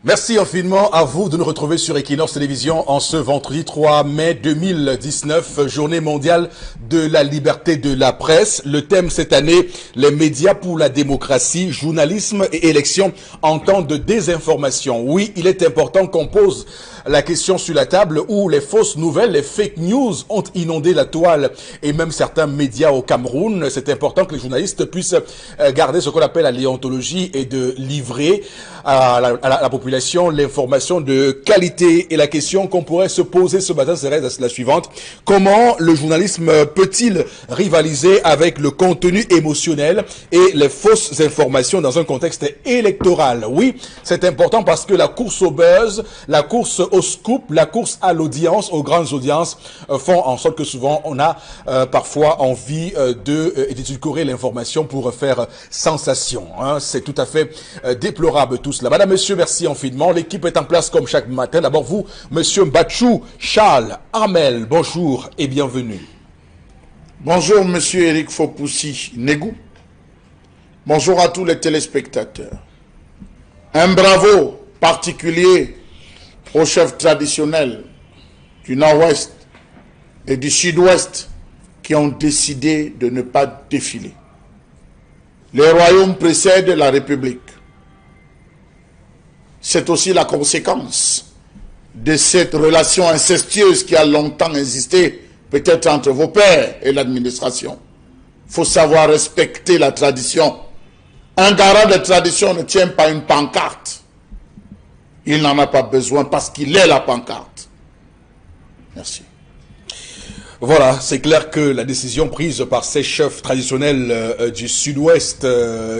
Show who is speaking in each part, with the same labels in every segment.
Speaker 1: Merci infiniment à vous de nous retrouver sur Equinox Télévision en ce vendredi 3 mai 2019, journée mondiale de la liberté de la presse. Le thème cette année, les médias pour la démocratie, journalisme et élections en temps de désinformation. Oui, il est important qu'on pose la question sur la table où les fausses nouvelles, les fake news ont inondé la toile et même certains médias au Cameroun. C'est important que les journalistes puissent garder ce qu'on appelle la déontologie et de livrer à la population l'information de qualité. Et la question qu'on pourrait se poser ce matin serait la suivante. Comment le journalisme peut-il rivaliser avec le contenu émotionnel et les fausses informations dans un contexte électoral? Oui, c'est important parce que la course au buzz, la course au scoop, la course à l'audience, aux grandes audiences font en sorte que souvent on a parfois envie d'édulcorer l'information pour faire sensation. C'est tout à fait déplorable tout cela. Madame, monsieur, merci infiniment. L'équipe est en place comme chaque matin. D'abord vous, monsieur Mbachou, Charles, Armel, bonjour et bienvenue.
Speaker 2: Bonjour monsieur Eric Fopoussi Negou. Bonjour à tous les téléspectateurs. Un bravo particulier aux chefs traditionnels du Nord-Ouest et du Sud-Ouest qui ont décidé de ne pas défiler. Les royaumes précèdent la République. C'est aussi la conséquence de cette relation incestueuse qui a longtemps existé, peut-être entre vos pères et l'administration. Il faut savoir respecter la tradition. Un garant de tradition ne tient pas une pancarte. Il n'en a pas besoin parce qu'il est la pancarte. Merci.
Speaker 1: Voilà, c'est clair que la décision prise par ces chefs traditionnels du Sud-Ouest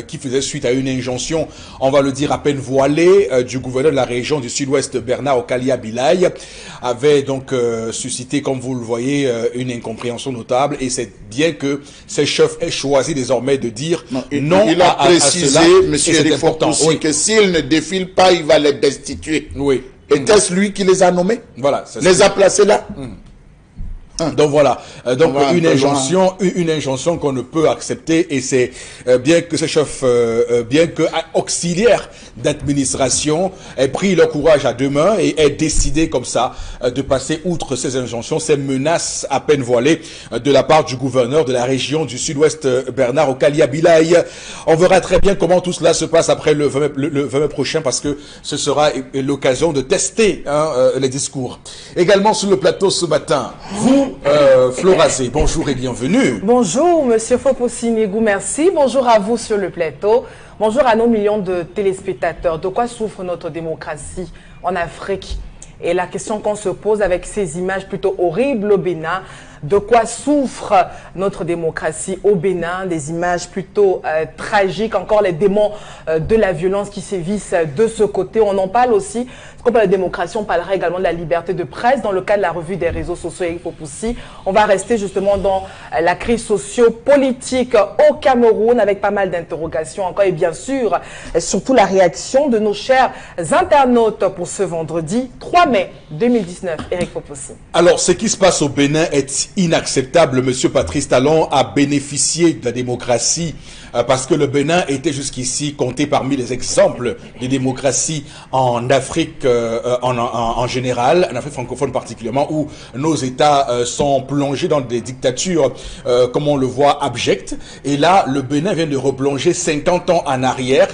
Speaker 1: qui faisait suite à une injonction, on va le dire à peine voilée, du gouverneur de la région du Sud-Ouest, Bernard Okalia Bilaye, avait donc suscité, comme vous le voyez, une incompréhension notable. Et c'est bien que ces chefs aient choisi désormais de dire non
Speaker 2: il a précisé,
Speaker 1: M.
Speaker 2: Eric Fopoussi, oui, que s'ils ne défilent pas, il va les destituer.
Speaker 1: Oui.
Speaker 2: Était-ce lui qui les a nommés?
Speaker 1: Voilà.
Speaker 2: Les a placés là?
Speaker 1: Donc voilà, donc une injonction qu'on ne peut accepter, et c'est bien que ces chefs, bien que auxiliaires d'administration aient pris leur courage à deux mains et aient décidé comme ça de passer outre ces injonctions, ces menaces à peine voilées de la part du gouverneur de la région du Sud-Ouest, Bernard Okalia Bilaye. On verra très bien comment tout cela se passe après le 20 mai prochain, parce que ce sera l'occasion de tester les discours. Également sur le plateau ce matin, vous, Florazé, bonjour et bienvenue.
Speaker 3: Bonjour, monsieur Fopoussi Negou, merci. Bonjour à vous sur le plateau. Bonjour à nos millions de téléspectateurs. De quoi souffre notre démocratie en Afrique? Et la question qu'on se pose avec ces images plutôt horribles au Bénin, de quoi souffre notre démocratie au Bénin? Des images plutôt tragiques, encore les démons de la violence qui sévissent de ce côté. On en parle aussi. Quand on parle de démocratie, on parlera également de la liberté de presse dans le cadre de la revue des réseaux sociaux Eric Fopoussi. On va rester justement dans la crise socio-politique au Cameroun avec pas mal d'interrogations encore et bien sûr, surtout la réaction de nos chers internautes pour ce vendredi 3 mai 2019. Eric Fopoussi.
Speaker 1: Alors, ce qui se passe au Bénin est inacceptable. Monsieur Patrice Talon a bénéficié de la démocratie parce que le Bénin était jusqu'ici compté parmi les exemples de démocratie en Afrique en général, en Afrique francophone particulièrement, où nos États sont plongés dans des dictatures, comme on le voit, abjectes. Et là, le Bénin vient de replonger 50 ans en arrière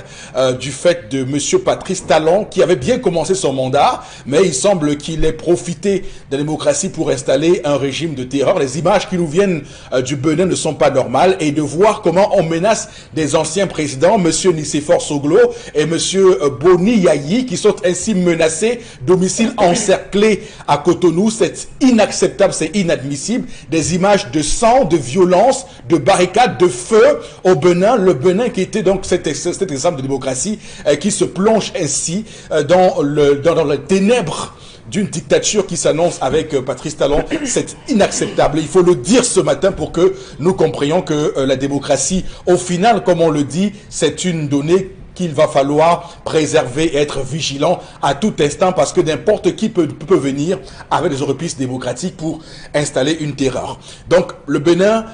Speaker 1: du fait de monsieur Patrice Talon, qui avait bien commencé son mandat, mais il semble qu'il ait profité de la démocratie pour installer un régime de terreur. Les images qui nous viennent du Bénin ne sont pas normales, et de voir comment on menace des anciens présidents, monsieur Nicéphore Soglo et monsieur Boni Yayi, qui sont ainsi menacés, domicile encerclé à Cotonou, c'est inacceptable, c'est inadmissible. Des images de sang, de violence, de barricades, de feu au Bénin. Le Bénin qui était donc cet exemple de démocratie qui se plonge ainsi dans les ténèbres d'une dictature qui s'annonce avec Patrice Talon, c'est inacceptable. Il faut le dire ce matin pour que nous comprenions que la démocratie, au final, comme on le dit, c'est une donnée qu'il va falloir préserver et être vigilant à tout instant, parce que n'importe qui peut venir avec des orifices démocratiques pour installer une terreur. Donc le Bénin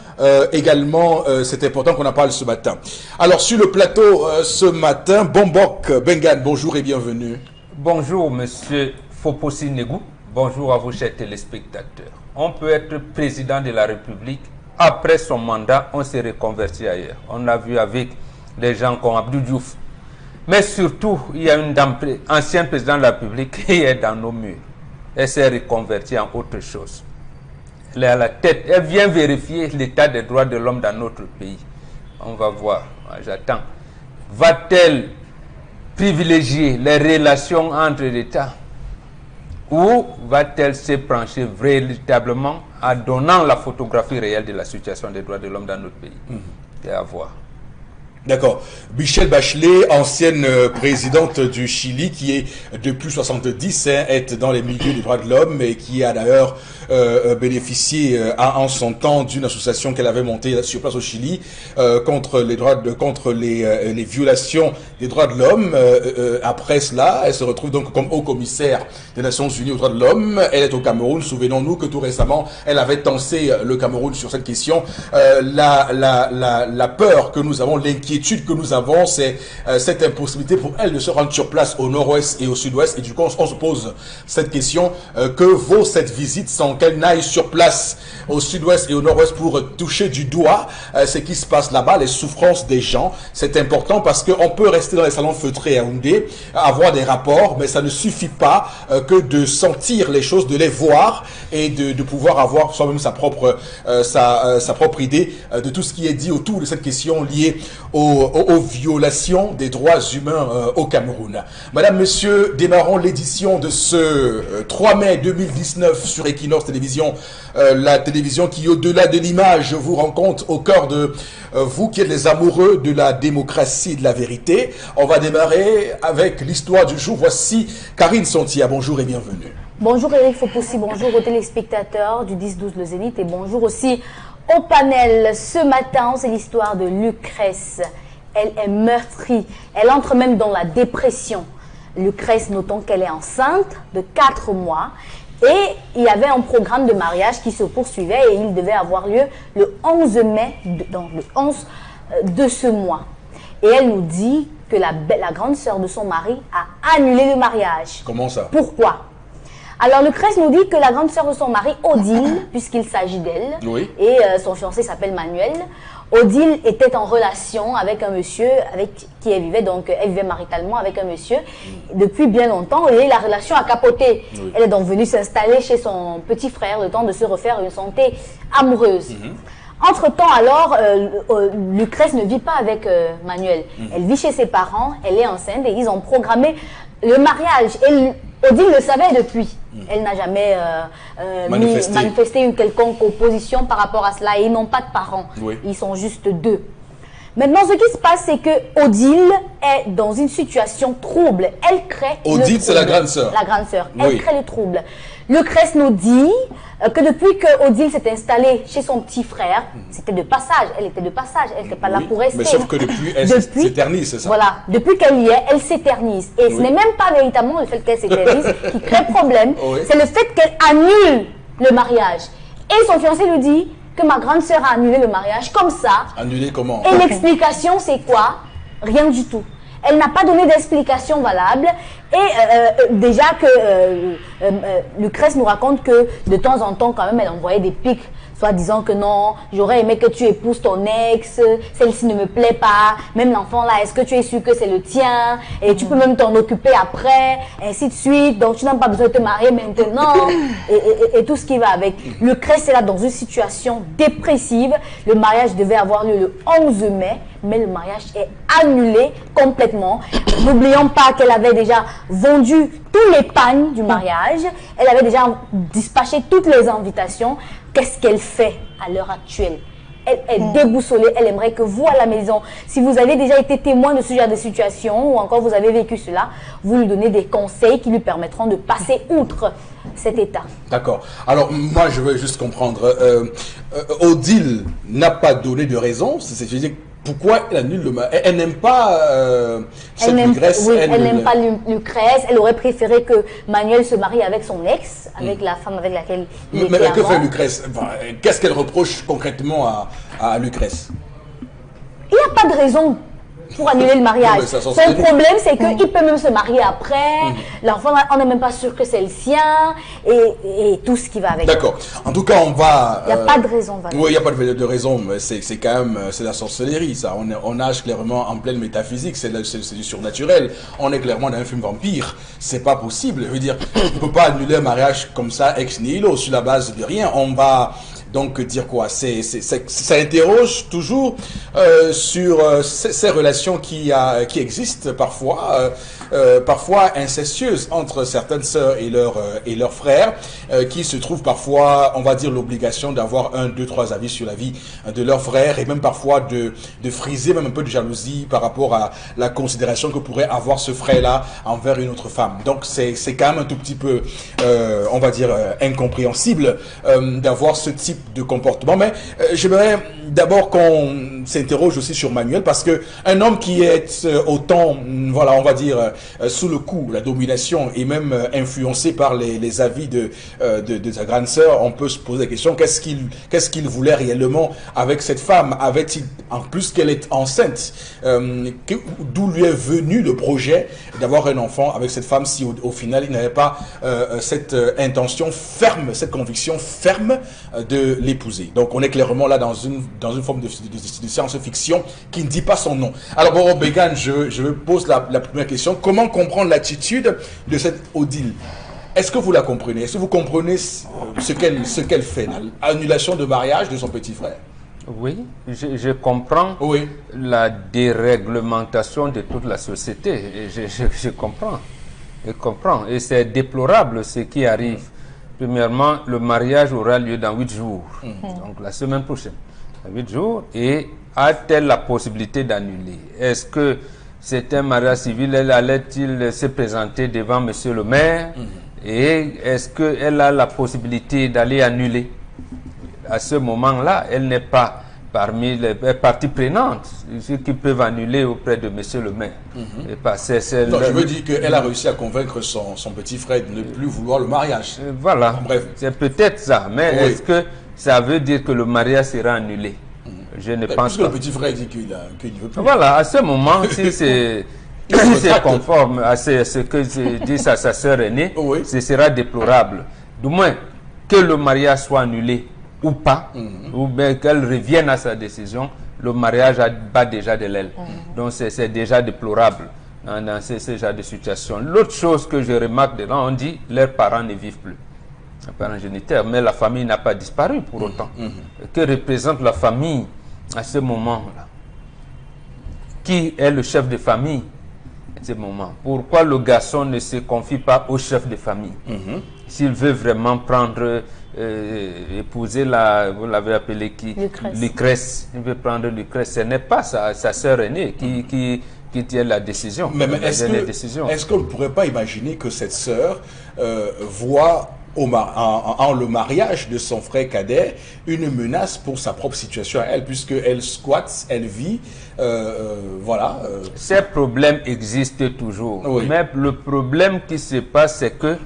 Speaker 1: également, c'est important qu'on en parle ce matin. Alors sur le plateau ce matin, Bombok Bengan, bonjour et bienvenue.
Speaker 4: Bonjour, monsieur Fopossi Negou. Bonjour à vous, chers téléspectateurs. On peut être président de la République. Après son mandat, on s'est reconverti ailleurs. On l'a vu avec des gens comme Abdou Diouf. Mais surtout, il y a une dame, ancienne présidente de la République, qui est dans nos murs. Elle s'est reconvertie en autre chose. Elle est à la tête. Elle vient vérifier l'état des droits de l'homme dans notre pays. On va voir. J'attends. Va-t-elle privilégier les relations entre l'État ou va-t-elle se pencher véritablement en donnant la photographie réelle de la situation des droits de l'homme dans notre pays? C'est à voir.
Speaker 1: D'accord. Michelle Bachelet, ancienne présidente du Chili, qui est depuis 70, est dans les milieux des droits de l'homme et qui a d'ailleurs bénéficié en son temps d'une association qu'elle avait montée sur place au Chili contre les violations des droits de l'homme. Après cela, elle se retrouve donc comme haut commissaire des Nations Unies aux droits de l'homme. Elle est au Cameroun. Souvenons-nous que tout récemment, elle avait tensé le Cameroun sur cette question. La peur que nous avons, l'inquiétude que nous avons, c'est cette impossibilité pour elle de se rendre sur place au nord-ouest et au sud-ouest. Et du coup, on se pose cette question, que vaut cette visite sans qu'elle n'aille sur place au sud-ouest et au nord-ouest pour toucher du doigt ce qui se passe là-bas, les souffrances des gens. C'est important parce qu'on peut rester dans les salons feutrés à Yaoundé, avoir des rapports, mais ça ne suffit pas que de sentir les choses, de les voir et de pouvoir avoir soi-même sa propre idée de tout ce qui est dit autour de cette question liée aux violations des droits humains au Cameroun. Madame, Monsieur, démarrons l'édition de ce 3 mai 2019 sur Equinox Télévision, la télévision qui, au-delà de l'image, vous rencontre au cœur de vous qui êtes les amoureux de la démocratie et de la vérité. On va démarrer avec l'histoire du jour. Voici Karine Sontia. Bonjour et bienvenue.
Speaker 5: Bonjour Eric Fopoussi, bonjour aux téléspectateurs du 10-12 Le Zénith et bonjour aussi au panel. Ce matin, c'est l'histoire de Lucrèce. Elle est meurtrie. Elle entre même dans la dépression. Lucrèce, notons qu'elle est enceinte de 4 mois. Et il y avait un programme de mariage qui se poursuivait et il devait avoir lieu le 11 mai, donc le 11 de ce mois. Et elle nous dit que la grande sœur de son mari a annulé le mariage.
Speaker 1: Comment ça?
Speaker 5: Pourquoi? Alors, Lucrèce nous dit que la grande sœur de son mari, Odile, puisqu'il s'agit d'elle,
Speaker 1: oui,
Speaker 5: et son fiancé s'appelle Manuel, Odile était en relation avec un monsieur avec qui elle vivait, donc elle vivait maritalement avec un monsieur depuis bien longtemps, et la relation a capoté. Oui. Elle est donc venue s'installer chez son petit frère le temps de se refaire une santé amoureuse. Entre-temps, alors, Lucrèce ne vit pas avec Manuel. Elle vit chez ses parents, elle est enceinte et ils ont programmé le mariage. Et Odile le savait depuis. Elle n'a jamais manifesté une quelconque opposition par rapport à cela. Et ils n'ont pas de parents. Oui. Ils sont juste deux. Maintenant, ce qui se passe, c'est que Odile est dans une situation trouble. Elle crée
Speaker 1: Odile, c'est la grande sœur.
Speaker 5: La grande sœur. Elle crée le trouble. Lucrèce nous dit que depuis que Odile s'est installée chez son petit frère, c'était de passage. Elle était de passage. Elle n'était pas là pour rester.
Speaker 1: Mais sauf que depuis, elle s'éternise, c'est ça?
Speaker 5: Voilà. Depuis qu'elle y est, elle s'éternise. Et ce n'est même pas véritablement le fait qu'elle s'éternise qui crée problème. C'est le fait qu'elle annule le mariage. Et son fiancé lui dit que ma grande sœur a annulé le mariage comme ça.
Speaker 1: Annulé comment?
Speaker 5: Et l'explication, c'est quoi? Rien du tout. Elle n'a pas donné d'explication valable. Et déjà que Lucrèce nous raconte que de temps en temps, quand même, elle envoyait des pics, soit disant que non, j'aurais aimé que tu épouses ton ex, celle-ci ne me plaît pas, même l'enfant là, est-ce que tu es sûr que c'est le tien, et tu peux même t'en occuper après, ainsi de suite, donc tu n'as pas besoin de te marier maintenant, et tout ce qui va avec. Lucrèce est là dans une situation dépressive, le mariage devait avoir lieu le 11 mai, mais le mariage est annulé complètement. N'oublions pas qu'elle avait déjà vendu tous les pagnes du mariage, elle avait déjà dispatché toutes les invitations. Qu'est-ce qu'elle fait à l'heure actuelle? Elle est déboussolée, elle aimerait que vous à la maison, si vous avez déjà été témoin de ce genre de situation ou encore vous avez vécu cela, vous lui donnez des conseils qui lui permettront de passer outre cet état. D'accord.
Speaker 1: Alors moi je veux juste comprendre, Odile n'a pas donné de raison, c'est-à-dire pourquoi elle annule le mariage? Elle n'aime pas cette Lucrèce.
Speaker 5: Oui, elle n'aime pas Lucrèce. Elle aurait préféré que Manuel se marie avec son ex, avec la femme avec laquelle il était
Speaker 1: Mais que fait Lucrèce? Enfin, qu'est-ce qu'elle reproche concrètement à Lucrèce?
Speaker 5: Il n'y a pas de raison. pour annuler le mariage.
Speaker 1: Non,
Speaker 5: Son problème, c'est qu'il peut même se marier après. L'enfant, on n'est même pas sûr que c'est le sien et tout ce qui va avec.
Speaker 1: D'accord. En tout cas, on va...
Speaker 5: Il n'y a pas de raison. Voilà.
Speaker 1: Oui, il n'y a pas de raison, mais c'est quand même, c'est la sorcellerie, ça. On nage clairement en pleine métaphysique, c'est du surnaturel. On est clairement dans un film vampire. C'est pas possible. Je veux dire, on ne peut pas annuler un mariage comme ça, ex nihilo, sur la base de rien. On va... Donc dire quoi? Ça interroge toujours sur ces relations qui existent parfois, parfois incestueuses entre certaines sœurs et leurs frères, qui se trouvent parfois, on va dire, l'obligation d'avoir 1, 2, 3 avis sur la vie de leurs frères et même parfois de friser même un peu de jalousie par rapport à la considération que pourrait avoir ce frère-là envers une autre femme. Donc c'est quand même un tout petit peu, on va dire, incompréhensible d'avoir ce type de comportement. Mais j'aimerais d'abord qu'on s'interroge aussi sur Manuel, parce que un homme qui est autant, voilà, on va dire, sous le coup, la domination et même influencé par les avis de sa grande sœur, on peut se poser la question, qu'est-ce qu'il voulait réellement avec cette femme? Avait-il, en plus qu'elle est enceinte, d'où lui est venu le projet d'avoir un enfant avec cette femme si au final il n'avait pas cette intention ferme, cette conviction ferme de l'épouser? Donc on est clairement là dans une forme de science-fiction qui ne dit pas son nom. Alors bon, Bégan, je pose la première question. Comment comprendre l'attitude de cette Odile? Est-ce que vous la comprenez? Est-ce que vous comprenez ce qu'elle fait, l'annulation de mariage de son petit frère?
Speaker 4: Oui, je comprends la déréglementation de toute la société. Je comprends. Je comprends. Et c'est déplorable ce qui arrive. Premièrement, le mariage aura lieu dans 8 jours, donc la semaine prochaine. 8 jours, et a-t-elle la possibilité d'annuler? Est-ce que c'est un mariage civil? Allait-il se présenter devant monsieur le maire? Et est-ce qu'elle a la possibilité d'aller annuler? À ce moment-là, elle n'est pas parmi les parties prenantes, ceux qui peuvent annuler auprès de monsieur le maire.
Speaker 1: Non, je veux dire qu'elle a réussi à convaincre son petit frère de ne plus vouloir le mariage.
Speaker 4: Voilà,
Speaker 1: bref.
Speaker 4: C'est peut-être ça, mais est-ce que ça veut dire que le mariage sera annulé? Je ne pense pas.
Speaker 1: Le petit frère dit qu'il ne veut plus.
Speaker 4: Voilà, à ce moment, si c'est conforme à ce que dit sa sœur aînée, ce sera déplorable. Du moins, que le mariage soit annulé ou pas, ou bien qu'elle revienne à sa décision, le mariage bat déjà de l'aile. Donc c'est déjà déplorable dans ce genre de situation. L'autre chose que je remarque dedans, on dit leurs parents ne vivent plus. Les parents géniteurs, mais la famille n'a pas disparu pour autant. Que représente la famille à ce moment-là? Qui est le chef de famille à ce moment? Pourquoi le garçon ne se confie pas au chef de famille? S'il veut vraiment prendre, épouser vous l'avez appelé qui? Lucrèce. Il veut prendre Lucrèce. Ce n'est pas sa sœur aînée qui tient la décision.
Speaker 1: Mais est-ce qu'on ne pourrait pas imaginer que cette sœur voit en le mariage de son frère cadet une menace pour sa propre situation à elle, puisqu'elle squatte, elle vit, voilà.
Speaker 4: Ces problèmes existent toujours. Mais le problème qui se passe, c'est que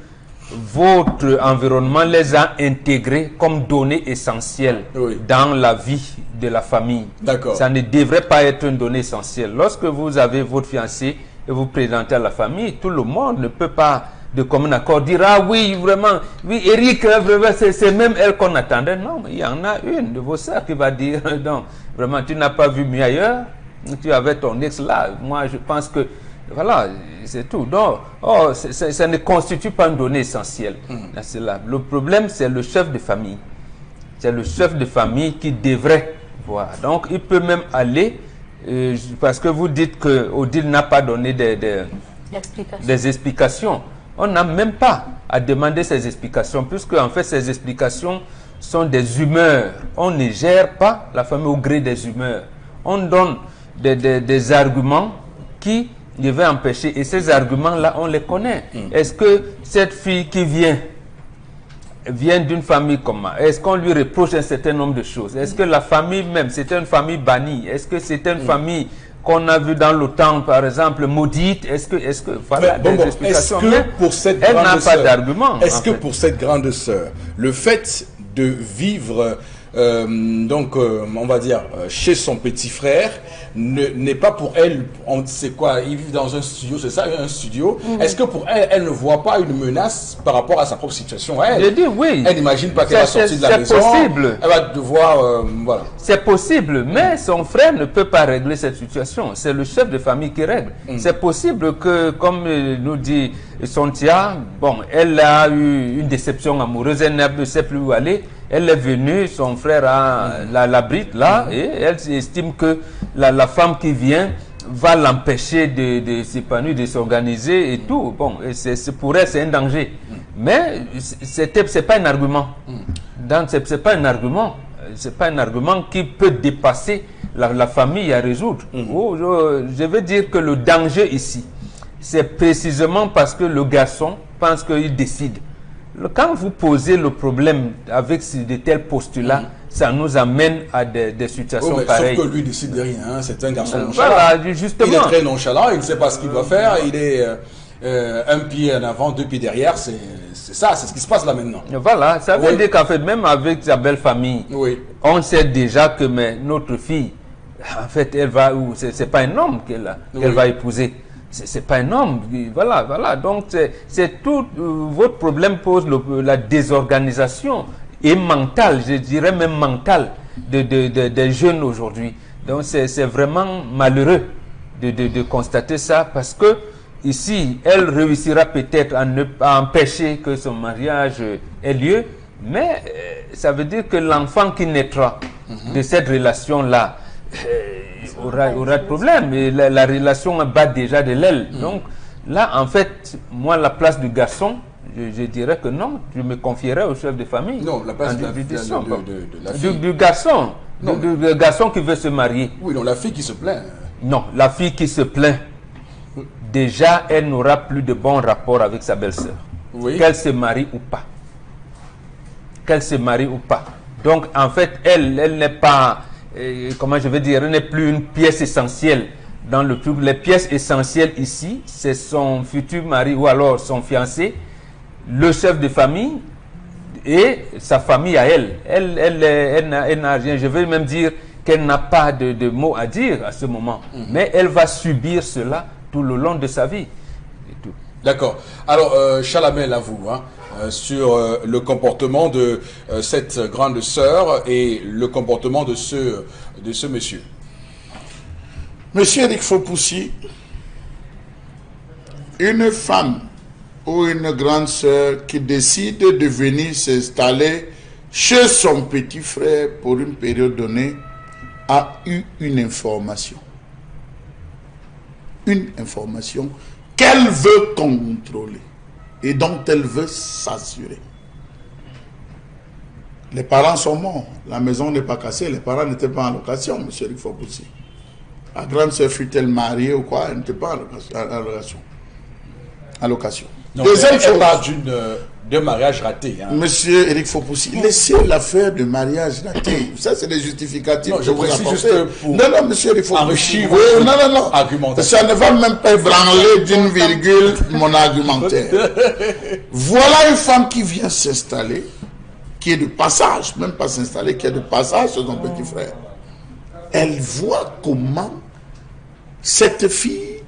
Speaker 4: votre environnement les a intégrés comme données essentielles dans la vie de la famille. Ça ne devrait pas être une donnée essentielle. Lorsque vous avez votre fiancé et vous présentez à la famille, tout le monde ne peut pas de commun accord dire ah oui vraiment, oui Eric, c'est même elle qu'on attendait. Non, il y en a une de vos sœurs qui va dire non, vraiment tu n'as pas vu mieux ailleurs, tu avais ton ex là, moi je pense que voilà, c'est tout. Donc ça ne constitue pas une donnée essentielle. Le problème c'est le chef de famille. C'est le chef de famille qui devrait voir. Donc il peut même aller parce que vous dites que Odile n'a pas donné des explications. On n'a même pas à demander ces explications, puisque en fait ces explications sont des humeurs. On ne gère pas la famille au gré des humeurs. On donne des arguments qui devaient empêcher, et ces arguments-là, on les connaît. Est-ce que cette fille qui vient d'une famille comment? Est-ce qu'on lui reproche un certain nombre de choses? Est-ce que la famille même, c'était une famille bannie? Est-ce que c'était une famille qu'on a vu dans le temps, par exemple, maudite? Est-ce que voilà,
Speaker 1: est-ce que pour cette
Speaker 4: elle n'a pas d'argument.
Speaker 1: Est-ce que pour cette grande sœur, le fait de vivre on va dire, chez son petit frère, n'est pas pour elle, on sait quoi, ils vivent dans un studio, c'est ça, un studio. Est-ce que pour elle, elle ne voit pas une menace par rapport à sa propre situation à elle?
Speaker 4: Je dis oui.
Speaker 1: Elle n'imagine pas qu'elle va sortir de la maison.
Speaker 4: C'est possible.
Speaker 1: Elle va devoir, voilà.
Speaker 4: C'est possible, mais son frère ne peut pas régler cette situation. C'est le chef de famille qui règle. C'est possible que, comme nous dit Sontia, bon, elle a eu une déception amoureuse, elle ne sait plus où aller. Elle est venue, son frère l'abrite là, et elle estime que la femme qui vient va l'empêcher de s'épanouir, de s'organiser et tout. Bon, pour elle, c'est un danger. Mais c'est pas un argument. C'est pas un argument. C'est pas un argument qui peut dépasser la famille à résoudre. Je veux dire que le danger ici, c'est précisément parce que le garçon pense qu'il décide. Quand vous posez le problème avec de tels postulats, ça nous amène à des situations pareilles.
Speaker 1: Sauf que lui décide de rien, hein. C'est un garçon nonchalant.
Speaker 4: Voilà, justement.
Speaker 1: Il est très nonchalant, il ne sait pas ce qu'il doit faire, il est un pied en avant, 2 pieds derrière, c'est ça, c'est ce qui se passe là maintenant.
Speaker 4: Voilà, ça veut dire qu'en fait, même avec sa belle famille, on sait déjà que notre fille, en fait, elle va où? C'est pas un homme qu'elle va épouser. C'est pas un homme, voilà. Donc, c'est tout. Votre problème pose la désorganisation et mentale, je dirais même mentale, des jeunes aujourd'hui. Donc, c'est vraiment malheureux de constater ça parce que ici, elle réussira peut-être à empêcher que son mariage ait lieu, mais ça veut dire que l'enfant qui naîtra de cette relation-là aura de problème et la relation bat déjà de l'aile. Donc là, en fait, moi, la place du garçon, je dirais que non, je me confierais au chef de famille.
Speaker 1: Non, la place de la fille.
Speaker 4: Du garçon. Du garçon qui veut se marier.
Speaker 1: Oui, non, la fille qui se plaint.
Speaker 4: Non, la fille qui se plaint, déjà, elle n'aura plus de bons rapports avec sa belle-sœur. Qu'elle se marie ou pas. Qu'elle se marie ou pas. Donc, en fait, elle n'est pas... comment je veux dire, elle n'est plus une pièce essentielle dans le truc. Les pièces essentielles ici, c'est son futur mari ou alors son fiancé, le chef de famille et sa famille à elle. Elle n'a rien. Je veux même dire qu'elle n'a pas de mots à dire à ce moment. Mais elle va subir cela tout le long de sa vie.
Speaker 1: D'accord. Alors, Chalamel, à vous, sur le comportement de cette grande sœur et le comportement de ce monsieur.
Speaker 2: Monsieur Eric Fopoussi, une femme ou une grande sœur qui décide de venir s'installer chez son petit frère pour une période donnée a eu une information. Une information qu'elle veut contrôler et dont elle veut s'assurer. Les parents sont morts, la maison n'est pas cassée, les parents n'étaient pas en location, monsieur Eric Fopoussi. La grande sœur fut-elle mariée ou quoi, elle n'était pas en location.
Speaker 1: Donc, deuxième chose, parle d'un mariage raté.
Speaker 2: Monsieur Eric Fopoussi, laissez l'affaire de mariage raté. Ça, c'est des justificatifs.
Speaker 1: Non, je précise juste pour
Speaker 2: non, monsieur Eric Fopoussi.
Speaker 1: Enrichir
Speaker 2: non.
Speaker 1: Argumentation.
Speaker 2: Ça ne va même pas ébranler d'une virgule mon argumentaire. Voilà une femme qui vient s'installer, qui est de passage, même pas s'installer, qui est de passage sur son petit frère. Elle voit comment cette fille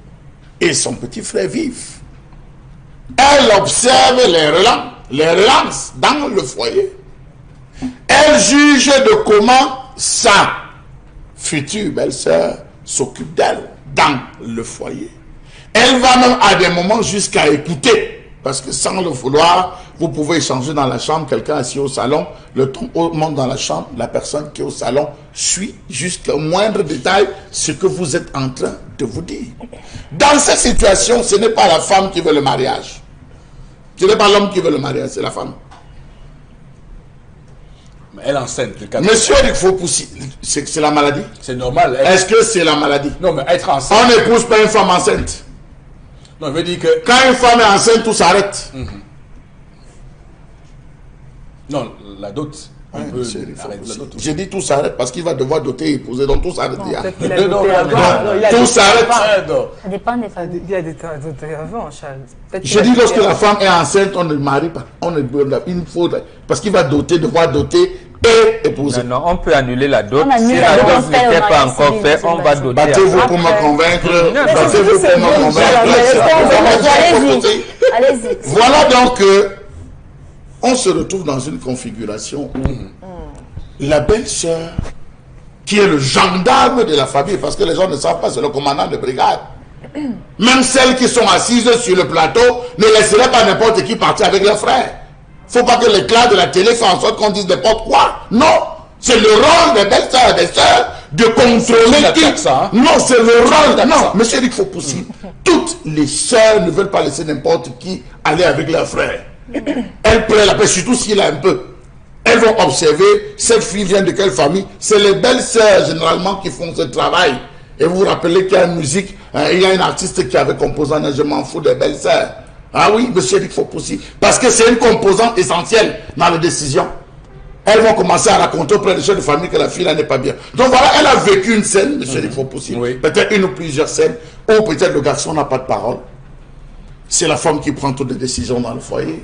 Speaker 2: et son petit frère vivent. Elle observe les relances dans le foyer. Elle juge de comment sa future belle-sœur s'occupe d'elle dans le foyer. Elle va même à des moments jusqu'à écouter. Parce que sans le vouloir, vous pouvez échanger dans la chambre, quelqu'un assis au salon, le ton monte dans la chambre, la personne qui est au salon suit jusqu'au moindre détail ce que vous êtes en train de vous dire. Dans cette situation, ce n'est pas la femme qui veut le mariage. Ce n'est pas l'homme qui veut le mariage, c'est la femme.
Speaker 1: Mais elle est enceinte.
Speaker 2: Monsieur Eric Fopoussi, c'est la maladie?
Speaker 1: C'est normal.
Speaker 2: Est-ce que c'est la maladie?
Speaker 1: Non, mais être enceinte...
Speaker 2: On n'épouse pas une femme enceinte.
Speaker 1: Non, je veux dire que...
Speaker 2: Quand une femme est enceinte, tout s'arrête.
Speaker 1: Non, la dot.
Speaker 2: J'ai dit tout s'arrête parce qu'il va devoir doter et épouser, donc tout s'arrête.
Speaker 3: Tout
Speaker 2: s'arrête.
Speaker 5: Ça dépend des familles.
Speaker 3: Il y a des avant, Charles.
Speaker 2: J'ai dit lorsque la femme est enceinte, on ne marie pas. Il faut, parce qu'il va doter, devoir doter et épouser.
Speaker 4: Non, on peut annuler la dot.
Speaker 5: On annule
Speaker 4: Si
Speaker 5: la
Speaker 4: la
Speaker 5: dot,
Speaker 4: dot n'était pas encore faite, on va doter.
Speaker 2: Battez-vous
Speaker 4: après.
Speaker 2: pour me convaincre.
Speaker 4: Mais
Speaker 2: Battez-vous pour me convaincre.
Speaker 5: Allez-y.
Speaker 2: Voilà donc on se retrouve dans une configuration où la belle-sœur, qui est le gendarme de la famille, parce que les gens ne savent pas, c'est le commandant de brigade. Même celles qui sont assises sur le plateau ne laisseraient pas n'importe qui partir avec leurs frères. Il ne faut pas que l'éclat de la télé fasse en sorte qu'on dise n'importe quoi. Non, c'est le rôle des belles-sœurs, des sœurs, de contrôler qui. Non, c'est le rôle. Non, monsieur Eric Fopoussi, toutes les sœurs ne veulent pas laisser n'importe qui aller avec leurs frères. Elles prennent la paix, surtout s'il a un peu. Elles vont observer, cette fille vient de quelle famille. C'est les belles-sœurs généralement qui font ce travail. Et vous vous rappelez qu'il y a une musique, il y a un artiste qui avait composé un Je m'en fous des belles-sœurs. Ah oui, monsieur Eric Fopoussi. Parce que c'est une composante essentielle dans les décisions. Elles vont commencer à raconter auprès des chefs de famille que la fille là n'est pas bien. Donc voilà, elle a vécu une scène, monsieur Eric Fopoussi. Peut-être une ou plusieurs scènes, ou peut-être le garçon n'a pas de parole. C'est la femme qui prend toutes les décisions dans le foyer.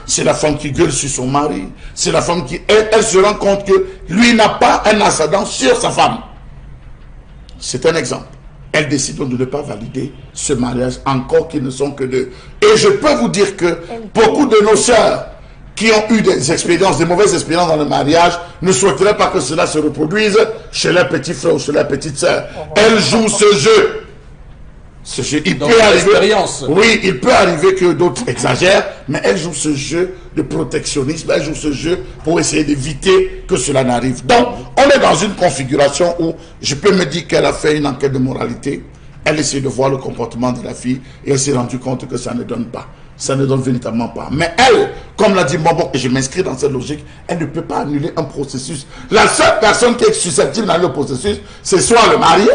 Speaker 2: C'est la femme qui gueule sur son mari. C'est la femme qui, elle se rend compte que lui n'a pas un ascendant sur sa femme. C'est un exemple. Elle décide donc de ne pas valider ce mariage, encore qu'ils ne sont que deux. Et je peux vous dire que beaucoup de nos sœurs qui ont eu des expériences, des mauvaises expériences dans le mariage, ne souhaiteraient pas que cela se reproduise chez leur petit frère ou chez leur petite sœur. Elles jouent ce jeu. Ce jeu, il peut arriver, oui, il peut arriver que d'autres exagèrent, mais elles jouent ce jeu de protectionnisme, elles jouent ce jeu pour essayer d'éviter que cela n'arrive. Donc, on est dans une configuration où je peux me dire qu'elle a fait une enquête de moralité, elle essaie de voir le comportement de la fille et elle s'est rendue compte que ça ne donne pas. Ça ne donne véritablement pas. Mais elle, comme l'a dit Bobo, et je m'inscris dans cette logique, elle ne peut pas annuler un processus. La seule personne qui est susceptible d'annuler le processus, c'est soit le marié,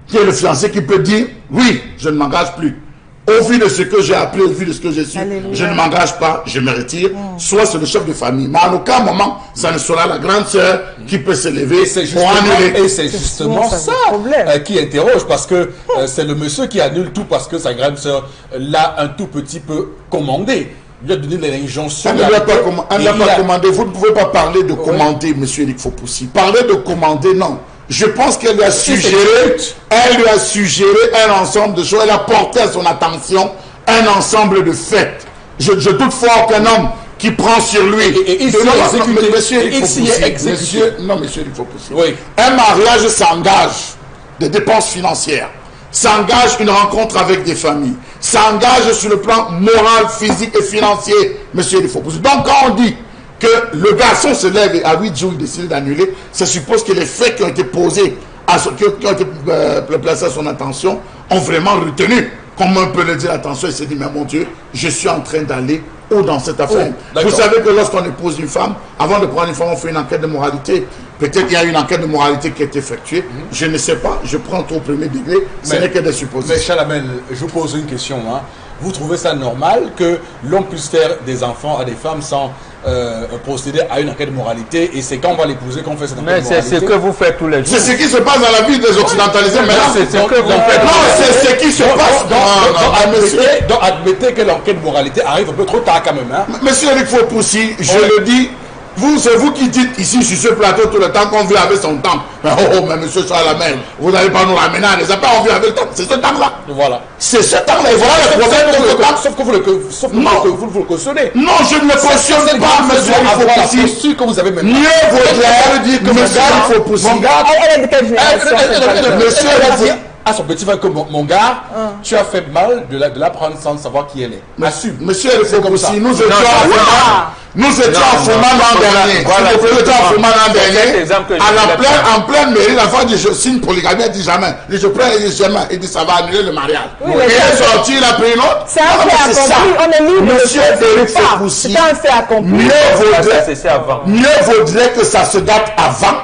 Speaker 2: qui est le fiancé, qui peut dire oui, je ne m'engage plus. Au vu de ce que j'ai appris, au vu de ce que j'ai su, je ne m'engage pas, je me retire. Soit c'est le chef de famille. Mais en aucun moment, ça ne sera la grande sœur qui peut se lever pour annuler.
Speaker 1: Et c'est justement ça qui interroge, parce que c'est le monsieur qui annule tout parce que sa grande sœur l'a un tout petit peu commandé. Il lui a donné l'injonction.
Speaker 2: Elle ne l'a pas commandé. Vous ne pouvez pas parler de commander, monsieur Eric Fopoussi. Parler de commander, non. Je pense qu'elle lui a suggéré, un ensemble de choses. Elle a porté à son attention un ensemble de faits. Je doute fort qu'un homme qui prend sur lui. Monsieur Eric Fopoussi.
Speaker 1: Oui.
Speaker 2: Un mariage s'engage des dépenses financières, s'engage une rencontre avec des familles, s'engage sur le plan moral, physique et financier, monsieur Eric Fopoussi. Donc quand on dit que le garçon se lève et à 8 jours il décide d'annuler, ça suppose que les faits qui ont été posés, qui ont été placés à son attention, ont vraiment retenu, comme on peut le dire, attention, il s'est dit, mais mon Dieu, je suis en train d'aller où dans cette affaire. Vous savez que lorsqu'on épouse une femme, avant de prendre une femme, on fait une enquête de moralité. Peut-être qu'il y a une enquête de moralité qui est effectuée, je ne sais pas, je prends tout au premier degré, ce n'est que des suppositions.
Speaker 1: Mais Chalamel, je vous pose une question. Vous trouvez ça normal que l'on puisse faire des enfants à des femmes sans procéder à une enquête de moralité, et c'est quand on va l'épouser qu'on fait cette enquête de moralité?
Speaker 4: Mais c'est ce que vous faites tous les jours.
Speaker 2: C'est ce qui se passe dans la vie des occidentalisés maintenant.
Speaker 4: C'est ce que vous faites.
Speaker 2: Non, c'est ce qui se passe.
Speaker 1: Donc admettez que l'enquête de moralité arrive un peu trop tard quand même.
Speaker 2: Monsieur Eric Fopoussi, je le dis, c'est vous qui dites ici sur ce plateau tout le temps qu'on vit avec son temps. Mais mais monsieur Chalamel, vous n'allez pas nous ramener à des affaires, on vit avec le temps. C'est ce temps-là.
Speaker 1: Voilà.
Speaker 2: C'est ce temps-là. Et voilà le problème.
Speaker 1: Sauf que vous le cautionnez.
Speaker 2: Non, je ne le cautionne pas, monsieur Eric Fopoussi.
Speaker 1: Que vous avez maintenant.
Speaker 2: Mieux vaudrait dire que monsieur Eric Fopoussi.
Speaker 3: Elle est de quelle génération?
Speaker 2: Monsieur Eric
Speaker 1: à son petit frère que mon gars, tu as fait mal de la prendre sans savoir qui elle est. Assume.
Speaker 2: Monsieur Eric Fopoussi, nous étions en Fouman l'an dernier. Nous étions en Fouman l'an dernier. En pleine mairie, la femme dit je signe polygamie, elle dit jamais. Je prends, elle dit jamais. Il dit ça va annuler le mariage. Et elle est sortie, il a pris une autre.
Speaker 3: C'est un fait accompli, on est libre.
Speaker 2: Monsieur Eric Fopoussi,
Speaker 3: c'est un fait accompli.
Speaker 2: Mieux vaudrait que ça se date avant,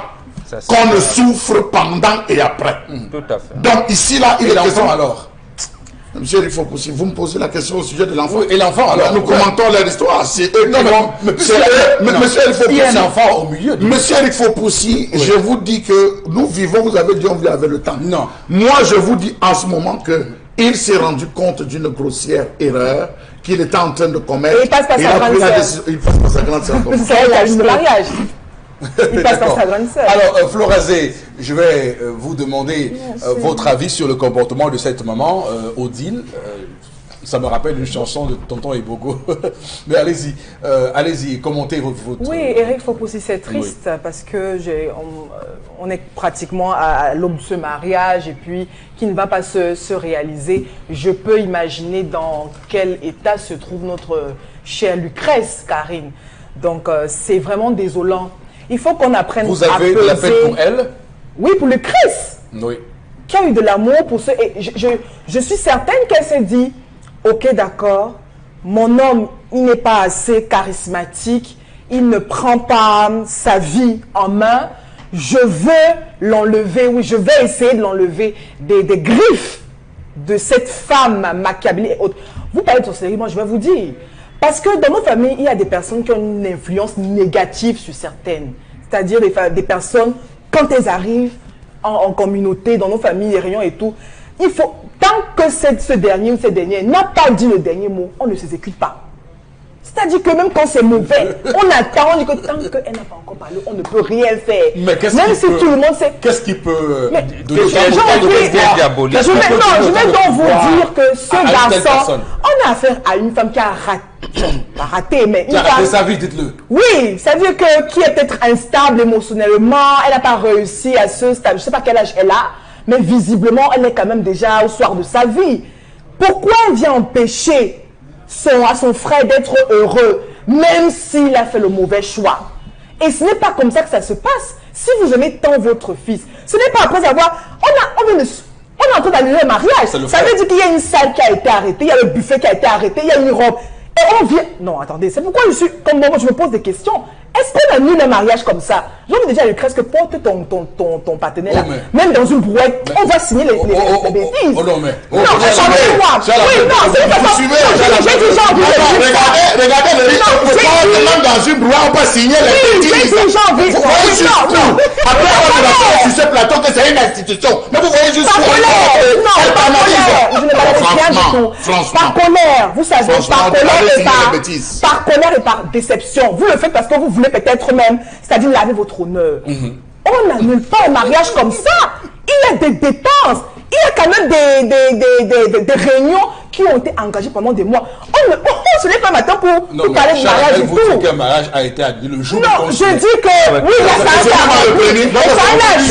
Speaker 2: qu'on ne souffre pendant et après.
Speaker 4: Tout à fait.
Speaker 2: Donc ici, là, il est question
Speaker 1: alors.
Speaker 2: Monsieur Eric Fopoussi, vous me posez la question au sujet de l'enfant.
Speaker 1: Oui, et l'enfant, alors
Speaker 2: nous commentons leur histoire. C'est eux qui vont...
Speaker 1: Monsieur Eric Fopoussi, il y a un enfant au milieu.
Speaker 2: Monsieur Eric Fopoussi, je vous dis que nous vivons, vous avez dit on vit avec le temps.
Speaker 1: Non.
Speaker 2: Moi, je vous dis en ce moment que il s'est rendu compte d'une grossière erreur qu'il était en train de commettre.
Speaker 3: Et il passe par sa grande sœur.
Speaker 2: Il passe par sa grande sœur.
Speaker 3: C'est elle qui a le mariage. Il passe par sa grande sœur.
Speaker 1: Alors, Florazé, je vais vous demander votre avis sur le comportement de cette maman, Odile. Ça me rappelle une chanson de Tonton Ebogo. Mais allez-y, allez-y, commentez votre...
Speaker 3: Oui, Eric Fopoussi, c'est triste parce que on est pratiquement à l'aube de ce mariage et puis qui ne va pas se réaliser. Je peux imaginer dans quel état se trouve notre chère Lucrèce, Karine. Donc, c'est vraiment désolant. Il faut qu'on apprenne à peser.
Speaker 1: Vous avez de la peine pour elle?
Speaker 3: Oui, pour Lucrèce.
Speaker 1: Oui.
Speaker 3: Qui a eu de l'amour pour ce... Et je suis certaine qu'elle s'est dit, ok, d'accord, mon homme, il n'est pas assez charismatique, il ne prend pas sa vie en main, je veux l'enlever, oui, je vais essayer de l'enlever des griffes de cette femme machiavélique et autres. Vous parlez de sorcellerie, moi je vais vous dire. Parce que dans nos familles, il y a des personnes qui ont une influence négative sur certaines. C'est-à-dire des personnes, quand elles arrivent en communauté, dans nos familles, les réunions et tout, il faut, tant que ce dernier ou cette dernière n'a pas dit le dernier mot, on ne s'exécute pas. C'est-à-dire que même quand c'est mauvais, on attend, on dit que tant qu'elle n'a pas encore parlé, on ne peut rien faire.
Speaker 1: Mais
Speaker 3: même si tout le monde sait...
Speaker 1: Qu'est-ce qui peut...
Speaker 3: Je vais donc vous dire que ce garçon, on a affaire à une femme qui a raté, mais
Speaker 1: qui a raté sa vie, dites-le.
Speaker 3: Oui, ça veut dire que qui est peut-être instable émotionnellement, elle n'a pas réussi à ce stade, je ne sais pas quel âge elle a, mais visiblement, elle est quand même déjà au soir de sa vie. Pourquoi elle vient empêcher à son frère d'être heureux, même s'il a fait le mauvais choix? Et ce n'est pas comme ça que ça se passe. Si vous aimez tant votre fils, ce n'est pas après avoir... On est en train d'annuler le mariage. Ça veut dire qu'il y a une salle qui a été arrêtée, il y a le buffet qui a été arrêté, il y a une robe. Et on vient... Non, attendez, c'est pourquoi je me pose des questions. Est-ce qu'on annule un mariage comme ça? J'en ai déjà Lucrèce que porte ton partenaire là. Même dans une brouette, on va signer les bêtises.
Speaker 1: Oh non, mais...
Speaker 3: Non, attendez-moi. Oui, non, c'est pas ça. J'ai dit janvier.
Speaker 2: Regardez le livre. Dans une brouette, on va signer les bêtises.
Speaker 3: J'ai dit janvier.
Speaker 2: Vous voyez juste tout. Après, on a sur ce plateau que c'est une institution. Mais vous voyez juste tout.
Speaker 3: Non, pas colère. Je ne m'arrête rien du tout. Par colère, vous savez, par colère et par déception. Vous le faites parce que vous voulez peut-être même, c'est-à-dire laver votre honneur. On n'annule pas un mariage comme ça. Il y a des dépenses. Il y a quand même des réunions qui ont été engagées pendant des mois. Ce n'est pas maintenant pour parler de mariage et tout.
Speaker 1: Vous dites qu'un mariage a été annulé le jour
Speaker 3: non, je dis que oui, c'est un âge.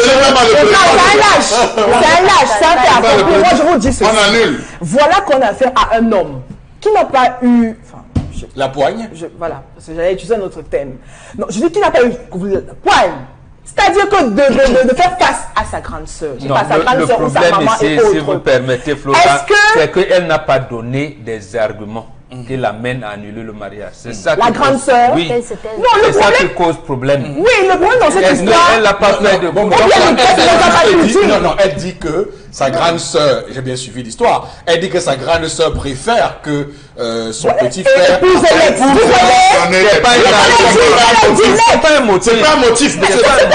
Speaker 3: Moi, je vous dis ceci.
Speaker 2: On annule.
Speaker 3: Voilà qu'on a affaire à un homme qui n'a pas eu...
Speaker 1: La poigne?
Speaker 3: Voilà, parce que j'allais utiliser un autre thème. Non, je dis qu'il n'a pas eu la poigne. C'est-à-dire que de faire face à sa grande sœur.
Speaker 4: Non, le problème ici, si vous permettez, Florent, c'est qu'elle n'a pas donné des arguments qui l'amènent à annuler le mariage. C'est ça.
Speaker 3: La grande sœur?
Speaker 4: Oui.
Speaker 3: C'est
Speaker 4: ça qui cause problème.
Speaker 3: Oui, le problème dans cette histoire...
Speaker 4: Elle n'a pas fait de...
Speaker 1: Non, elle dit que sa grande sœur, j'ai bien suivi l'histoire, elle dit que sa grande sœur préfère que son petit frère...
Speaker 2: C'est pas un motif. C'est pas un motif.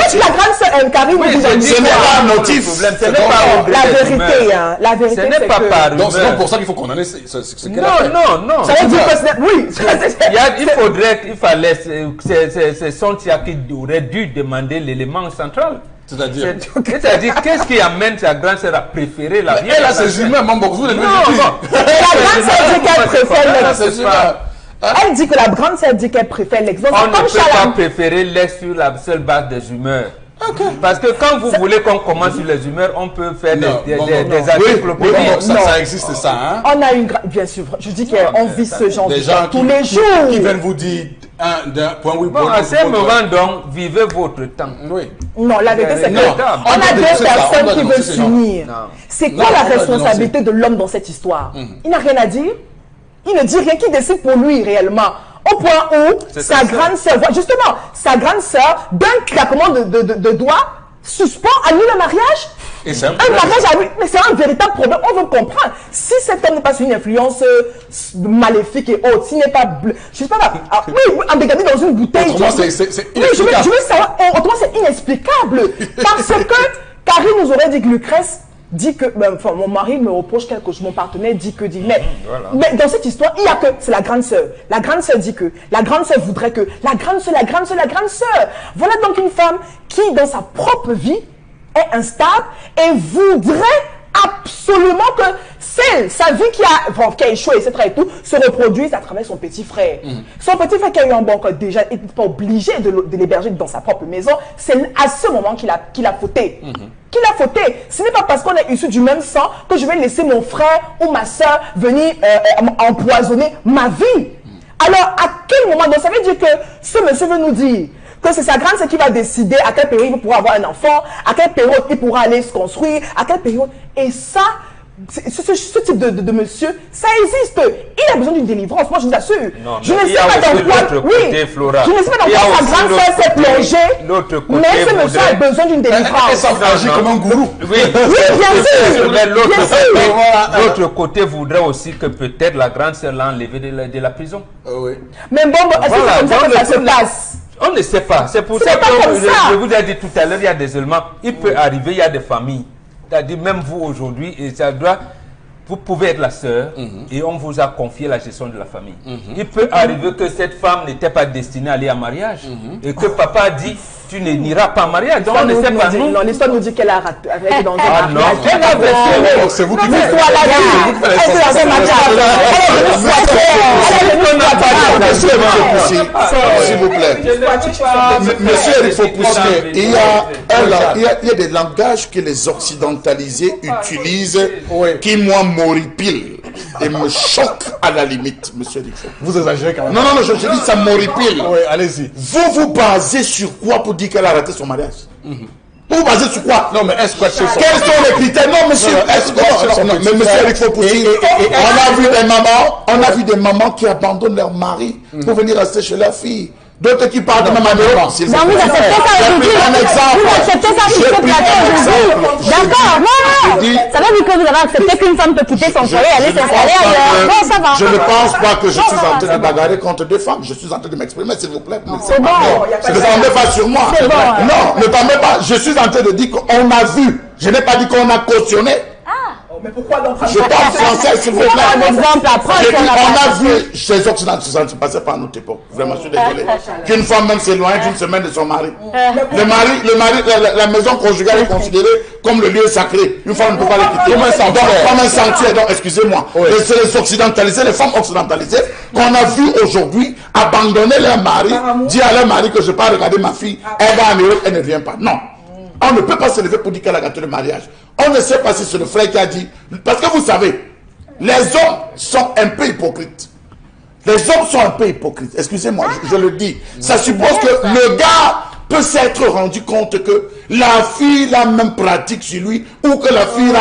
Speaker 3: C'est la grande sœur, Karine,
Speaker 2: ce n'est pas un motif.
Speaker 3: La vérité,
Speaker 4: ce n'est pas par rumeur.
Speaker 1: Donc c'est pour ça qu'il faut qu'on en ait ce qu'elle a fait.
Speaker 4: Non.
Speaker 3: Ça veut dire que oui.
Speaker 4: C'est son tia qui aurait dû demander l'élément central.
Speaker 1: C'est-à-dire
Speaker 4: qu'est-ce qui amène sa grande sœur à préférer la vie?
Speaker 1: Elle a ses humains, mon bon, vous les
Speaker 3: La grande sœur dit qu'elle préfère l'ex. Elle dit que la grande sœur dit qu'elle préfère l'ex.
Speaker 4: On ne peut pas préférer l'ex sur la seule base des humeurs. Parce que quand vous voulez qu'on commence sur les humeurs, on peut faire des articles politiques.
Speaker 1: Ça existe ça, hein?
Speaker 3: On a une... Bien sûr, je dis qu'on vit ce genre de gens tous les jours.
Speaker 1: Qui viennent vous dire d'un point oui,
Speaker 4: bon, à ce moment donc, vivez votre temps.
Speaker 1: Oui.
Speaker 3: Non, la vérité c'est que on a deux personnes qui veulent s'unir. C'est quoi la responsabilité de l'homme dans cette histoire? Il n'a rien à dire. Il ne dit rien, qui décide pour lui réellement. Au point où sa grande sœur, justement, sa grande sœur, d'un claquement de doigts, suspend, annule le mariage.
Speaker 1: Et c'est un
Speaker 3: mariage annulé, mais c'est un véritable problème. On veut comprendre. Si cet homme n'est pas sous une influence maléfique et autre, s'il n'est pas bleu, je sais pas, oui, embégamé dans une bouteille.
Speaker 1: Autrement, c'est
Speaker 3: oui, je veux savoir, autrement c'est inexplicable. Parce que Karine nous aurait dit que Lucrèce dit que, enfin, mon mari me reproche quelque chose, mon partenaire dit que, mais dans cette histoire, il y a que, c'est la grande sœur. La grande sœur dit que, la grande sœur voudrait que, la grande sœur. Voilà donc une femme qui, dans sa propre vie, est instable et voudrait absolument que sa vie qui a échoué, etc. et tout, se reproduise à travers son petit frère. Son petit frère qui a eu un bon code déjà, il n'est pas obligé de l'héberger dans sa propre maison. C'est à ce moment qu'il a fauté. Ce n'est pas parce qu'on est issu du même sang que je vais laisser mon frère ou ma soeur venir empoisonner ma vie. Alors, à quel moment, donc ça veut dire que ce monsieur veut nous dire que c'est sa grande sœur qui va décider à quelle période il pourra avoir un enfant, à quelle période il pourra aller se construire, à quelle période. Et ça, ce type de monsieur, ça existe. Il a besoin d'une délivrance, moi je vous assure.
Speaker 4: Non,
Speaker 3: je ne sais pas dans quoi, je ne sais pas dans quoi sa grande sœur s'est plongée, mais ce monsieur a besoin d'une délivrance.
Speaker 1: Elle s'enfranchit comme un gourou.
Speaker 4: Oui,
Speaker 3: bien sûr.
Speaker 4: Mais l'autre côté voudrait aussi que peut-être la grande sœur l'a enlevé de la prison.
Speaker 1: Oui.
Speaker 3: Mais bon, est-ce que c'est comme ça que ça se passe?
Speaker 4: On ne sait pas. C'est pour ça que je vous ai dit tout à l'heure, il y a des éléments. Il peut arriver, il y a des familles. C'est-à-dire, même vous aujourd'hui, et ça doit. Vous pouvez être la sœur et on vous a confié la gestion de la famille. Il peut arriver que cette femme n'était pas destinée à aller en mariage et que papa a dit tu n'iras pas en mariage. Donc on ne sait pas.
Speaker 3: Non, l'histoire nous dit qu'elle a été dans un
Speaker 4: mariage.
Speaker 1: C'est vous qui
Speaker 3: faites
Speaker 2: s'il vous plaît. Monsieur, il faut pousser. Il y a des langages que les occidentalisés utilisent qui, moi, m'horripilent et me choquent à la limite, monsieur Rifo.
Speaker 1: Vous exagérez quand même.
Speaker 2: Non, je dis ça m'horripile.
Speaker 1: Oui, allez-y.
Speaker 2: Vous basez sur quoi pour dire qu'elle a raté son mariage? Vous basez sur quoi?
Speaker 1: Non, mais est-ce que c'est ça?
Speaker 2: Quels sont les critères? Non, monsieur, mais monsieur, il faut pousser. On a vu des mamans qui abandonnent leur mari pour venir rester chez leur fille. D'autres qui parlent de même manière.
Speaker 5: Vous acceptez ça aujourd'hui? Vous acceptez ça sur ce plateau aujourd'hui? D'accord, non. Ça veut dire que vous avez accepté qu'une femme peut quitter son foyer et aller s'installer ailleurs. Bon, ça va.
Speaker 2: Je ne pense pas que je suis en train de bagarrer contre deux femmes. Je suis en train de m'exprimer, s'il vous plaît.
Speaker 5: C'est bon.
Speaker 2: Ne tombez pas sur moi. Non, ne tombez pas. Je suis en train de dire qu'on a vu. Je n'ai pas dit qu'on a cautionné.
Speaker 3: Mais pourquoi donc?
Speaker 2: Je parle français, s'il vous plaît.
Speaker 5: Un exemple à prendre.
Speaker 2: On a vu chez Occidentaux, ça ne se passait pas à notre époque. Vraiment, je suis désolé. Qu'une femme même s'éloigne d'une semaine de son mari. La maison conjugale est considérée comme le lieu sacré. Une femme ne peut pas le quitter. Comme un sanctuaire. Donc, excusez-moi. C'est les occidentalisés, les femmes occidentalisées qu'on a vu aujourd'hui abandonner leur mari, dire à leur mari que je ne vais pas regarder ma fille, elle va en Europe, elle ne vient pas. Non. On ne peut pas se lever pour dire qu'elle a gâté le mariage. On ne sait pas si c'est le frère qui a dit. Parce que vous savez, les hommes sont un peu hypocrites. Les hommes sont un peu hypocrites. Excusez-moi, je le dis. Ça suppose que le gars peut s'être rendu compte que la fille la même pratique sur lui ou que la fille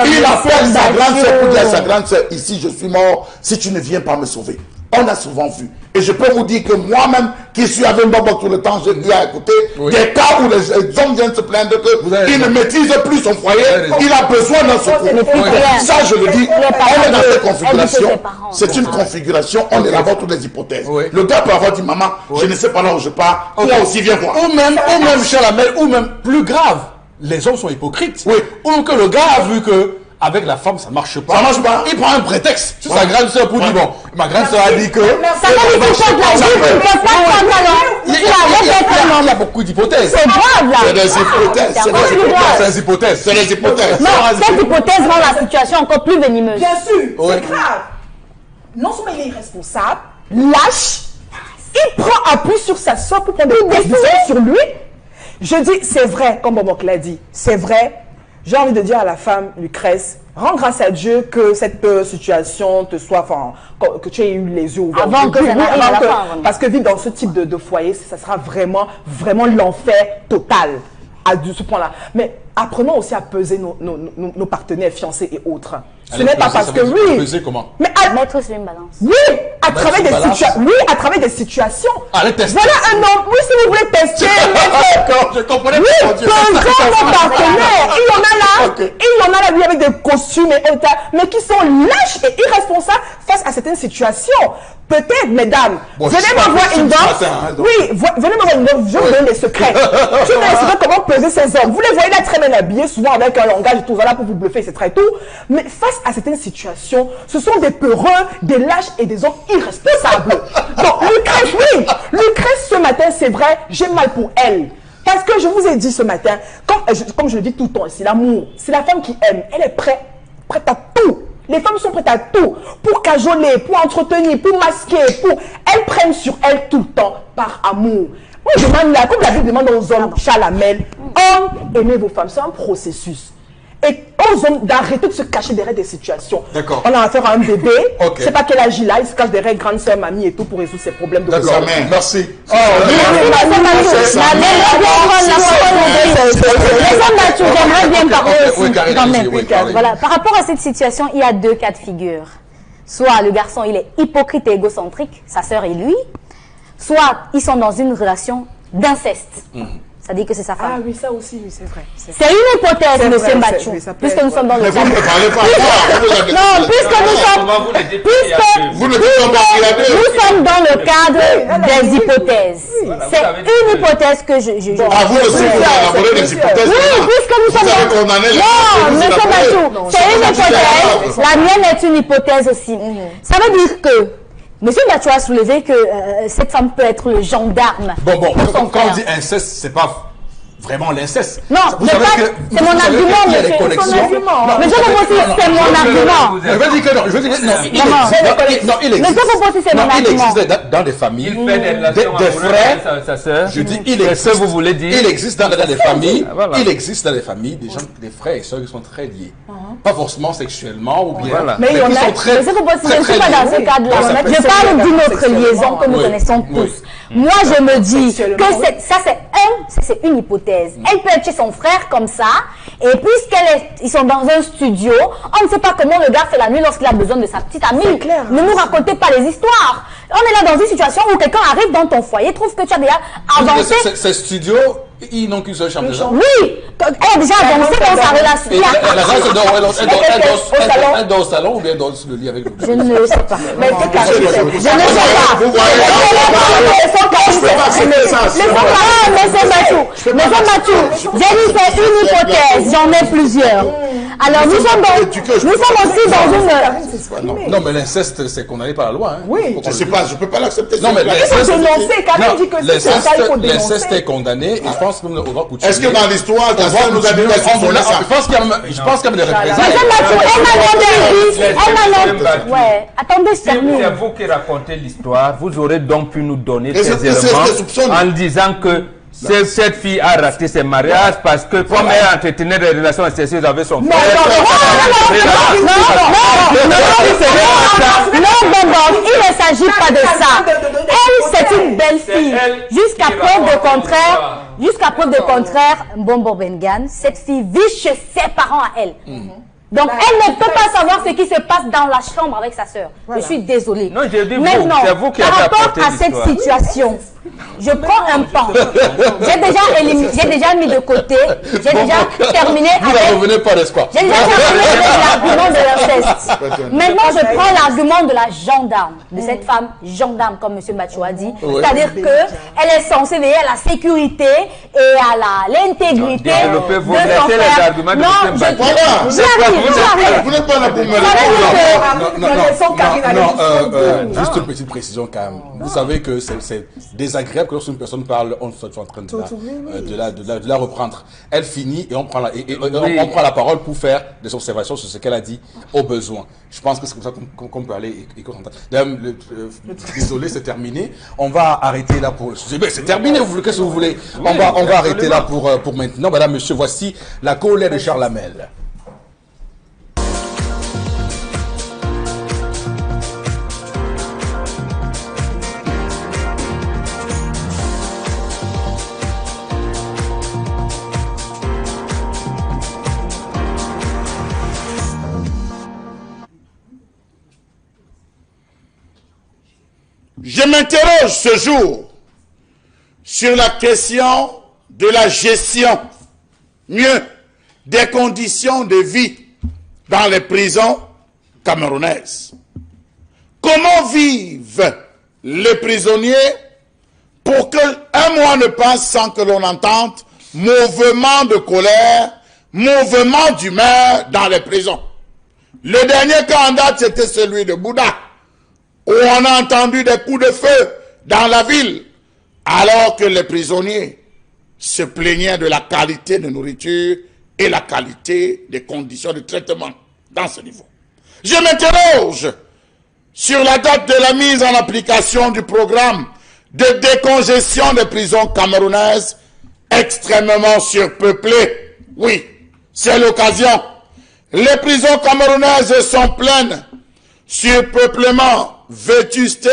Speaker 2: il appelle sa grande soeur pour dire à sa grande soeur, ici je suis mort, si tu ne viens pas me sauver. On a souvent vu. Et je peux vous dire que moi-même, qui suis avec Bobo tout le temps, j'ai dit à écouter des cas où les hommes viennent se plaindre qu'il ne maîtrise plus son foyer, il a besoin d'un secours. Ça, je le dis, on est dans cette configuration. C'est une configuration, on élabore toutes les hypothèses. Le gars peut avoir dit, maman, je ne sais pas là où je pars, toi aussi viens voir.
Speaker 1: Ou même, cher Lamel, ou même plus grave, les hommes sont hypocrites. Ou que le gars a vu que avec la femme, ça ne marche pas.
Speaker 2: Ça marche pas.
Speaker 1: Il prend un prétexte sur sa grande soeur pour dire, bon, ma grande soeur a dit que...
Speaker 5: Ça veut dire que
Speaker 1: il y a beaucoup d'hypothèses.
Speaker 5: C'est grave là.
Speaker 2: C'est des hypothèses.
Speaker 1: C'est des hypothèses.
Speaker 2: C'est des hypothèses.
Speaker 5: Non, cette hypothèse rend la situation encore plus venimeuse.
Speaker 3: Bien sûr, c'est grave. Non seulement il est irresponsable, lâche, il prend appui sur sa soeur pour prendre des décisions sur lui. Je dis, c'est vrai, comme Bobo l'a dit, c'est vrai. J'ai envie de dire à la femme Lucrèce, rends grâce à Dieu que cette situation te soit, enfin, que tu aies eu les yeux ouverts.
Speaker 5: Avant que ça n'arrive à la fin.
Speaker 3: Parce que vivre dans ce type de foyer, ça sera vraiment l'enfer total à ce point-là. Mais apprenons aussi à peser nos partenaires fiancés et autres. Ce n'est pas parce que oui.
Speaker 1: Peser comment?
Speaker 3: Mais
Speaker 5: Mettre sur une balance.
Speaker 3: oui, à travers des situations. Oui, à travers des situations.
Speaker 1: Allez tester.
Speaker 3: Voilà un homme. Oui, si vous voulez tester.
Speaker 1: D'accord, je comprenais.
Speaker 3: Oui,
Speaker 1: Mon Dieu.
Speaker 3: pesant vos partenaires. Il y en a là.
Speaker 1: Ok.
Speaker 3: Il y en a là, lui, avec des costumes et autres, mais qui sont lâches et irresponsables face à certaines situations. Peut-être, mesdames,
Speaker 1: Bon,
Speaker 3: venez
Speaker 1: je
Speaker 3: me
Speaker 1: sais
Speaker 3: voir
Speaker 1: pas,
Speaker 3: une
Speaker 1: c'est
Speaker 3: danse.
Speaker 1: ce matin, hein, donc.
Speaker 3: Oui, venez me voir une danse. Je vous donne des secrets. Je vous donne des secrets comment peser ces hommes. Vous les voyez là très bien habillés, souvent avec un langage et tout, voilà, pour vous bluffer, c'est très tout. Mais face à certaines situations, ce sont des peureux, des lâches et des hommes irresponsables. Donc, Lucrèce, oui, Lucrèce, ce matin, c'est vrai, j'ai mal pour elle. Parce que je vous ai dit ce matin, comme je le dis tout le temps, c'est l'amour, c'est la femme qui aime, elle est prête à tout. Les femmes sont prêtes à tout, pour cajoler, pour entretenir, pour masquer, elles prennent sur elles tout le temps, par amour. Moi, je demande là, comme la Bible demande aux hommes, Chalamel, hommes, aimez vos femmes, c'est un processus. Et aux hommes d'arrêter de se cacher derrière des situations.
Speaker 1: D'accord.
Speaker 3: On a affaire à un bébé,
Speaker 1: Ok.
Speaker 3: je sais pas quel âge il a, il se cache derrière grande soeur, mamie et tout pour résoudre ses problèmes de
Speaker 1: D'accord,
Speaker 3: couple.
Speaker 1: merci.
Speaker 5: J'aimerais bien parler
Speaker 1: Oui,
Speaker 5: aussi
Speaker 1: Karine,
Speaker 5: quand
Speaker 1: allez-y,
Speaker 5: même.
Speaker 1: oui, parlez.
Speaker 5: Voilà, par rapport à cette situation, il y a deux cas de figure. Soit le garçon, il est hypocrite et égocentrique, sa sœur et lui. Soit ils sont dans une relation d'inceste. C'est-à-dire que c'est sa
Speaker 3: Ah
Speaker 5: femme.
Speaker 3: oui, ça aussi, oui, c'est vrai.
Speaker 5: C'est une hypothèse,
Speaker 3: C'est
Speaker 5: monsieur
Speaker 3: vrai,
Speaker 5: Mbachou,
Speaker 3: oui, ça peut
Speaker 5: puisque nous
Speaker 3: être,
Speaker 5: sommes dans le
Speaker 2: Mais vous
Speaker 5: cadre.
Speaker 2: ne parlez pas à
Speaker 5: Non, puisque nous
Speaker 4: On
Speaker 5: sommes,
Speaker 4: va vous le dire.
Speaker 2: Vous ne dites pas qu'il y a deux.
Speaker 5: nous sommes dans le cadre des hypothèses.
Speaker 4: Voilà, vous
Speaker 5: C'est
Speaker 4: avez dit
Speaker 5: une
Speaker 4: que-
Speaker 5: hypothèse que je
Speaker 2: Ah, vous aussi, vous élaborez des hypothèses.
Speaker 5: Oui, puisque nous sommes
Speaker 2: avez
Speaker 5: dans...
Speaker 2: condamné les
Speaker 5: Non,
Speaker 2: gens, vous
Speaker 5: monsieur
Speaker 2: élaborez.
Speaker 5: Bachou, c'est une hypothèse. La mienne est une hypothèse aussi. Ça veut dire que monsieur Bachou a soulevé que cette femme peut être le gendarme.
Speaker 1: Bon,
Speaker 5: pour son
Speaker 1: quand on
Speaker 5: frère.
Speaker 1: dit inceste, c'est pas vraiment l'inceste.
Speaker 5: Non,
Speaker 1: Vous
Speaker 5: c'est
Speaker 1: savez
Speaker 5: pas-
Speaker 1: que-
Speaker 5: c'est
Speaker 1: vous
Speaker 5: mon
Speaker 1: savez
Speaker 5: argument,
Speaker 1: qu'il y a des
Speaker 5: monsieur, c'est
Speaker 1: connexions.
Speaker 5: son argument.
Speaker 1: Non,
Speaker 5: Mais je
Speaker 1: vous
Speaker 5: vous
Speaker 1: savez-
Speaker 5: aussi,
Speaker 1: non,
Speaker 5: c'est
Speaker 1: non,
Speaker 5: mon
Speaker 1: non,
Speaker 5: argument.
Speaker 1: Je veux dire que non, je veux dire non, il
Speaker 5: Non,
Speaker 1: existe. Non, il
Speaker 5: Mais
Speaker 1: existe.
Speaker 5: ça, faut aussi, c'est
Speaker 1: Non,
Speaker 5: mon
Speaker 1: il
Speaker 5: argument.
Speaker 1: existe dans des familles,
Speaker 4: Il fait des relations
Speaker 1: des
Speaker 4: amoureuses
Speaker 1: frères.
Speaker 4: avec sa sœur.
Speaker 1: Je dis, il
Speaker 4: C'est
Speaker 1: existe.
Speaker 4: ce que vous voulez dire.
Speaker 1: Il existe dans des familles.
Speaker 4: Voilà.
Speaker 1: Il existe dans des familles des gens, des frères et sœurs qui sont très liés. Pas forcément sexuellement ou bien.
Speaker 4: Voilà.
Speaker 5: Mais il y en
Speaker 1: qui
Speaker 5: a,
Speaker 1: sont très-
Speaker 5: mais c'est pour
Speaker 1: très,
Speaker 5: je ne suis
Speaker 1: très
Speaker 5: pas dans
Speaker 1: liés.
Speaker 5: ce cadre-là.
Speaker 1: Ça peut-
Speaker 5: Je parle d'une autre liaison que nous
Speaker 1: Oui.
Speaker 5: connaissons
Speaker 1: Oui.
Speaker 5: tous. Moi, je me dis
Speaker 3: Sexuellement,
Speaker 5: que
Speaker 3: oui.
Speaker 5: ça, c'est une hypothèse. Elle peut être chez son frère comme ça, et puisqu'ils sont dans un studio, on ne sait pas comment le gars fait la nuit lorsqu'il a besoin de sa petite amie.
Speaker 3: clair.
Speaker 5: Ne nous racontez pas les histoires. On est là dans une situation où quelqu'un arrive dans ton foyer, trouve que tu as déjà avancé.
Speaker 1: Ces studios, ils n'ont qu'une seule chambre déjà.
Speaker 5: Oui, elle a déjà avancé dans sa relation.
Speaker 1: Et la race, elle
Speaker 3: salon.
Speaker 1: dort au salon ou bien elle dort sur le lit avec le
Speaker 5: Je ne sais pas.
Speaker 3: Mais c'est clair.
Speaker 5: Je ne sais pas.
Speaker 2: Vous voyez,
Speaker 5: Monsieur Mathieu, j'ai dit c'est une hypothèse, j'en ai plusieurs. Alors nous sommes aussi dans une...
Speaker 1: Non, mais l'inceste, c'est condamné par la loi. Hein.
Speaker 3: Oui.
Speaker 2: je sais pas, je peux pas l'accepter.
Speaker 1: Non, mais
Speaker 3: Il faut dénoncer, Karine dit que c'est ça, il faut
Speaker 1: l'inceste
Speaker 3: dénoncer.
Speaker 1: est condamné et je pense que on va continuer.
Speaker 2: Est-ce que dans l'histoire, ta soeur nous a dit qu'elle soupçonnait ça?
Speaker 1: Je pense qu'il y a des représailles.
Speaker 5: Monsieur Mathieu, elle m'a dit... Ouais, attendez, je
Speaker 4: Si
Speaker 5: termine.
Speaker 4: c'est vous qui racontez l'histoire, vous aurez donc pu nous donner
Speaker 2: Et c'est
Speaker 4: ces
Speaker 2: ce
Speaker 4: éléments
Speaker 2: que soupçonne.
Speaker 4: en disant que cette fille a raté ses mariages parce que comme elle entretenait des relations incestueuses avec son frère.
Speaker 5: Non, Bonbon, il ne s'agit pas de ça. Elle, c'est une belle fille.
Speaker 4: elle
Speaker 5: Jusqu'à
Speaker 4: qui
Speaker 5: preuve de
Speaker 4: raconte
Speaker 5: contraire, Bonbon Bengan, cette fille vit chez ses parents à elle. Donc, elle ne peut pas savoir ce qui se passe dans la chambre avec sa sœur. Je suis désolée.
Speaker 4: Non, j'ai dit vous,
Speaker 5: Maintenant,
Speaker 4: c'est vous qui
Speaker 5: par
Speaker 4: avez
Speaker 5: rapport
Speaker 4: apporté
Speaker 5: à cette
Speaker 4: l'histoire.
Speaker 5: situation, je prends un pan. J'ai déjà mis de côté, j'ai déjà terminé
Speaker 1: Vous ne
Speaker 5: avec...
Speaker 1: revenez pas, n'est-ce pas?
Speaker 5: J'ai déjà terminé avec l'argument de l'inceste. Maintenant, je prends l'argument de la gendarme, de cette femme gendarme, comme M. Bachou a dit.
Speaker 1: Oui.
Speaker 5: C'est-à-dire qu'elle est censée veiller à la sécurité et à l'intégrité
Speaker 4: Développez, vous
Speaker 5: de son
Speaker 4: laissez les
Speaker 5: frère.
Speaker 4: arguments de
Speaker 5: Non,
Speaker 4: M. Bachou.
Speaker 2: Voilà.
Speaker 5: j'arrive.
Speaker 2: Vous n'êtes pas là pour me répondre.
Speaker 1: Juste une petite précision quand même. Vous savez que c'est désagréable que lorsqu'une personne parle, on soit en train de la reprendre. Elle finit et on prend on prend la parole pour faire des observations sur ce qu'elle a dit au besoin. Je pense que c'est comme ça qu'on peut aller et qu'on entend. D'ailleurs, désolé, c'est terminé. On va arrêter là pour le sujet. Mais c'est terminé, qu'est-ce que vous voulez? On va arrêter là pour maintenant. Madame, monsieur, voici la colère de Charles Hamel.
Speaker 2: Je m'interroge ce jour sur la question de la gestion, mieux, des conditions de vie dans les prisons camerounaises. Comment vivent les prisonniers pour qu'un mois ne passe sans que l'on entende mouvement de colère, mouvement d'humeur dans les prisons? Le dernier cas en date, c'était celui de Bouddha, où on a entendu des coups de feu dans la ville, alors que les prisonniers se plaignaient de la qualité de nourriture et la qualité des conditions de traitement dans ce niveau. Je m'interroge sur la date de la mise en application du programme de décongestion des prisons camerounaises extrêmement surpeuplées. Oui, c'est l'occasion. Les prisons camerounaises sont pleines. Surpeuplement, vétusté,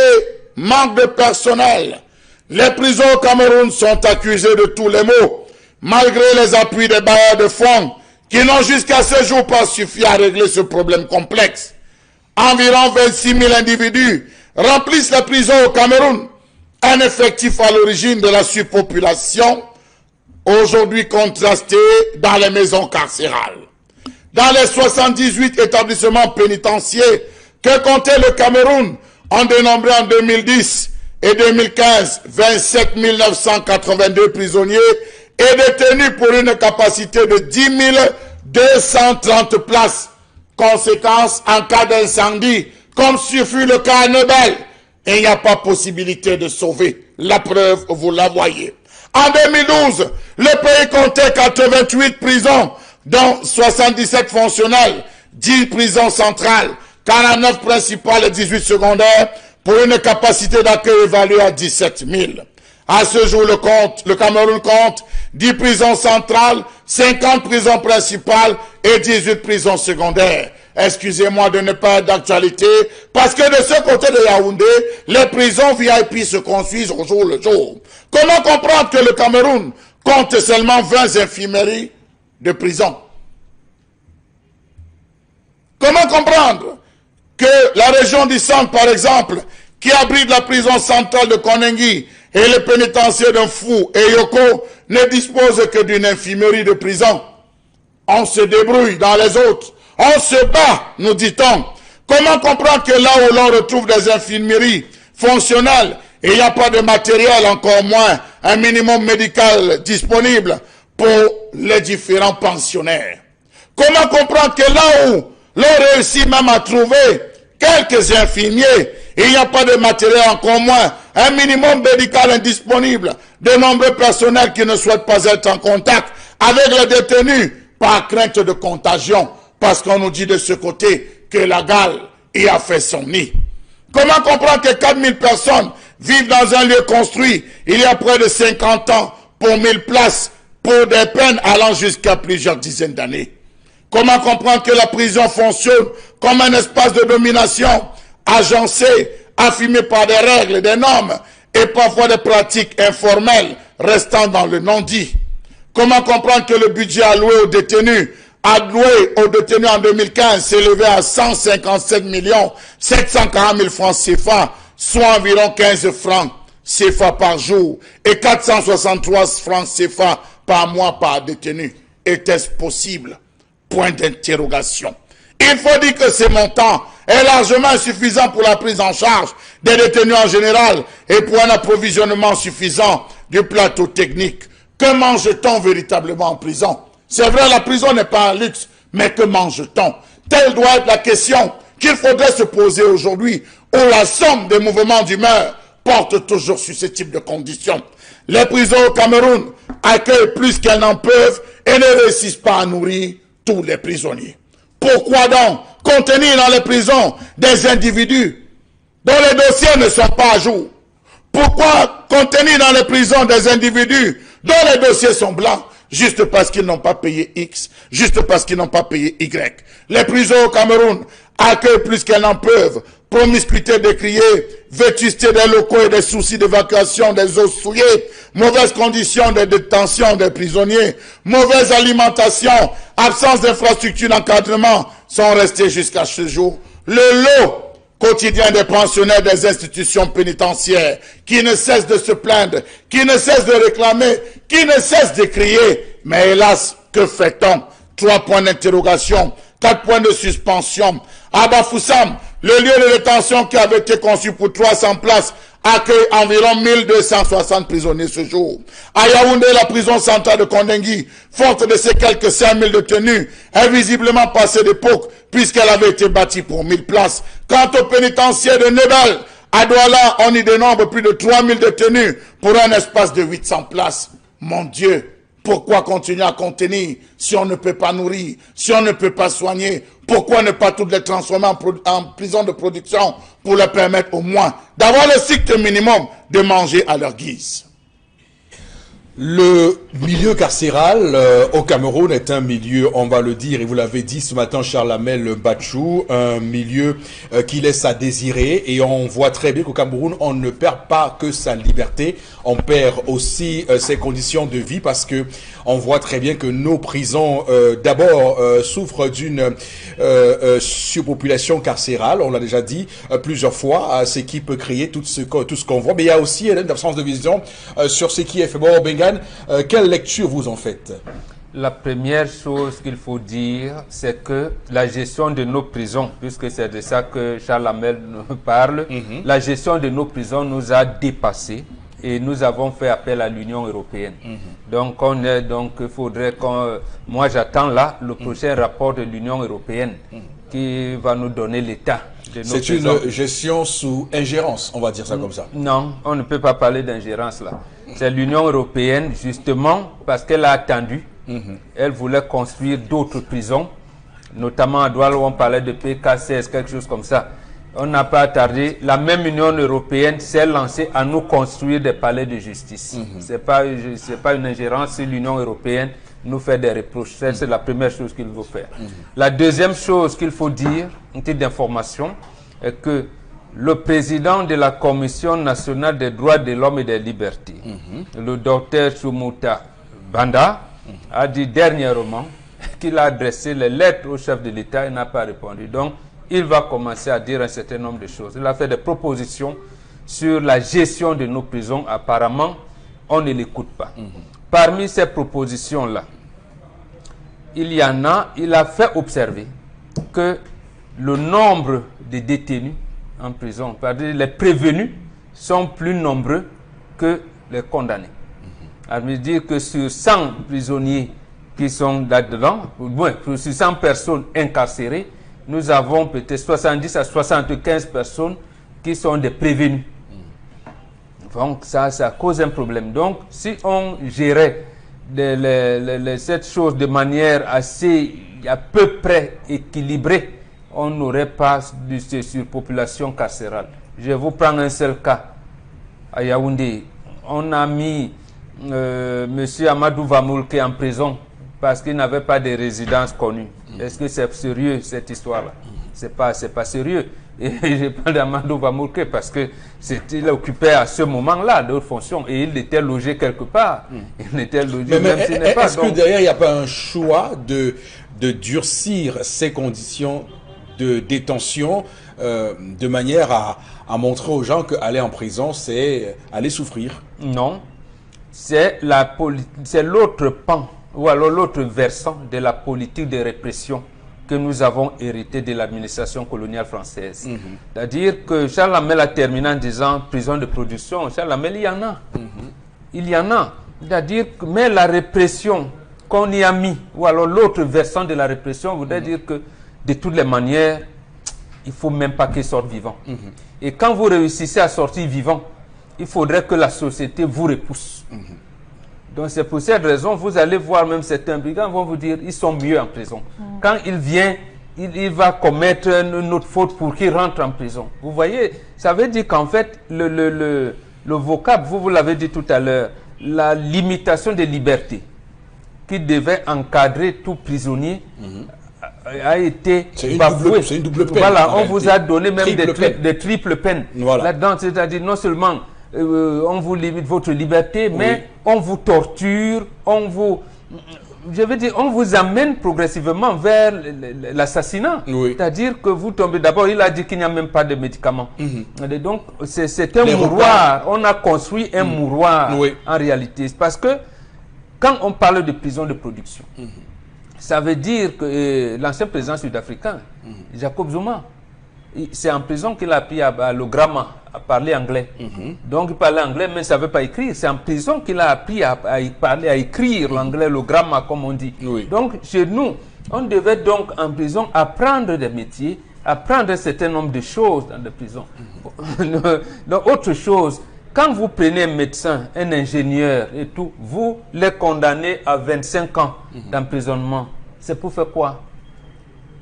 Speaker 2: manque de personnel. Les prisons au Cameroun sont accusées de tous les maux, malgré les appuis des bailleurs de fonds qui n'ont jusqu'à ce jour pas suffi à régler ce problème complexe. Environ 26 000 individus remplissent les prisons au Cameroun, un effectif à l'origine de la surpopulation, aujourd'hui contrasté dans les maisons carcérales. Dans les 78 établissements pénitentiaires que comptait le Cameroun, on dénombrait en 2010 et 2015 27 982 prisonniers et détenus pour une capacité de 10 230 places. Conséquence, en cas d'incendie, comme ce fut le cas à Nobel, il n'y a pas possibilité de sauver. La preuve, vous la voyez. En 2012, le pays comptait 88 prisons, dont 77 fonctionnelles, 10 prisons centrales, 49 principales et 18 secondaires, pour une capacité d'accueil évaluée à 17 000. À ce jour, le Cameroun compte 10 prisons centrales, 50 prisons principales et 18 prisons secondaires. Excusez-moi de ne pas être d'actualité, parce que de ce côté de Yaoundé, les prisons VIP se construisent au jour le jour. Comment comprendre que le Cameroun compte seulement 20 infirmeries de prison? Comment comprendre que la région du centre, par exemple, qui abrite la prison centrale de Konengi et le pénitencier d'un Fou et Yoko, ne dispose que d'une infirmerie de prison? On se débrouille dans les autres. On se bat, nous dit-on. Comment comprendre que là où l'on retrouve des infirmeries fonctionnelles, et il n'y a pas de matériel, encore moins un minimum médical disponible pour les différents pensionnaires? Comment comprendre que là où l'on réussit même à trouver quelques infirmiers, et il n'y a pas de matériel, encore moins un minimum médical indisponible, de nombreux personnels qui ne souhaitent pas être en contact avec les détenus par crainte de contagion, parce qu'on nous dit de ce côté que la gale y a fait son nid. Comment comprendre que 4000 personnes vivent dans un lieu construit il y a près de 50 ans pour 1000 places, pour des peines allant jusqu'à plusieurs dizaines d'années? Comment comprendre que la prison fonctionne comme un espace de domination, agencé, affirmé par des règles, des normes et parfois des pratiques informelles restant dans le non-dit? Comment comprendre que le budget alloué aux détenus en 2015 s'élevait à 157 740 000 francs CFA, soit environ 15 francs CFA par jour et 463 francs CFA par mois par détenu? Était-ce possible? Point d'interrogation. Il faut dire que ce montant est largement insuffisant pour la prise en charge des détenus en général et pour un approvisionnement suffisant du plateau technique. Que mange-t-on véritablement en prison? C'est vrai, la prison n'est pas un luxe, mais que mange-t-on? Telle doit être la question qu'il faudrait se poser aujourd'hui, où la somme des mouvements d'humeur porte toujours sur ce type de conditions. Les prisons au Cameroun accueillent plus qu'elles n'en peuvent et ne réussissent pas à nourrir tous les prisonniers. Pourquoi donc contenir dans les prisons des individus dont les dossiers ne sont pas à jour? Pourquoi contenir dans les prisons des individus dont les dossiers sont blancs, juste parce qu'ils n'ont pas payé X, juste parce qu'ils n'ont pas payé Y? Les prisons au Cameroun accueillent plus qu'elles n'en peuvent. Promiscuité décriée, vétusté des locaux et des soucis d'évacuation des eaux souillées, mauvaises conditions de détention des prisonniers, mauvaise alimentation, absence d'infrastructures d'encadrement sont restés jusqu'à ce jour le lot quotidien des pensionnaires des institutions pénitentiaires, qui ne cessent de se plaindre, qui ne cessent de réclamer, qui ne cessent de crier. Mais hélas, que fait-on? 3 points d'interrogation, 4 points de suspension. À Bafoussam, le lieu de détention qui avait été conçu pour 300 places accueille environ 1260 prisonniers ce jour. À Yaoundé, la prison centrale de Kondengui, forte de ses quelques 5000 détenus, est visiblement passée d'époque puisqu'elle avait été bâtie pour 1000 places. Quant au pénitentiaire de Nebel, à Douala, on y dénombre plus de 3000 détenus pour un espace de 800 places. Mon Dieu! Pourquoi continuer à contenir si on ne peut pas nourrir, si on ne peut pas soigner? Pourquoi ne pas toutes les transformer en prison de production pour leur permettre au moins d'avoir le strict minimum de manger à leur guise?
Speaker 1: Le milieu carcéral au Cameroun est un milieu, on va le dire, et vous l'avez dit ce matin, Charles Amel Bachou, un milieu qui laisse à désirer, et on voit très bien qu'au Cameroun, on ne perd pas que sa liberté, on perd aussi ses conditions de vie, parce que on voit très bien que nos prisons, d'abord, souffrent d'une surpopulation carcérale, on l'a déjà dit plusieurs fois, ce qui peut créer tout ce qu'on voit, mais il y a aussi une absence de vision sur ce qui est fait. Bon, Benga, quelle lecture vous en faites?
Speaker 4: La première chose qu'il faut dire, c'est que la gestion de nos prisons, puisque c'est de ça que Charles Amel nous parle, la gestion de nos prisons nous a dépassés et nous avons fait appel à l'Union européenne. Donc, il faudrait qu'on... moi, j'attends là le prochain rapport de l'Union européenne qui va nous donner l'état.
Speaker 1: C'est une gestion sous ingérence, on va dire ça comme ça.
Speaker 4: Non, on ne peut pas parler d'ingérence là. C'est l'Union européenne, justement, parce qu'elle a attendu. Elle voulait construire d'autres prisons, notamment à Douala où on parlait de PK16, quelque chose comme ça. On n'a pas attardé. La même Union européenne s'est lancée à nous construire des palais de justice. C'est pas une ingérence si l'Union européenne nous fait des reproches. C'est la première chose qu'il faut faire. La deuxième chose qu'il faut dire, une petite information, est que le président de la Commission nationale des droits de l'homme et des libertés, le docteur Soumouta Banda, a dit dernièrement qu'il a adressé les lettres au chef de l'État et n'a pas répondu. Donc, il va commencer à dire un certain nombre de choses. Il a fait des propositions sur la gestion de nos prisons. Apparemment, on ne l'écoute pas. Parmi ces propositions-là, il a fait observer que le nombre de détenus en prison, c'est-à-dire les prévenus, sont plus nombreux que les condamnés. Ça veut dire que sur 100 prisonniers qui sont là-dedans, sur 100 personnes incarcérées, nous avons peut-être 70 à 75 personnes qui sont des prévenus. Donc ça cause un problème. Donc si on gérait cette chose de manière assez, à peu près équilibrée, on n'aurait pas de surpopulation carcérale. Je vais vous prendre un seul cas. À Yaoundé, on a mis M. Amadou Vamoulke en prison parce qu'il n'avait pas de résidence connue. Est-ce que c'est sérieux cette histoire-là? C'est pas sérieux. Et je parle d'Amadou Vamoulke parce que il occupait à ce moment-là d'autres fonctions et il était logé quelque part. Il était logé même s'il n'est pas.
Speaker 1: Est-ce que derrière il n'y a pas un choix de durcir ces conditions de détention de manière à montrer aux gens qu'aller en prison, c'est aller souffrir?
Speaker 4: Non, c'est l'autre pan, ou alors l'autre versant de la politique de répression que nous avons hérité de l'administration coloniale française. C'est-à-dire que Charles Amel a terminé en disant prison de production. Charles Amel, il y en a. Il y en a. C'est-à-dire que mais la répression qu'on y a mis, ou alors l'autre versant de la répression, voudrait dire que de toutes les manières, il ne faut même pas qu'ils sortent vivants. Et quand vous réussissez à sortir vivant, il faudrait que la société vous repousse. Donc c'est pour cette raison, vous allez voir même certains brigands vont vous dire ils sont mieux en prison. Quand il vient, il va commettre une autre faute pour qu'il rentre en prison. Vous voyez, ça veut dire qu'en fait, le vocable, vous l'avez dit tout à l'heure, la limitation des libertés qui devait encadrer tout prisonnier a été bafouée.
Speaker 1: C'est une double peine.
Speaker 4: Voilà, on vous a donné même des triples peines. Voilà. Là-dedans, c'est-à-dire non seulement on vous limite votre liberté, mais on vous torture, on vous je veux dire, on vous amène progressivement vers l'assassinat.
Speaker 1: Oui.
Speaker 4: C'est-à-dire que vous tombez, d'abord, il a dit qu'il n'y a même pas de médicaments. Et donc, c'est un
Speaker 1: Les
Speaker 4: mouroir. On a construit un mouroir,
Speaker 1: Oui.
Speaker 4: en réalité. Parce que, quand on parle de prison de production, ça veut dire que l'ancien président sud-africain, Jacob Zuma, c'est en prison qu'il a appris à le grammaire, à parler anglais. Donc il parlait anglais, mais il ne savait pas écrire. C'est en prison qu'il a appris à parler, à écrire l'anglais, le grammaire, comme on dit.
Speaker 1: Oui.
Speaker 4: Donc chez nous, on devait donc en prison apprendre des métiers, apprendre un certain nombre de choses dans les prisons. Donc autre chose, quand vous prenez un médecin, un ingénieur et tout, vous les condamnez à 25 ans d'emprisonnement. C'est pour faire quoi?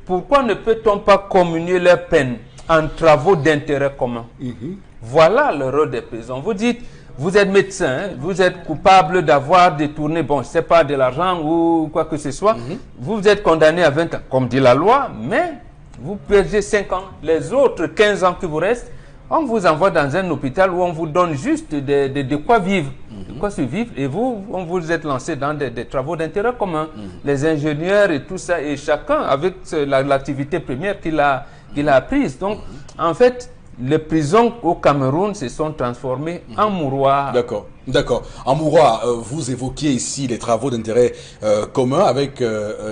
Speaker 4: Pourquoi ne peut-on pas communier leurs peines en travaux d'intérêt commun? Voilà le rôle des prisons. Vous dites, vous êtes médecin, hein, vous êtes coupable d'avoir détourné, bon, je ne sais pas, de l'argent ou quoi que ce soit. Vous êtes condamné à 20 ans, comme dit la loi, mais vous perdez 5 ans. Les autres 15 ans qui vous restent, on vous envoie dans un hôpital où on vous donne juste de quoi vivre, de quoi survivre, et vous, on vous êtes lancé dans des travaux d'intérêt commun. Les ingénieurs et tout ça, et chacun avec l'activité première qu'il a apprise. Donc, en fait, les prisons au Cameroun se sont transformées en mouroirs.
Speaker 1: D'accord. D'accord. En Mouroir, vous évoquiez ici les travaux d'intérêt commun avec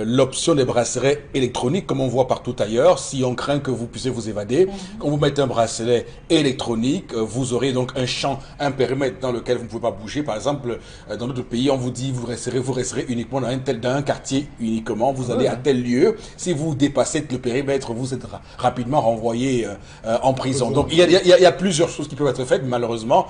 Speaker 1: l'option des bracelets électroniques, comme on voit partout ailleurs. Si on craint que vous puissiez vous évader, quand vous mettez un bracelet électronique, vous aurez donc un champ, un périmètre dans lequel vous ne pouvez pas bouger. Par exemple, dans notre pays, on vous dit vous resterez uniquement dans un quartier uniquement. Vous allez à tel lieu. Si vous dépassez le périmètre, vous êtes rapidement renvoyé en prison. Donc il y a plusieurs choses qui peuvent être faites. Malheureusement,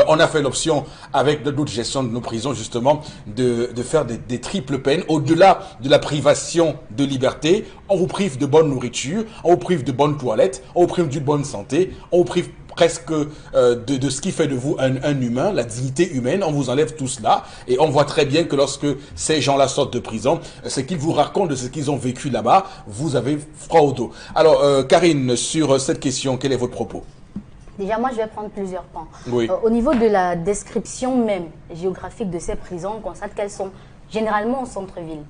Speaker 1: on a fait l'option avec d'autres gestions de nos prisons, justement, de faire des triples peines. Au-delà de la privation de liberté, on vous prive de bonne nourriture, on vous prive de bonnes toilettes, on vous prive d'une bonne santé, on vous prive presque de ce qui fait de vous un humain, la dignité humaine. On vous enlève tout cela et on voit très bien que lorsque ces gens-là sortent de prison, ce qu'ils vous racontent de ce qu'ils ont vécu là-bas, vous avez froid au dos. Alors, Karine, sur cette question, quel est votre propos?
Speaker 5: Déjà, moi, je vais prendre plusieurs points.
Speaker 1: Oui.
Speaker 5: Au niveau de la description même géographique de ces prisons, on constate qu'elles sont généralement au centre-ville,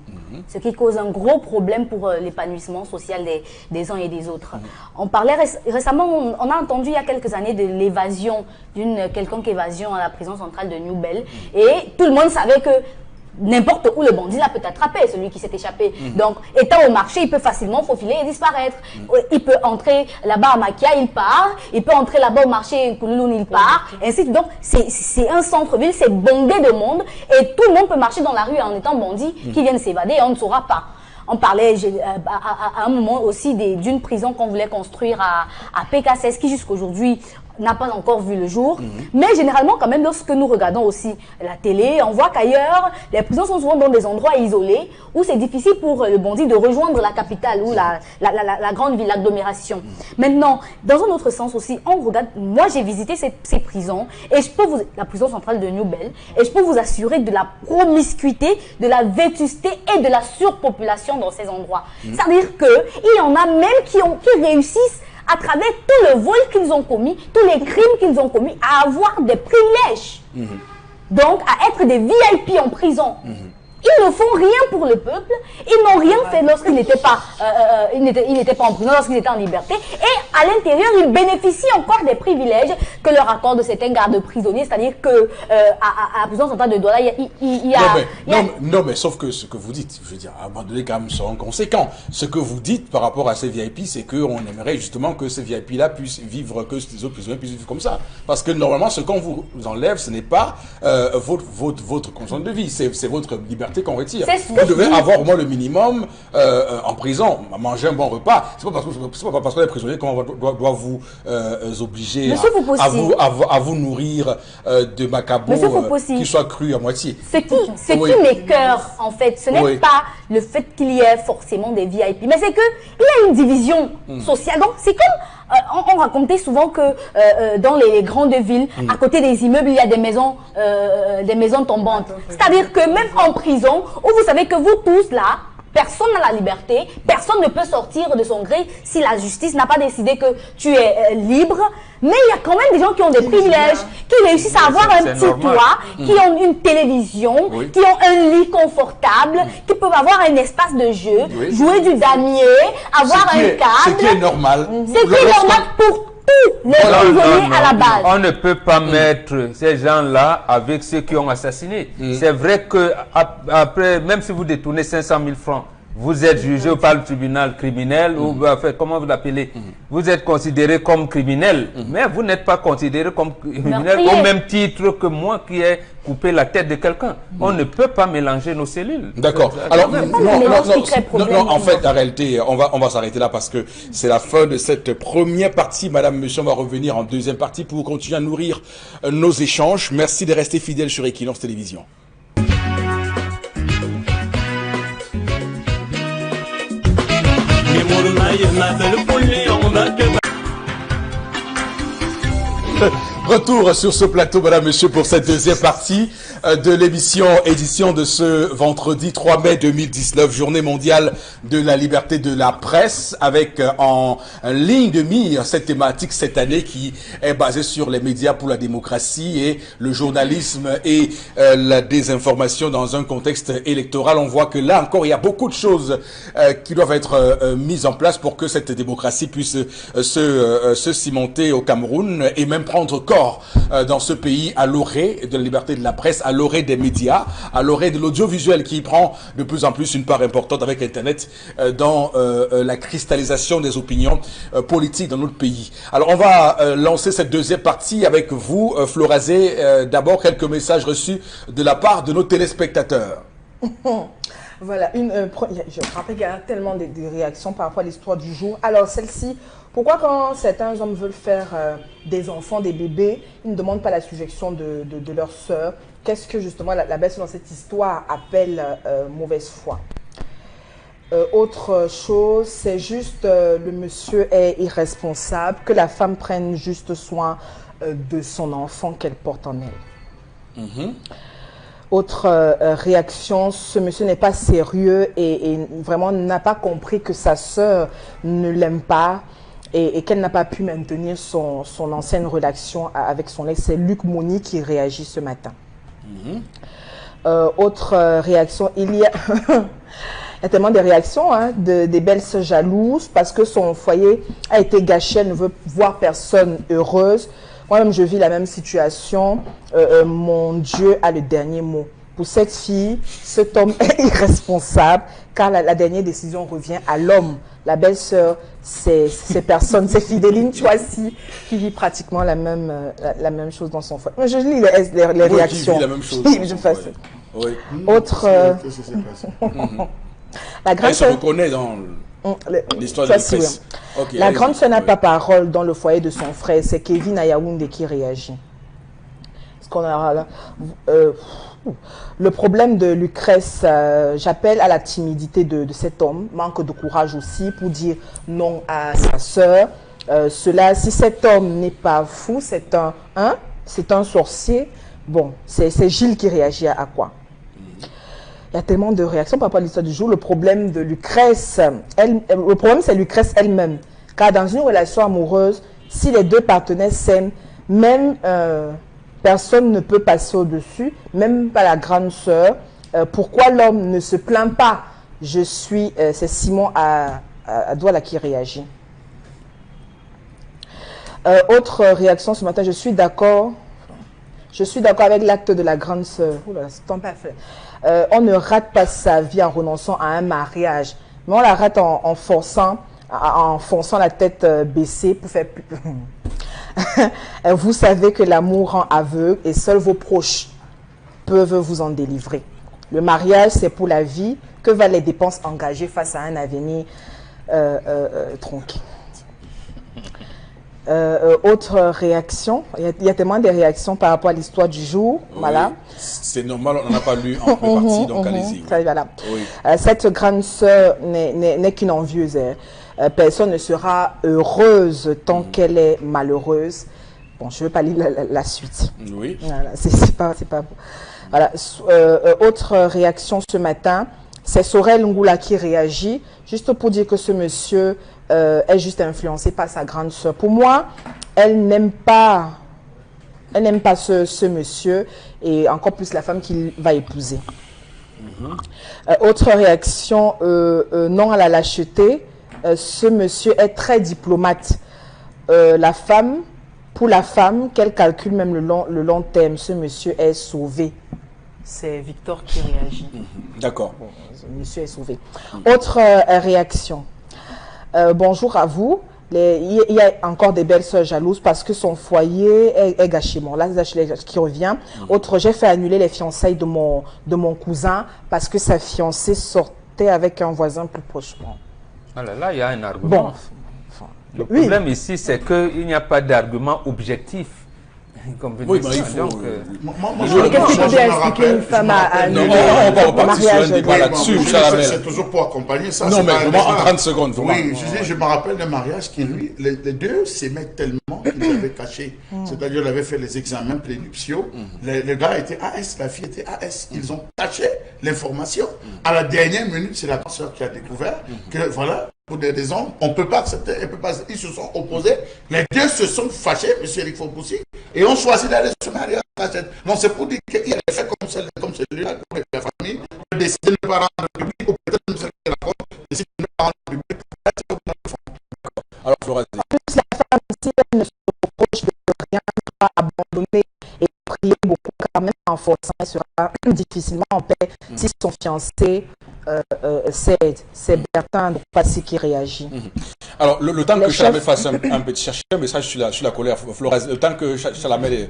Speaker 5: ce qui cause un gros problème pour l'épanouissement social des uns et des autres. On parlait récemment, on a entendu il y a quelques années de l'évasion, d'une quelconque évasion à la prison centrale de New Bell, et tout le monde savait que n'importe où le bandit là peut attraper, celui qui s'est échappé. Donc, étant au marché, il peut facilement faufiler et disparaître. Il peut entrer là-bas à Makia, il part. Il peut entrer là-bas au marché Koulouloun, il part. Ainsi, donc, c'est un centre-ville, c'est bondé de monde. Et tout le monde peut marcher dans la rue en étant bandit qui viennent s'évader et on ne saura pas. On parlait à un moment aussi d'une prison qu'on voulait construire à PK16 qui jusqu'aujourd'hui n'a pas encore vu le jour. Mais généralement, quand même, lorsque nous regardons aussi la télé, on voit qu'ailleurs, les prisons sont souvent dans des endroits isolés où c'est difficile pour le bandit de rejoindre la capitale ou la grande ville, l'agglomération. Maintenant, dans un autre sens aussi, on regarde, moi j'ai visité ces prisons et je peux la prison centrale de New Bell, et je peux vous assurer de la promiscuité, de la vétusté et de la surpopulation dans ces endroits. C'est-à-dire qu'il y en a même qui réussissent à travers tout le vol qu'ils ont commis, tous les crimes qu'ils ont commis, à avoir des privilèges. Donc, à être des VIP en prison. Ils ne font rien pour le peuple, ils n'ont rien fait lorsqu'ils n'étaient pas, en prison, lorsqu'ils étaient en liberté, et à l'intérieur, ils bénéficient encore des privilèges que leur accordent certains gardes prisonniers, c'est-à-dire que à la prison centrale de Douala,
Speaker 1: Non, mais sauf que ce que vous dites, je veux dire, à un moment donné, quand même, seront conséquents. Ce que vous dites par rapport à ces VIP, c'est qu'on aimerait justement que ces VIP-là puissent vivre, que les autres prisonniers puissent vivre comme ça. Parce que normalement, ce qu'on vous enlève, ce n'est pas votre condition de vie, c'est votre liberté qu'on retire. Vous devez avoir au moins le minimum en prison, manger un bon repas. C'est pas parce que les prisonniers qu'on doit vous obliger à vous nourrir de macabres qui soient crus à moitié.
Speaker 5: Ce qui m'écoeure, en fait, ce n'est pas le fait qu'il y ait forcément des VIP, mais c'est qu'il y a une division sociale. Donc, c'est comme on racontait souvent que dans les grandes villes, à côté des immeubles, il y a des maisons tombantes. C'est-à-dire que même en prison, où vous savez que vous tous là, Personne n'a la liberté, personne ne peut sortir de son gré si la justice n'a pas décidé que tu es libre. Mais il y a quand même des gens qui ont des privilèges, qui réussissent à avoir un petit toit, qui ont une télévision, qui ont un lit confortable, qui peuvent avoir un espace de jeu, jouer du damier, avoir un cadre.
Speaker 1: Ce qui est normal.
Speaker 5: Ce qui est normal pour tous les prisonniers à la base.
Speaker 4: On ne peut pas mettre ces gens-là avec ceux qui ont assassiné. C'est vrai que après, même si vous détournez 500 000 francs, vous êtes jugé par le tribunal criminel ou comment vous l'appelez, vous êtes considéré comme criminel, mais vous n'êtes pas considéré comme criminel au même titre que moi qui ai coupé la tête de quelqu'un. On ne peut pas mélanger nos cellules.
Speaker 1: D'accord. Alors, non, en fait, en réalité, on va s'arrêter là parce que c'est la fin de cette première partie. Madame, monsieur, on va revenir en deuxième partie pour continuer à nourrir nos échanges. Merci de rester fidèle sur Equinox Télévision. Retour sur ce plateau, madame, monsieur, pour cette deuxième partie de l'émission, édition de ce vendredi 3 mai 2019, journée mondiale de la liberté de la presse, avec en ligne de mire cette thématique cette année qui est basée sur les médias pour la démocratie et le journalisme et la désinformation dans un contexte électoral. On voit que là encore, il y a beaucoup de choses qui doivent être mises en place pour que cette démocratie puisse se cimenter au Cameroun et même prendre corps dans ce pays à l'orée de la liberté de la presse, à l'orée des médias, à l'orée de l'audiovisuel qui prend de plus en plus une part importante avec Internet dans la cristallisation des opinions politiques dans notre pays. Alors on va lancer cette deuxième partie avec vous, Florazé. D'abord quelques messages reçus de la part de nos téléspectateurs.
Speaker 3: Voilà, je me rappelle qu'il y a tellement de réactions par rapport à l'histoire du jour. Alors celle-ci, pourquoi quand certains hommes veulent faire des enfants, des bébés, ils ne demandent pas la suggestion de leur sœur? Qu'est-ce que justement la belle-sœur dans cette histoire appelle mauvaise foi? Autre chose, c'est juste le monsieur est irresponsable, que la femme prenne juste soin de son enfant qu'elle porte en elle. Autre réaction, ce monsieur n'est pas sérieux et vraiment n'a pas compris que sa sœur ne l'aime pas et qu'elle n'a pas pu maintenir son ancienne relation avec son ex. C'est Luc Moni qui réagit ce matin. Autre réaction, il y a tellement de réactions, hein, des belles sœurs jalouses parce que son foyer a été gâché, elle ne veut voir personne heureuse. Moi-même, je vis la même situation. Mon Dieu a le dernier mot. Pour cette fille, cet homme est irresponsable car la dernière décision revient à l'homme. La belle-sœur, c'est personne, c'est Fidéline Chouassi qui vit pratiquement la même chose dans son foyer. Je lis les réactions.
Speaker 1: Vit la même chose.
Speaker 3: Oui, je fais ça.
Speaker 1: Oui.
Speaker 3: Autre... La grande
Speaker 1: elle se reconnaît dans l'histoire de la presse.
Speaker 3: Oui. Okay, la grande sœur n'a pas parole dans le foyer de son frère. C'est Kevin Ayaoundé qui réagit. Ce qu'on aura là. Le problème de Lucrèce, j'appelle à la timidité de cet homme, manque de courage aussi pour dire non à sa sœur. Si cet homme n'est pas fou, c'est un sorcier. Bon, c'est Gilles qui réagit à quoi? Il y a tellement de réactions par rapport à l'histoire du jour. Le problème de Lucrèce, le problème c'est Lucrèce elle-même. Car dans une relation amoureuse, si les deux partenaires s'aiment, même personne ne peut passer au-dessus, même pas la grande sœur. Pourquoi l'homme ne se plaint pas? C'est Simon à Douala qui réagit. Autre réaction ce matin, je suis d'accord avec l'acte de la grande sœur. On ne rate pas sa vie en renonçant à un mariage, mais on la rate en fonçant la tête baissée pour faire plus. Vous savez que l'amour rend aveugle et seuls vos proches peuvent vous en délivrer. Le mariage, c'est pour la vie. Que valent les dépenses engagées face à un avenir tronqué? Autre réaction, il y a tellement de réactions par rapport à l'histoire du jour. Oui, voilà.
Speaker 1: C'est normal, on n'en a pas lu en partie, donc allez-y.
Speaker 3: Voilà.
Speaker 1: Oui.
Speaker 3: Cette grande sœur n'est qu'une envieuse. Personne ne sera heureuse tant qu'elle est malheureuse. Bon, je ne veux pas lire la suite.
Speaker 1: Oui.
Speaker 3: Voilà, c'est pas. Voilà. Autre réaction ce matin, c'est Sorel Ngoula qui réagit, juste pour dire que ce monsieur est juste influencé par sa grande sœur. Pour moi, elle n'aime pas ce monsieur et encore plus la femme qu'il va épouser. Autre réaction, non à la lâcheté. Ce monsieur est très diplomate. Pour la femme, qu'elle calcule même le long terme, ce monsieur est sauvé. C'est Victor qui réagit.
Speaker 1: D'accord.
Speaker 3: Bon, ce monsieur est sauvé. Autre réaction. Bonjour à vous. Il y a encore des belles sœurs jalouses parce que son foyer est gâché. Bon, là, c'est qui revient. Autre, j'ai fait annuler les fiançailles de mon cousin parce que sa fiancée sortait avec un voisin plus proche. Bon.
Speaker 4: Alors là, il y a un argument.
Speaker 3: Bon.
Speaker 4: Le problème ici, c'est qu'il n'y a pas d'argument objectif. Comme
Speaker 1: oui, mais il faut...
Speaker 4: Donc,
Speaker 3: qu'est-ce que tu peux expliquer une femme à annuler
Speaker 1: on va partir sur un débat là-dessus.
Speaker 2: C'est toujours pour accompagner ça.
Speaker 1: Non, mais vraiment en 30 secondes.
Speaker 2: Oui, je me rappelle d'un mariage qui, lui, les deux s'aimaient tellement qu'ils avaient caché. C'est-à-dire, ils avaient fait les examens prénuptiaux. Le gars était AS, la fille était AS. Ils ont caché l'information. À la dernière minute, c'est la soeur qui a découvert que, voilà, pour des raisons, on ne peut pas accepter, ils se sont opposés. Les deux se sont fâchés, M. Eric Fopoussi, et ont choisi d'aller se marier à la tête. Non, c'est pour dire qu'il a fait comme celui-là, comme la famille, de décider de ne pas rendre public, ou peut-être même celle qui raconte, décider de ne pas rendre public.
Speaker 1: Alors, Flora,
Speaker 3: en plus, la femme, si elle ne se reproche de rien, va abandonner et prier beaucoup, quand même en forçant, elle sera difficilement en paix si son fiancé c'est Bertin Passy qui réagit.
Speaker 1: Alors, le temps que Chalamel fasse un petit chercher un message sur la colère, Flora, le temps que Chalamel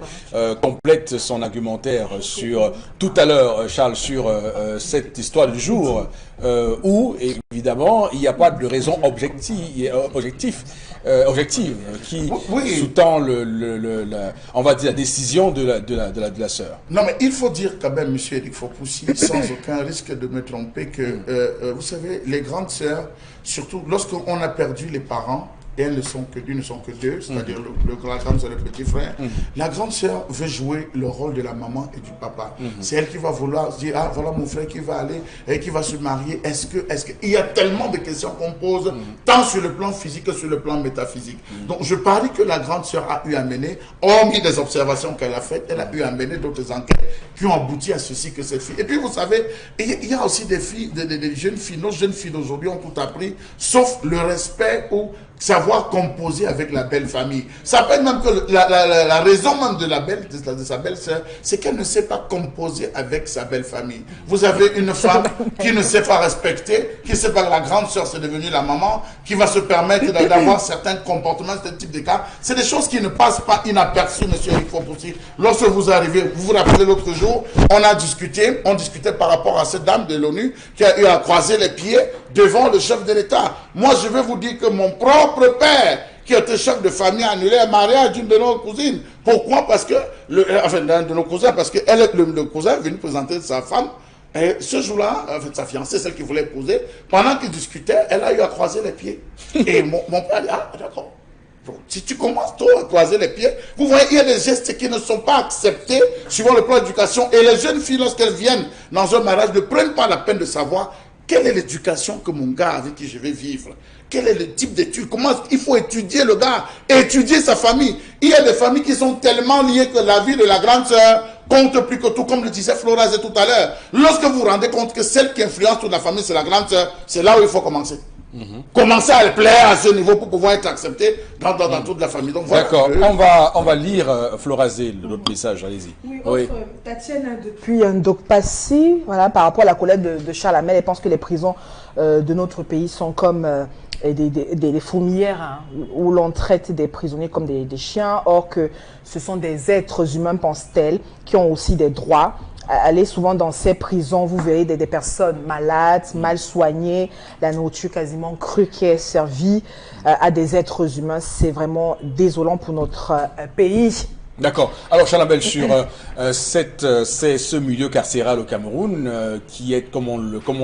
Speaker 1: complète son argumentaire sur, tout à l'heure, Charles, sur cette histoire du jour, où, évidemment, il n'y a pas de raison objective qui sous-tend, on va dire, la décision de la sœur.
Speaker 2: Non, mais il faut dire quand même, M. Eric Fopoussi, sans aucun risque de me tromper, que, vous savez, les grandes sœurs, surtout lorsqu'on a perdu les parents, et elles ne sont que deux, c'est-à-dire la grande sœur et le petit frère, la grande sœur veut jouer le rôle de la maman et du papa. C'est elle qui va vouloir dire, ah, voilà mon frère qui va aller et qui va se marier. Est-ce que... Il y a tellement de questions qu'on pose, tant sur le plan physique que sur le plan métaphysique. Donc, je parie que la grande sœur a eu à mener, hormis des observations qu'elle a faites, elle a eu à mener d'autres enquêtes qui ont abouti à ceci que cette fille. Et puis, vous savez, il y a aussi des filles, des jeunes filles, nos jeunes filles d'aujourd'hui ont tout appris, sauf le respect ou savoir composer avec la belle famille. Ça peut être même que la raison même de sa belle-sœur, c'est qu'elle ne sait pas composer avec sa belle famille. Vous avez une femme qui ne sait pas respecter, qui ne sait pas que la grande sœur c'est devenue la maman, qui va se permettre d'avoir certains comportements, ce type de cas. C'est des choses qui ne passent pas inaperçues, monsieur Eric Fopoussi. Lorsque vous arrivez, vous vous rappelez l'autre jour, on discutait par rapport à cette dame de l'ONU qui a eu à croiser les pieds devant le chef de l'État. Moi, je vais vous dire que mon propre père, qui était chef de famille, a annulé un mariage d'une de nos cousines. Pourquoi? Parce que, d'un de nos cousins, parce que le cousin est venu présenter sa femme, et ce jour-là, sa fiancée, celle qui voulait épouser, pendant qu'ils discutaient, elle a eu à croiser les pieds. Et mon père a dit, ah, d'accord. Bon, si tu commences trop à croiser les pieds, vous voyez, il y a des gestes qui ne sont pas acceptés suivant le plan d'éducation. Et les jeunes filles, lorsqu'elles viennent dans un mariage, ne prennent pas la peine de savoir quelle est l'éducation que mon gars avec qui je vais vivre. Quel est le type d'études? Comment il faut étudier le gars, étudier sa famille. Il y a des familles qui sont tellement liées que la vie de la grande sœur compte plus que tout, comme le disait Florazé tout à l'heure. Lorsque vous vous rendez compte que celle qui influence toute la famille, c'est la grande sœur, c'est là où il faut commencer. Commencer à le plaire à ce niveau pour pouvoir être accepté dans toute la famille. Voilà.
Speaker 1: D'accord, on va lire Florazé, l'autre message, allez-y.
Speaker 3: Oui. Tatiana, depuis un doc passé, voilà, par rapport à la colère de Charles Hamel, elle pense que les prisons de notre pays sont comme des fourmilières, hein, où l'on traite des prisonniers comme des chiens, or que ce sont des êtres humains, pense-t-elle, qui ont aussi des droits. Allez souvent dans ces prisons, vous verrez des personnes malades, mal soignées, la nourriture quasiment crue qui est servie à des êtres humains. C'est vraiment désolant pour notre pays. D'accord. Alors, Chalamel, sur ce milieu carcéral au Cameroun, qui est, comme on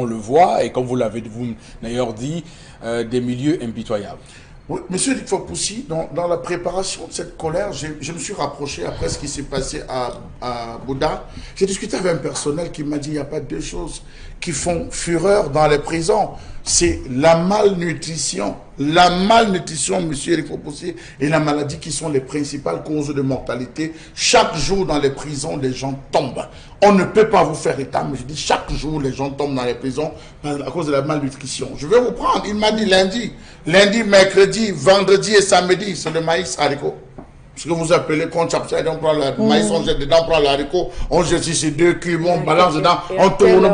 Speaker 3: le voit, et comme vous l'avez d'ailleurs dit, des milieux impitoyables.
Speaker 2: Oui, monsieur Eric Fopoussi, dans la préparation de cette colère, je me suis rapproché après ce qui s'est passé à Bouddha. J'ai discuté avec un personnel qui m'a dit il n'y a pas deux choses qui font fureur dans les prisons. C'est la malnutrition. La malnutrition, monsieur Eric Fopoussi, et la maladie qui sont les principales causes de mortalité. Chaque jour dans les prisons, les gens tombent. On ne peut pas vous faire état, mais je dis chaque jour, les gens tombent dans les prisons à cause de la malnutrition. Je vais vous prendre, il m'a dit lundi, mercredi, vendredi et samedi, c'est le maïs haricot. Ce que vous appelez conchapcha, on prend le maïs, on jette dedans, on prend l'haricot, on jette ici 2 cubes, on balance dedans, on tourne,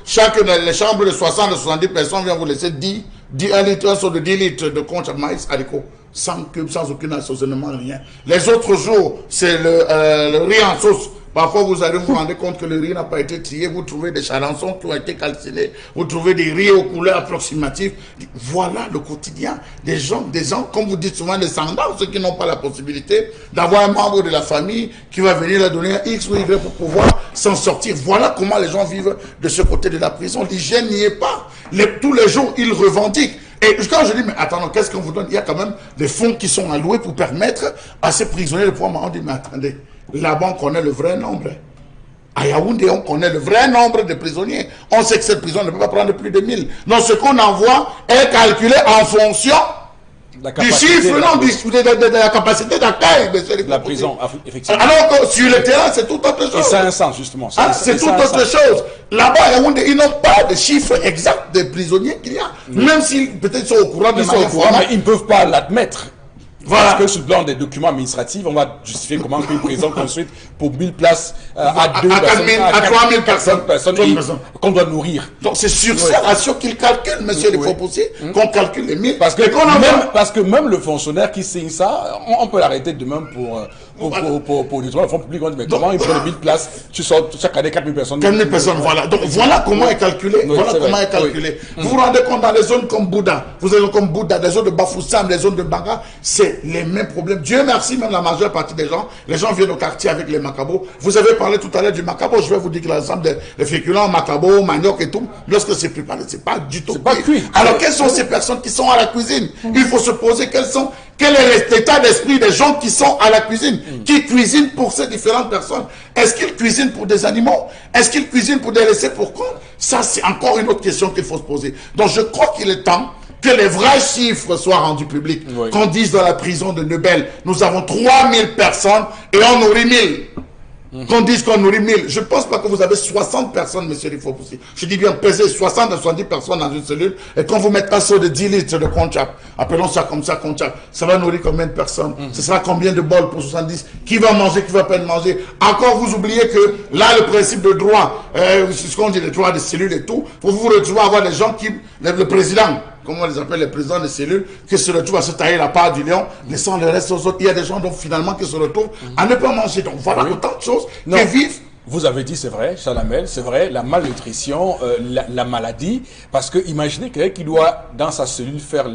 Speaker 2: chacune des chambres de 60 à 70 personnes vient vous laisser 1 litre, un seau de 10 litres de conchap maïs haricot, sans cube, sans aucun assaisonnement, rien. Les autres jours, c'est le riz en sauce. Parfois, vous allez vous rendre compte que le riz n'a pas été trié. Vous trouvez des charançons qui ont été calcinés. Vous trouvez des riz aux couleurs approximatives. Voilà le quotidien des gens, comme vous dites souvent, des sans-dents, ceux qui n'ont pas la possibilité d'avoir un membre de la famille qui va venir leur donner un X ou Y pour pouvoir s'en sortir. Voilà comment les gens vivent de ce côté de la prison. L'hygiène n'y est pas. Tous les jours, ils revendiquent. Et quand je dis, mais attendez, qu'est-ce qu'on vous donne? Il y a quand même des fonds qui sont alloués pour permettre à ces prisonniers de pouvoir m'en dire, mais attendez, là-bas, on connaît le vrai nombre. À Yaoundé, on connaît le vrai nombre de prisonniers. On sait que cette prison ne peut pas prendre plus de 1000. Donc, ce qu'on envoie est calculé en fonction du chiffre, non, de la capacité d'accueil.
Speaker 1: La prison, effectivement.
Speaker 2: Alors que sur le terrain, c'est tout autre chose.
Speaker 1: Et ça a un sens, justement.
Speaker 2: C'est tout autre chose. Là-bas, à Yaoundé, ils n'ont pas de chiffre exact des prisonniers qu'il y a. Même s'ils peut-être sont au courant de
Speaker 1: mais ils ne peuvent pas l'admettre.
Speaker 2: Voilà.
Speaker 1: Parce que sur le plan des documents administratifs, on va justifier comment une prison construite pour 1000 places à
Speaker 2: 3000 personnes
Speaker 1: qu'on doit nourrir.
Speaker 2: Donc c'est sur ces ratios qu'ils calculent, monsieur le Fopoussi, qu'on calcule les 1000.
Speaker 1: Parce que même le fonctionnaire qui signe ça, on peut l'arrêter demain pour les fonds publics. Mais comment il prend les 1000 places? Tu sors chaque année 4000 personnes.
Speaker 2: 4000 personnes, voilà. Donc voilà comment est calculé. Voilà comment est calculé. Vous vous rendez compte dans les zones comme Bouddha, vous avez comme Bouddha, des zones de Bafoussam, les zones de Banga, c'est les mêmes problèmes. Dieu merci, même la majeure partie des gens, les gens viennent au quartier avec les macabos. Vous avez parlé tout à l'heure du macabo. Je vais vous dire que l'ensemble des féculents, macabo, manioc et tout, lorsque c'est préparé, c'est pas du tout cuit. Alors quelles sont ces personnes qui sont à la cuisine? Il faut se poser quel est l'état d'esprit des gens qui sont à la cuisine, qui cuisinent pour ces différentes personnes. Est-ce qu'ils cuisinent pour des animaux? Est-ce qu'ils cuisinent pour des laissés pour compte? Ça, c'est encore une autre question qu'il faut se poser. Donc je crois qu'il est temps que les vrais chiffres soient rendus publics. Oui. Qu'on dise dans la prison de Nebel, nous avons 3000 personnes et on nourrit 1000. Qu'on dise qu'on nourrit 1000. Je ne pense pas que vous avez 60 personnes, monsieur Rifopoussi. Je dis bien peser 60 à 70 personnes dans une cellule et qu'on vous mette un seau de 10 litres de conchap, appelons ça comme ça conchap, ça va nourrir combien de personnes? Ce sera combien de bols pour 70? Qui va manger, qui va pas manger? Encore vous oubliez que là, le principe de droit, c'est ce qu'on dit, le droit des cellules et tout, pour vous retrouver à avoir des gens qui, le président, comment on les appelle, les présidents de cellules, qui se retrouvent à se tailler la part du lion, laissant le reste aux autres. Il y a des gens donc finalement qui se retrouvent à ne pas manger. Donc voilà autant de choses qui vivent.
Speaker 1: Vous avez dit, c'est vrai, Chalamel, c'est vrai, la malnutrition, la maladie, parce que imaginez quelqu'un qui doit, dans sa cellule, faire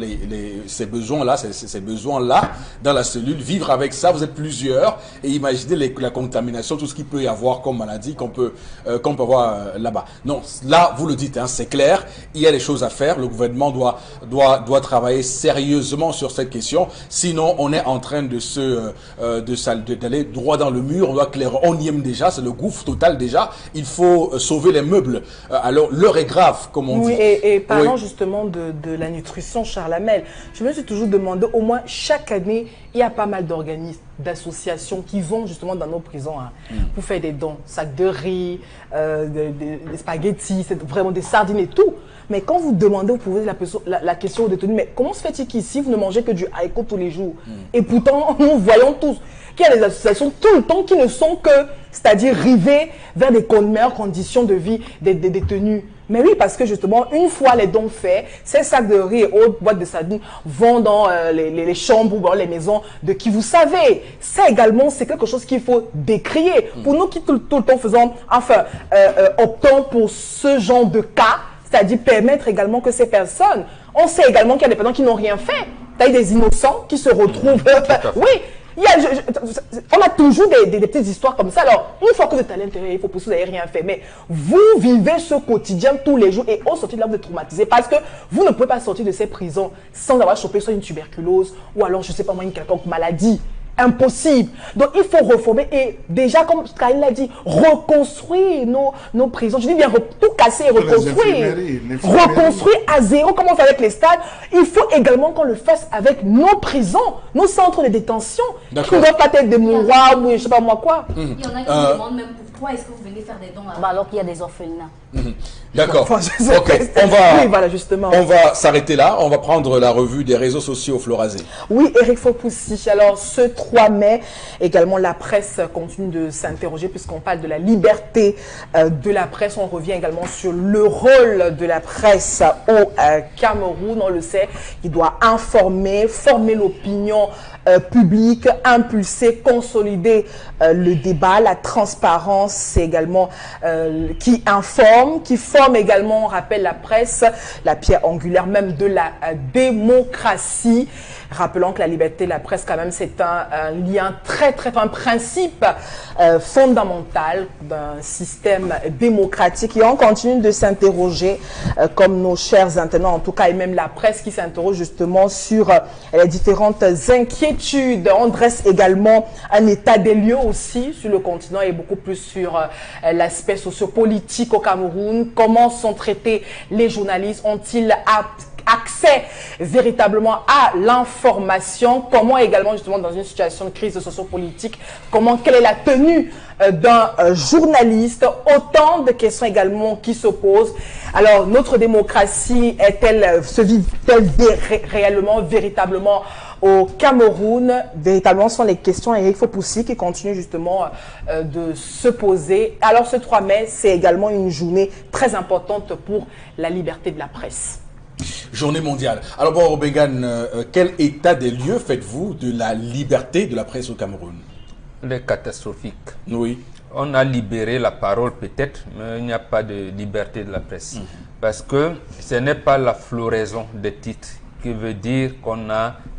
Speaker 1: ces besoins-là, ces besoins-là, dans la cellule, vivre avec ça, vous êtes plusieurs, et imaginez la contamination, tout ce qu'il peut y avoir comme maladie qu'on peut avoir là-bas. Non, là, vous le dites, hein, c'est clair, il y a des choses à faire, le gouvernement doit travailler sérieusement sur cette question, sinon on est en train d'aller droit dans le mur, on doit clairer, on y aime déjà, c'est le gouffre total déjà, il faut sauver les meubles. Alors, l'heure est grave, comme on dit.
Speaker 3: Et parlant justement de la nutrition, Charles Hamel, je me suis toujours demandé, au moins chaque année, il y a pas mal d'organismes, d'associations qui vont justement dans nos prisons pour faire des dons, sacs de riz, des spaghettis, vraiment des sardines et tout. Mais quand vous demandez, vous posez la question aux détenus, mais comment se fait-il qu'ici, vous ne mangez que du haricot tous les jours? Et pourtant, nous voyons tous qu'il y a des associations tout le temps qui ne sont que, c'est-à-dire rivées vers des meilleures conditions de vie des détenus. Mais oui, parce que justement, une fois les dons faits, ces sacs de riz et autres boîtes de sardines vont dans les chambres ou dans les maisons de qui vous savez. Ça également, c'est quelque chose qu'il faut décrier. Pour nous qui tout le temps faisons, optons pour ce genre de cas, c'est-à-dire permettre également que ces personnes, on sait également qu'il y a des personnes qui n'ont rien fait. C'est-à-dire des innocents qui se retrouvent. Oui. On a toujours des petites histoires comme ça. Alors, une fois que vous êtes à l'intérieur, il faut pour ça que vous n'avez rien fait. Mais vous vivez ce quotidien tous les jours et au sortir de là, vous êtes traumatisé parce que vous ne pouvez pas sortir de ces prisons sans avoir chopé soit une tuberculose ou alors, je ne sais pas moi, une quelconque maladie. impossible. Donc il faut reformer et déjà, comme Kyle l'a dit, reconstruire nos prisons. Je dis bien tout casser et reconstruire. Reconstruire à zéro, comme on fait avec les stades. Il faut également qu'on le fasse avec nos prisons, nos centres de détention. Qui ne doivent pas être des mouroirs ou je ne sais pas moi quoi.
Speaker 5: Il y en a qui demandent même pourquoi est-ce que vous venez faire des dons là-bas alors qu'il y a des orphelinats.
Speaker 1: D'accord.
Speaker 3: Enfin,
Speaker 1: Ok.
Speaker 3: oui, voilà, justement.
Speaker 1: On va s'arrêter là. On va prendre la revue des réseaux sociaux, Florazé.
Speaker 3: Oui, Eric Fopoussi. Alors, ce 3 mai, également, la presse continue de s'interroger puisqu'on parle de la liberté de la presse. On revient également sur le rôle de la presse au Cameroun. On le sait, il doit informer, former l'opinion publique, impulser, consolider le débat, la transparence, c'est également qui informe, qui forme également, on rappelle la presse, la pierre angulaire même de la démocratie. Rappelons que la liberté de la presse, quand même, c'est un lien un principe fondamental d'un système démocratique. Et on continue de s'interroger, comme nos chers internautes, en tout cas, et même la presse qui s'interroge justement sur les différentes inquiétudes. On dresse également un état des lieux aussi sur le continent et beaucoup plus sur l'aspect sociopolitique au Cameroun. Comment sont traités les journalistes? Ont-ils accès véritablement à l'information? Comment également justement dans une situation de crise sociopolitique, quelle est la tenue d'un journaliste? Autant de questions également qui se posent. Alors notre démocratie se vit-elle réellement, véritablement au Cameroun? Véritablement, ce sont les questions Eric Fopoussi qui continue justement de se poser. Alors ce 3 mai, c'est également une journée très importante pour la liberté de la presse.
Speaker 1: Journée mondiale. Alors bon, Robégan, quel état des lieux faites-vous de la liberté de la presse au Cameroun?
Speaker 4: Elle est catastrophique.
Speaker 1: Oui.
Speaker 4: On a libéré la parole peut-être, mais il n'y a pas de liberté de la presse. Parce que ce n'est pas la floraison des titres qui veut dire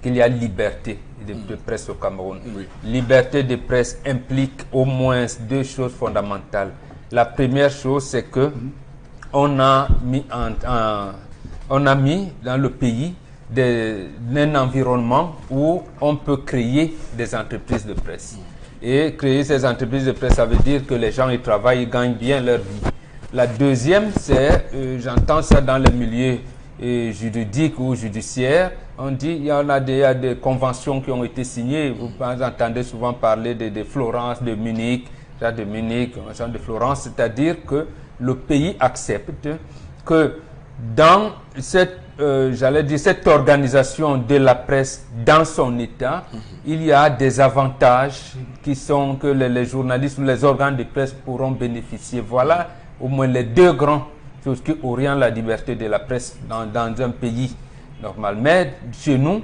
Speaker 4: qu'il y a liberté de presse au Cameroun.
Speaker 1: Oui.
Speaker 4: Liberté de presse implique au moins 2 choses fondamentales. La première chose, c'est que on a mis dans le pays un environnement où on peut créer des entreprises de presse. Et créer ces entreprises de presse, ça veut dire que les gens y travaillent, ils gagnent bien leur vie. La deuxième, c'est, j'entends ça dans les milieux juridiques ou judiciaires, on dit il y a des conventions qui ont été signées. Vous entendez souvent parler de Florence, de Munich, de Florence, c'est-à-dire que le pays accepte que dans cette organisation de la presse dans son état, il y a des avantages qui sont que les journalistes ou les organes de presse pourront bénéficier. Voilà au moins les 2 grandes choses qui orientent la liberté de la presse dans un pays normal. Mais chez nous,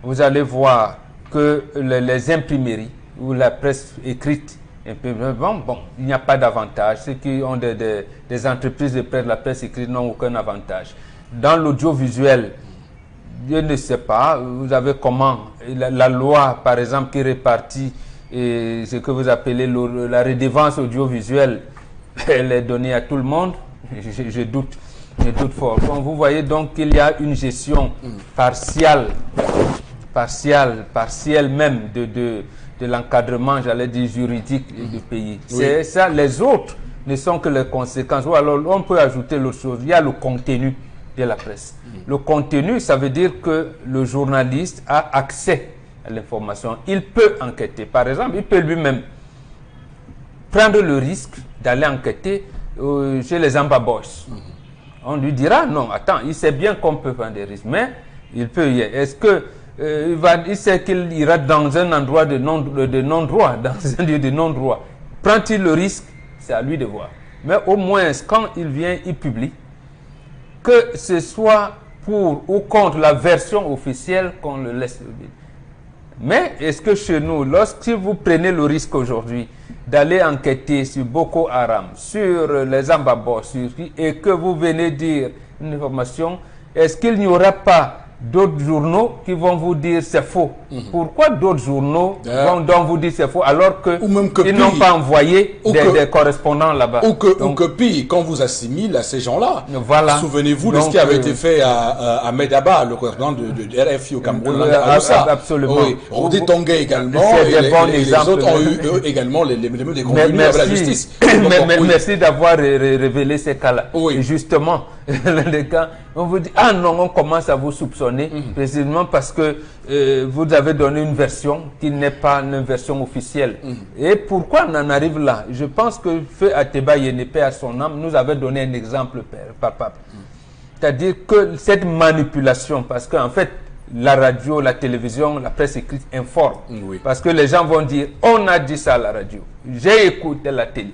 Speaker 4: vous allez voir que les imprimeries ou la presse écrite, bon, il n'y a pas d'avantage. Ceux qui ont des entreprises de presse, la presse écrite n'ont aucun avantage. Dans l'audiovisuel, je ne sais pas, vous avez comment la loi, par exemple, qui répartit ce que vous appelez la redevance audiovisuelle, elle est donnée à tout le monde. Je doute fort. Bon, vous voyez donc qu'il y a une gestion partielle même de l'encadrement, j'allais dire, juridique du pays. C'est ça, les autres ne sont que les conséquences. Ou alors, on peut ajouter l'autre chose, il y a le contenu de la presse. Le contenu, ça veut dire que le journaliste a accès à l'information. Il peut enquêter. Par exemple, il peut lui-même prendre le risque d'aller enquêter chez les Amba Boys. On lui dira, non, attends, il sait bien qu'on peut prendre des risques, mais il peut y aller. Est-ce que il sait qu'il ira dans un endroit de non-droit, dans un lieu de non-droit. Prend-il le risque? C'est à lui de voir. Mais au moins, quand il vient, il publie, que ce soit pour ou contre la version officielle, qu'on le laisse publier. Mais est-ce que chez nous, lorsque vous prenez le risque aujourd'hui d'aller enquêter sur Boko Haram, sur les Ambabos, et que vous venez dire une information, est-ce qu'il n'y aura pas d'autres journaux qui vont vous dire c'est faux. Pourquoi d'autres journaux vont vous dire c'est faux alors qu'ils n'ont pas envoyé des correspondants là-bas?
Speaker 1: Ou que pire, qu'on vous assimile à ces gens-là.
Speaker 4: Voilà.
Speaker 1: Souvenez-vous de ce qui avait été fait à Medaba, le correspondant de RFI au Cameroun.
Speaker 4: Absolument.
Speaker 1: Oui, Rodé Tonga également.
Speaker 4: C'est des bons exemples.
Speaker 1: Les autres ont eu eux, également les convenus avec la justice.
Speaker 4: Merci d'avoir révélé ces cas-là.
Speaker 1: Oui.
Speaker 4: Et justement, les cas, on vous dit, ah non, on commence à vous soupçonner, précisément parce que vous avez donné une version qui n'est pas une version officielle. Et pourquoi on en arrive là? Je pense que Feu Ateba Yenepe, à son âme, nous avait donné un exemple, papa. C'est-à-dire que cette manipulation, parce qu'en fait, la radio, la télévision, la presse écrite informe. Parce que les gens vont dire, on a dit ça à la radio, j'ai écouté la télé,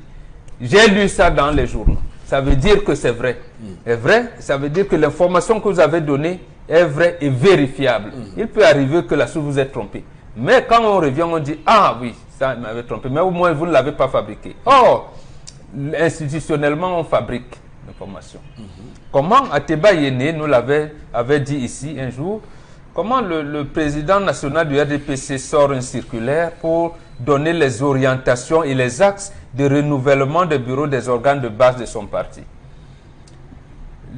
Speaker 4: j'ai lu ça dans les journaux. Ça veut dire que c'est vrai. Est vrai, ça veut dire que l'information que vous avez donnée est vraie et vérifiable. Il peut arriver que la source vous ait trompé. Mais quand on revient, on dit, ah oui, ça m'avait trompé, mais au moins vous ne l'avez pas fabriqué. Or, institutionnellement, on fabrique l'information. Comment Ateba Yene nous avait dit ici un jour, comment le président national du RDPC sort une circulaire pour donner les orientations et les axes de renouvellement des bureaux des organes de base de son parti.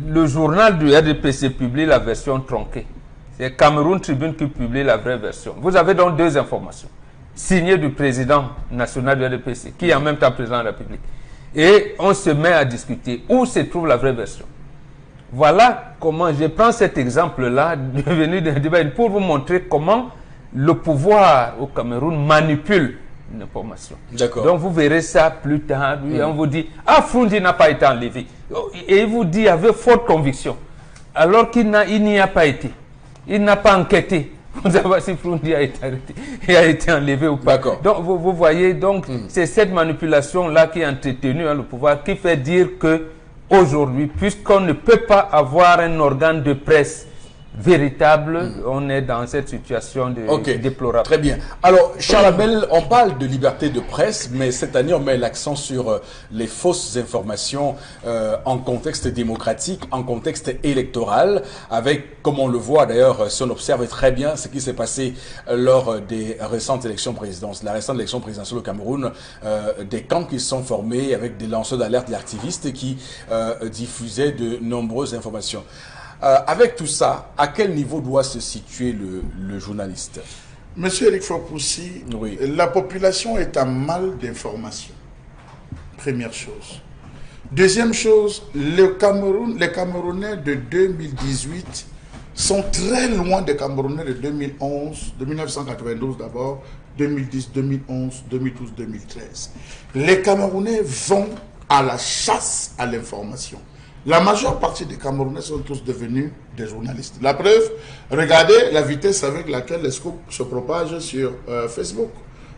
Speaker 4: Le journal du RDPC publie la version tronquée. C'est Cameroun Tribune qui publie la vraie version. Vous avez donc deux informations. Signées du président national du RDPC, qui est en même temps président de la République. Et on se met à discuter où se trouve la vraie version. Voilà comment je prends cet exemple-là, venu d'un débat, pour vous montrer comment le pouvoir au Cameroun manipule une information. Donc vous verrez ça plus tard. On vous dit, ah, Frundi n'a pas été enlevé. Et il vous dit avec forte conviction, alors qu'il n'y a pas été. Il n'a pas enquêté pour savoir si Frundi a été arrêté et a été enlevé ou pas. Donc vous voyez, donc c'est cette manipulation-là qui est entretenue le pouvoir, qui fait dire que aujourd'hui, puisqu'on ne peut pas avoir un organe de presse véritable, on est dans cette situation déplorable.
Speaker 1: Très bien. Alors, Charles Abel, on parle de liberté de presse, mais cette année, on met l'accent sur les fausses informations en contexte démocratique, en contexte électoral, avec, comme on le voit d'ailleurs, si on observe très bien ce qui s'est passé lors des récentes élections présidentielles, la récente élection présidentielle au Cameroun, des camps qui se sont formés avec des lanceurs d'alerte, des activistes qui diffusaient de nombreuses informations. Avec tout ça, à quel niveau doit se situer le journaliste?
Speaker 2: Monsieur Eric Fopoussi, la population est en mal d'information. Première chose. Deuxième chose, les Camerounais de 2018 sont très loin des Camerounais de 2011, de 1992 d'abord, 2010, 2011, 2012, 2013. Les Camerounais vont à la chasse à l'information. La majeure partie des Camerounais sont tous devenus des journalistes. La preuve, regardez la vitesse avec laquelle les scoops se propagent sur Facebook.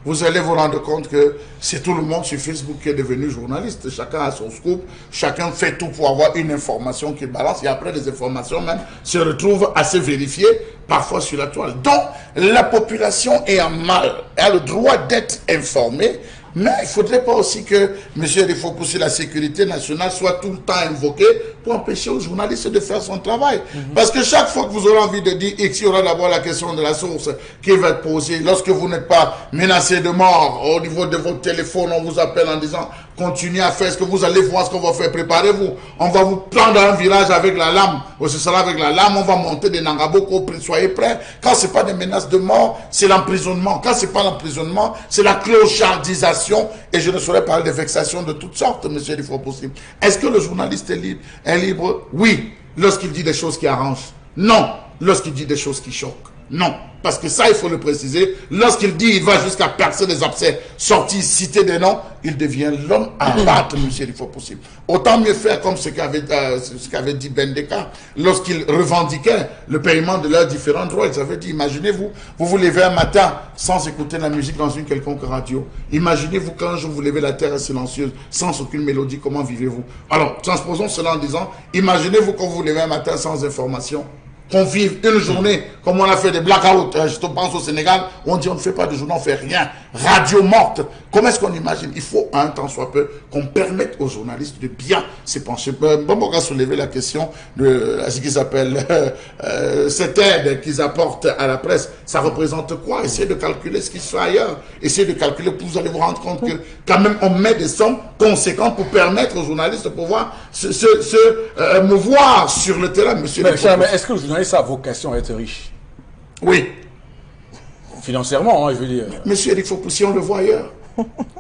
Speaker 2: Vous allez vous rendre compte que c'est tout le monde sur Facebook qui est devenu journaliste. Chacun a son scoop, chacun fait tout pour avoir une information qui balance. Et après, les informations même se retrouvent assez vérifiées, parfois sur la toile. Donc, la population est en mal. Elle a le droit d'être informée. Mais il ne faudrait pas aussi que, monsieur, il faut pousser la sécurité nationale soit tout le temps invoquée pour empêcher aux journalistes de faire son travail. Parce que chaque fois que vous aurez envie de dire X, il y aura d'abord la question de la source qui va être posée. Lorsque vous n'êtes pas menacé de mort au niveau de votre téléphone, on vous appelle en disant continuez à faire ce que vous allez voir, ce qu'on va faire, préparez-vous. On va vous prendre un virage avec la lame, ou ce sera avec la lame, on va monter des Nangaboko, soyez prêts. Quand ce n'est pas des menaces de mort, c'est l'emprisonnement. Quand ce n'est pas l'emprisonnement, c'est la clochardisation. Et je ne saurais parler de vexations de toutes sortes, monsieur possible. Est-ce que le journaliste est libre? Oui, lorsqu'il dit des choses qui arrangent. Non, lorsqu'il dit des choses qui choquent. Non, parce que ça, il faut le préciser. Lorsqu'il dit, il va jusqu'à percer des abcès, sortir, citer des noms, il devient l'homme à battre, monsieur, il faut possible. Autant mieux faire comme ce qu'avait dit Bendeka, lorsqu'il revendiquait le paiement de leurs différents droits. Ils avaient dit, imaginez-vous, vous vous levez un matin sans écouter la musique dans une quelconque radio. Imaginez-vous quand je vous levez, la terre est silencieuse, sans aucune mélodie, comment vivez-vous? Alors, transposons cela en disant, imaginez-vous quand vous vous levez un matin sans information. qu'on vive une journée, comme on a fait des blackouts, je te pense au Sénégal, on dit on ne fait pas de journée, on ne fait rien. Radio morte. Comment est-ce qu'on imagine? Il faut, un temps soit peu, qu'on permette aux journalistes de bien se pencher. Bon, a soulevé la question de ce qu'ils appellent cette aide qu'ils apportent à la presse. Ça représente quoi? Essayez de calculer ce qui se fait ailleurs. Essayez de calculer, vous allez vous rendre compte que quand même on met des sommes conséquentes pour permettre aux journalistes de pouvoir se mouvoir sur le terrain, monsieur.
Speaker 1: Mais est-ce que le journaliste a vocation à être riche?
Speaker 2: Oui.
Speaker 1: Financièrement, hein, je veux dire.
Speaker 2: Monsieur Eric Fopoussi, on le voit ailleurs.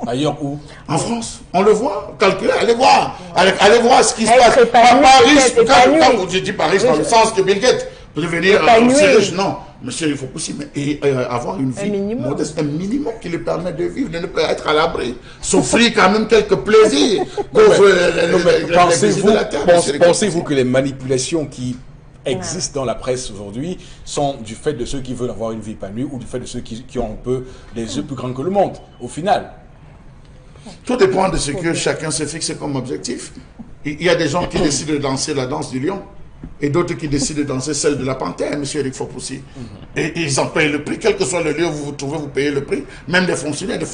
Speaker 1: Ailleurs où?
Speaker 2: En France. On le voit. Calculez, allez voir. Allez voir ce qui se passe. Quand je dis pas riche dans le sens que Bill Gates peut devenir aussi riche, non. Monsieur Eric Fopoussi, mais avoir une vie modeste, un minimum qui lui permet de vivre, de ne pas être à l'abri, s'offrir quand même quelques plaisirs.
Speaker 1: Pensez-vous que les manipulations qui existent dans la presse aujourd'hui sont du fait de ceux qui veulent avoir une vie épanouie ou du fait de ceux qui ont un peu les yeux plus grands que le monde, au final?
Speaker 2: Tout dépend de ce que chacun s'est fixé comme objectif. Il y a des gens qui décident de danser la danse du lion et d'autres qui décident de danser celle de la panthère, M. Eric Fopoussi. Et ils en payent le prix, quel que soit le lieu où vous vous trouvez, vous payez le prix. Même des fonctionnaires qui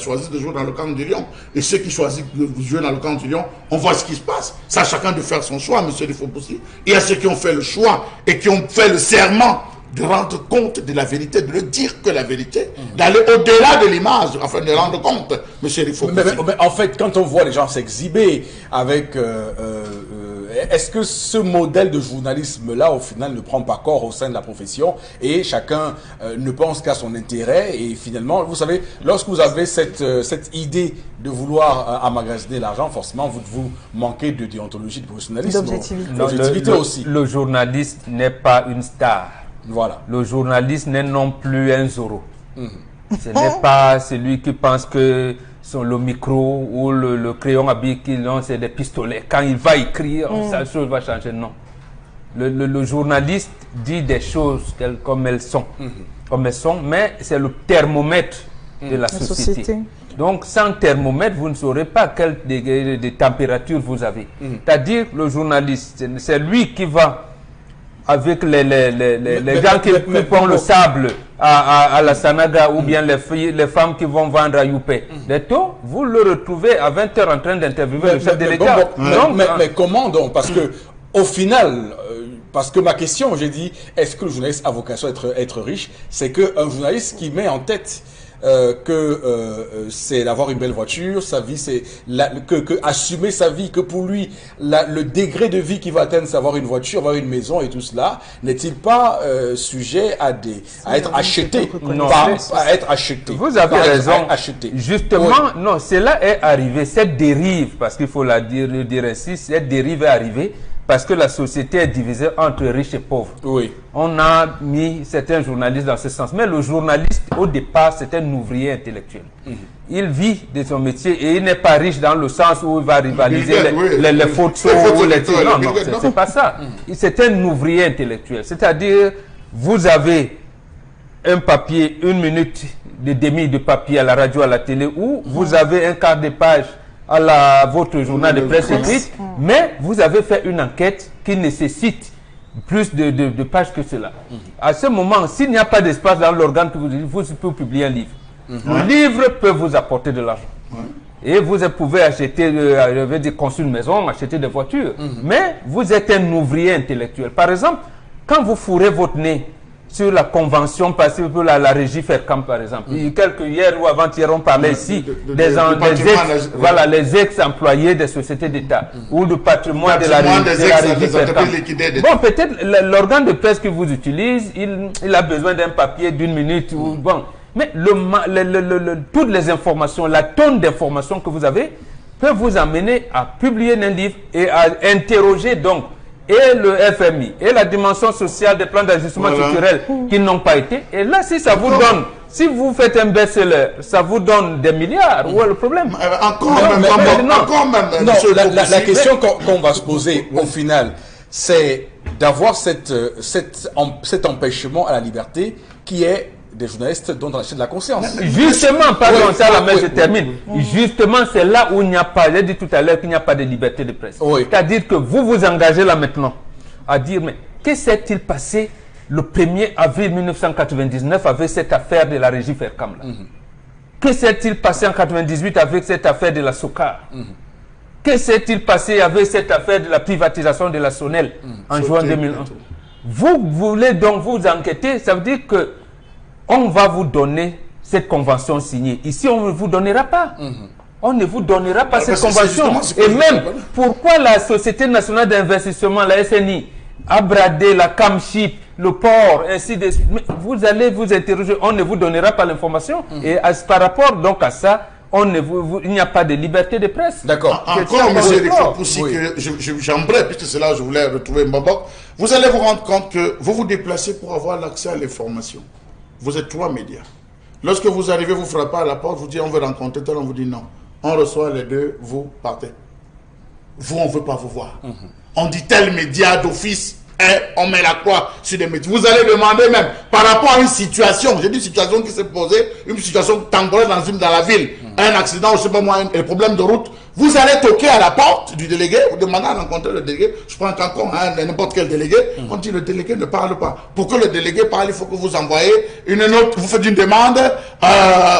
Speaker 2: choisissent de jouer dans le camp du lion. Et ceux qui choisissent de jouer dans le camp du lion, on voit ce qui se passe. C'est à chacun de faire son choix, M. Eric Fopoussi. Il y a ceux qui ont fait le choix et qui ont fait le serment de rendre compte de la vérité, de le dire que la vérité, d'aller au-delà de l'image, afin de rendre compte, M. Eric Fopoussi.
Speaker 1: Mais en fait, quand on voit les gens s'exhiber avec... est-ce que ce modèle de journalisme-là, au final, ne prend pas corps au sein de la profession et chacun ne pense qu'à son intérêt et finalement, vous savez, lorsque vous avez cette idée de vouloir emmagasiner l'argent, forcément, vous manquez de déontologie, de professionnalisme.
Speaker 3: D'objectivité
Speaker 1: aussi.
Speaker 4: Le journaliste n'est pas une star.
Speaker 1: Voilà.
Speaker 4: Le journaliste n'est non plus un Zorro. Ce n'est pas celui qui pense que le micro ou le crayon à billes qu'il a, c'est des pistolets. Quand il va écrire, sa chose va changer. Non. Le journaliste dit des choses comme elles sont. Mais c'est le thermomètre de la société. Donc, sans thermomètre, vous ne saurez pas quelle de température vous avez. C'est-à-dire, le journaliste, c'est lui qui va avec les gens qui font le sable à la Sanaga ou bien les femmes qui vont vendre à Youpé. Vous le retrouvez à 20h en train d'interviewer le chef de l'État.
Speaker 1: Mais comment donc? Parce que au final, parce que ma question, j'ai dit, est-ce que le journaliste a vocation à être riche? C'est qu'un journaliste qui met en tête c'est d'avoir une belle voiture, sa vie, c'est assumer sa vie, que pour lui le degré de vie qu'il va atteindre, c'est avoir une voiture, avoir une maison et tout cela, n'est-il pas sujet à être acheté? À être acheté.
Speaker 4: Vous avez raison. Justement, non, cela est arrivé, cette dérive, parce qu'il faut le dire ainsi, cette dérive est arrivée parce que la société est divisée entre riches et pauvres.
Speaker 1: Oui.
Speaker 4: On a mis certains journalistes dans ce sens. Mais le journaliste, au départ, c'est un ouvrier intellectuel. Il vit de son métier et il n'est pas riche dans le sens où il va rivaliser les photos ou les trucs. Non, non, c'est pas ça. C'est un ouvrier intellectuel. C'est-à-dire, vous avez un papier, 1 minute de demi de papier à la radio, à la télé, ou vous avez un quart de page à votre journal de presse écrite, mais vous avez fait une enquête qui nécessite plus de pages que cela. À ce moment, s'il n'y a pas d'espace dans l'organe que vous pouvez publier un livre. Le livre peut vous apporter de l'argent. Et vous pouvez acheter, construire une maison, acheter des voitures. Mais vous êtes un ouvrier intellectuel. Par exemple, quand vous fourrez votre nez sur la convention passée pour la régie Faircamp, par exemple. Hier ou avant-hier, on parlait ici les ex-employés des sociétés d'État ou du patrimoine de la régie Faircamp. Bon, peut-être l'organe de presse que vous utilisez, il a besoin d'un papier d'1 minute. Bon. Mais toutes les informations, la tonne d'informations que vous avez, peut vous amener à publier un livre et à interroger donc et le FMI, et la dimension sociale des plans d'ajustement structurel qui n'ont pas été. Et là, si ça vous donne, si vous faites un best-seller, ça vous donne des milliards. Où est le problème?
Speaker 1: La question qu'on va se poser au final, c'est d'avoir cet empêchement à la liberté qui est des journalistes dont on achète de la conscience.
Speaker 4: Justement, pardon, je termine. Justement, c'est là où il n'y a pas, j'ai dit tout à l'heure qu'il n'y a pas de liberté de presse. C'est-à-dire que vous vous engagez là maintenant à dire, mais que s'est-il passé le 1er avril 1999 avec cette affaire de la régie Fercam là? Que s'est-il passé en 1998 avec cette affaire de la SOCAR? Que s'est-il passé avec cette affaire de la privatisation de la SONEL en juin 2001? Vous voulez donc vous enquêter, ça veut dire que on va vous donner cette convention signée. Ici, on ne vous donnera pas. On ne vous donnera pas cette convention. Et même, pourquoi la Société nationale d'investissement, la SNI, a bradé la CAMCHIP, le port, ainsi de suite? Vous allez vous interroger, on ne vous donnera pas l'information. Et par rapport donc à ça, il n'y a pas de liberté de presse.
Speaker 2: D'accord. Encore, M. Eric Fopoussi, que j'aimerais, puisque c'est là que je voulais retrouver Mbabok, vous allez vous rendre compte que vous vous déplacez pour avoir l'accès à l'information. Vous êtes 3 médias. Lorsque vous arrivez, vous frappez à la porte, vous dites on veut rencontrer tel, on vous dit non. On reçoit les deux, vous partez. Vous, on ne veut pas vous voir. On dit tel média d'office, on met la croix sur des médias. Vous allez demander même, par rapport à une situation, j'ai dit une situation qui s'est posée, une situation temporaire dans la ville, un accident, je ne sais pas moi, un problème de route, vous allez toquer à la porte du délégué, vous demandez à rencontrer le délégué, je prends encore n'importe quel délégué, on dit le délégué ne parle pas. Pour que le délégué parle, il faut que vous envoyez une note, vous faites une demande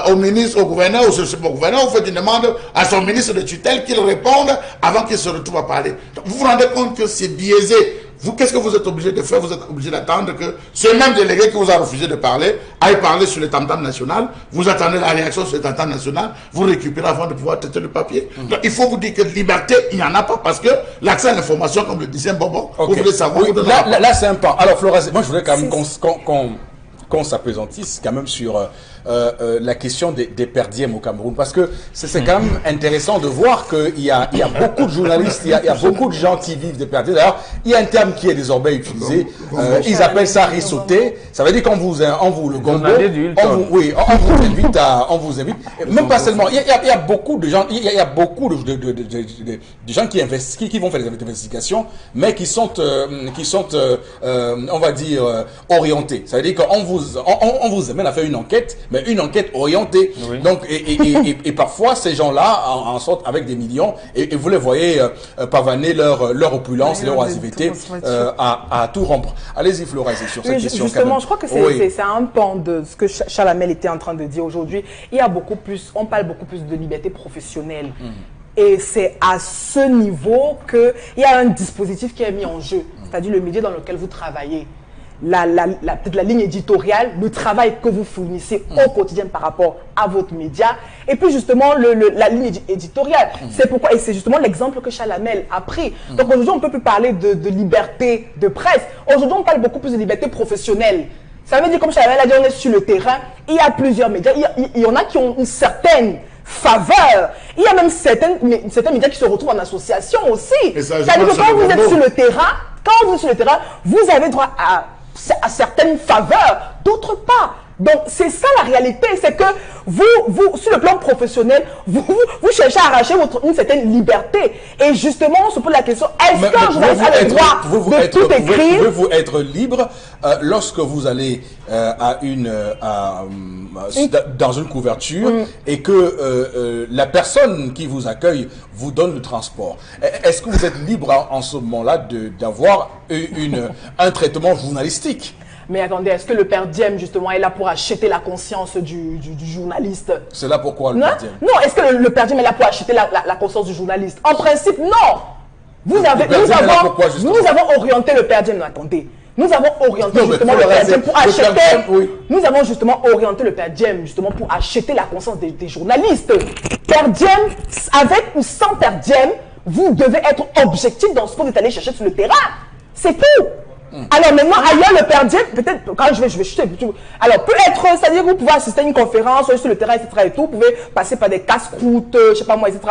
Speaker 2: au ministre, au gouverneur, ou je ne sais pas au gouverneur, vous faites une demande à son ministre de tutelle qu'il réponde avant qu'il se retrouve à parler. Donc, vous vous rendez compte que c'est biaisé. Vous, qu'est-ce que vous êtes obligé de faire? Vous êtes obligé d'attendre que ce même délégué qui vous a refusé de parler aille parler sur le tam-tam national. Vous attendez la réaction sur le tam-tam national. Vous récupérez avant de pouvoir traiter le papier. Donc, il faut vous dire que liberté, il n'y en a pas parce que l'accès à l'information, comme le disait Bobo, vous voulez savoir.
Speaker 1: Oui, là c'est un pan. Alors, Flora, moi, je voudrais quand même qu'on s'appesantisse quand même sur la question des perdièmes au Cameroun, parce que c'est quand même intéressant de voir qu'il y a beaucoup de journalistes, il y a beaucoup de gens qui vivent des perdièmes. D'ailleurs, il y a un terme qui est désormais utilisé, ils appellent ça rissoter. Ça veut dire qu'on vous le gombo, on vous invite, même pas seulement, il y a beaucoup de gens, il y a beaucoup de gens qui investissent, qui vont faire des investigations, mais qui sont on va dire, orientés. Ça veut dire qu'on vous amène à faire une enquête, mais une enquête orientée. Oui. Donc, et parfois, ces gens-là en sortent avec des millions, et vous les voyez pavaner leur opulence, leur oisiveté à tout rompre. Allez-y, Flora, sur cette question.
Speaker 3: Justement, je crois que c'est un pan de ce que Chalamel était en train de dire aujourd'hui. Il y a beaucoup plus, on parle beaucoup plus de liberté professionnelle. Et c'est à ce niveau qu'il y a un dispositif qui est mis en jeu, c'est-à-dire le média dans lequel vous travaillez. Peut-être la ligne éditoriale, le travail que vous fournissez au quotidien par rapport à votre média, et puis justement la ligne éditoriale. C'est pourquoi, et c'est justement l'exemple que Chalamel a pris. Donc aujourd'hui, on ne peut plus parler de liberté de presse. Aujourd'hui, on parle beaucoup plus de liberté professionnelle. Ça veut dire, comme Chalamel a dit, on est sur le terrain, il y a plusieurs médias, il y en a qui ont une certaine faveur. Il y a même certains médias qui se retrouvent en association aussi. C'est-à-dire que quand vous êtes sur le terrain, vous avez droit à certaines faveurs, d'autres pas. Donc, c'est ça la réalité, c'est que vous, sur le plan professionnel, vous cherchez à arracher une certaine liberté. Et justement, on se pose la question, est-ce qu'un journaliste a le droit de tout écrire?
Speaker 1: Pouvez-vous être libre lorsque vous allez dans une couverture et que la personne qui vous accueille vous donne le transport? Est-ce que vous êtes libre en ce moment-là d'avoir un traitement journalistique?
Speaker 3: Mais attendez, est-ce que le père Diem, justement, est là pour acheter la conscience du journaliste?
Speaker 1: C'est là pourquoi le père Diem?
Speaker 3: Non, est-ce que le père Diem est là pour acheter la conscience du journaliste? En principe, non. Nous avons orienté le père Diem. Non, attendez. Nous avons orienté justement le père Diem pour acheter. Nous avons justement orienté le père Diem justement pour acheter la conscience des journalistes. Père Diem, avec ou sans père Diem, vous devez être objectif dans ce que vous êtes allé chercher sur le terrain. C'est tout. Alors maintenant, ailleurs, le père Diem, peut-être, quand je vais chuter, alors peut être, c'est-à-dire que vous pouvez assister à une conférence sur le terrain, etc. et tout, vous pouvez passer par des casse-croûtes, je sais pas moi, etc.,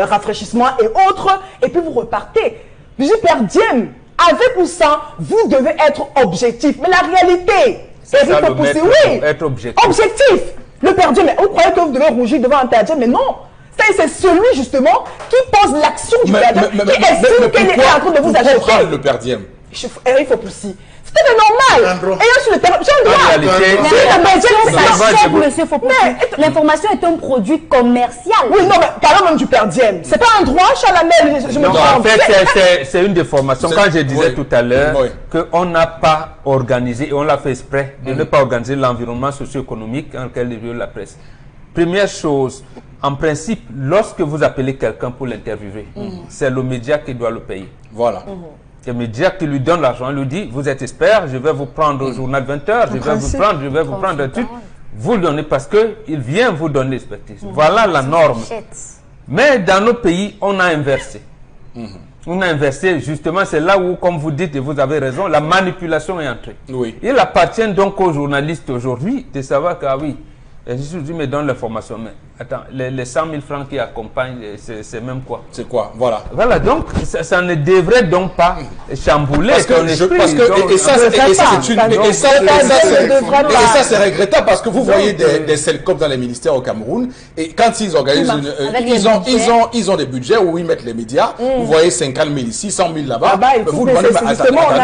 Speaker 3: rafraîchissement et autres, et puis vous repartez. Je dis, père Diem, avec ou sans, vous devez être objectif. Mais la réalité,
Speaker 4: Eric Fopoussi, oui, être
Speaker 3: objectif. Le père Diem, mais vous croyez que vous devez rougir devant un père Diem, mais non. C'est celui justement qui pose l'action du père Diem, qui estime qu'elle est en train de vous acheter.
Speaker 1: Le père Diem.
Speaker 3: Eric Fopoussi, C'était normal. Et sur le terrain, j'ai un droit.
Speaker 5: Monsieur Fopousi, l'information est un produit commercial.
Speaker 3: Oui, non, mais parlons même du perdième. C'est pas un droit, Chalamel. Je me trompe.
Speaker 4: En fait, c'est une des formations. Quand je disais tout à l'heure qu'on n'a pas organisé, et on l'a fait exprès, de ne pas organiser l'environnement socio-économique dans lequel évolue la presse. Première chose, en principe, lorsque vous appelez quelqu'un pour l'interviewer, c'est le média qui doit le payer.
Speaker 1: Voilà.
Speaker 4: Le média qui lui donne l'argent, lui dit, vous êtes expert, je vais vous prendre au journal 20h, je vais vous prendre tout. Vous le donnez parce qu'il vient vous donner l'expertise. Voilà la norme. Mais dans nos pays, on a inversé. On a inversé, justement, c'est là où, comme vous dites, et vous avez raison, la manipulation est entrée.
Speaker 1: Oui.
Speaker 4: Il appartient donc aux journalistes aujourd'hui de savoir que, ah oui, et je me donne l'information, mais attends, les 100 000 francs qui accompagnent, c'est même quoi?
Speaker 1: C'est quoi? Voilà.
Speaker 4: Voilà, donc ça ne devrait donc pas chambouler ton esprit.
Speaker 1: Et ça, c'est regrettable parce que vous voyez des CELCOP dans les ministères au Cameroun et quand ils organisent, ils ont des budgets où ils mettent les médias. Vous voyez 50 000 ici, 100 000 là-bas. Vous demandez,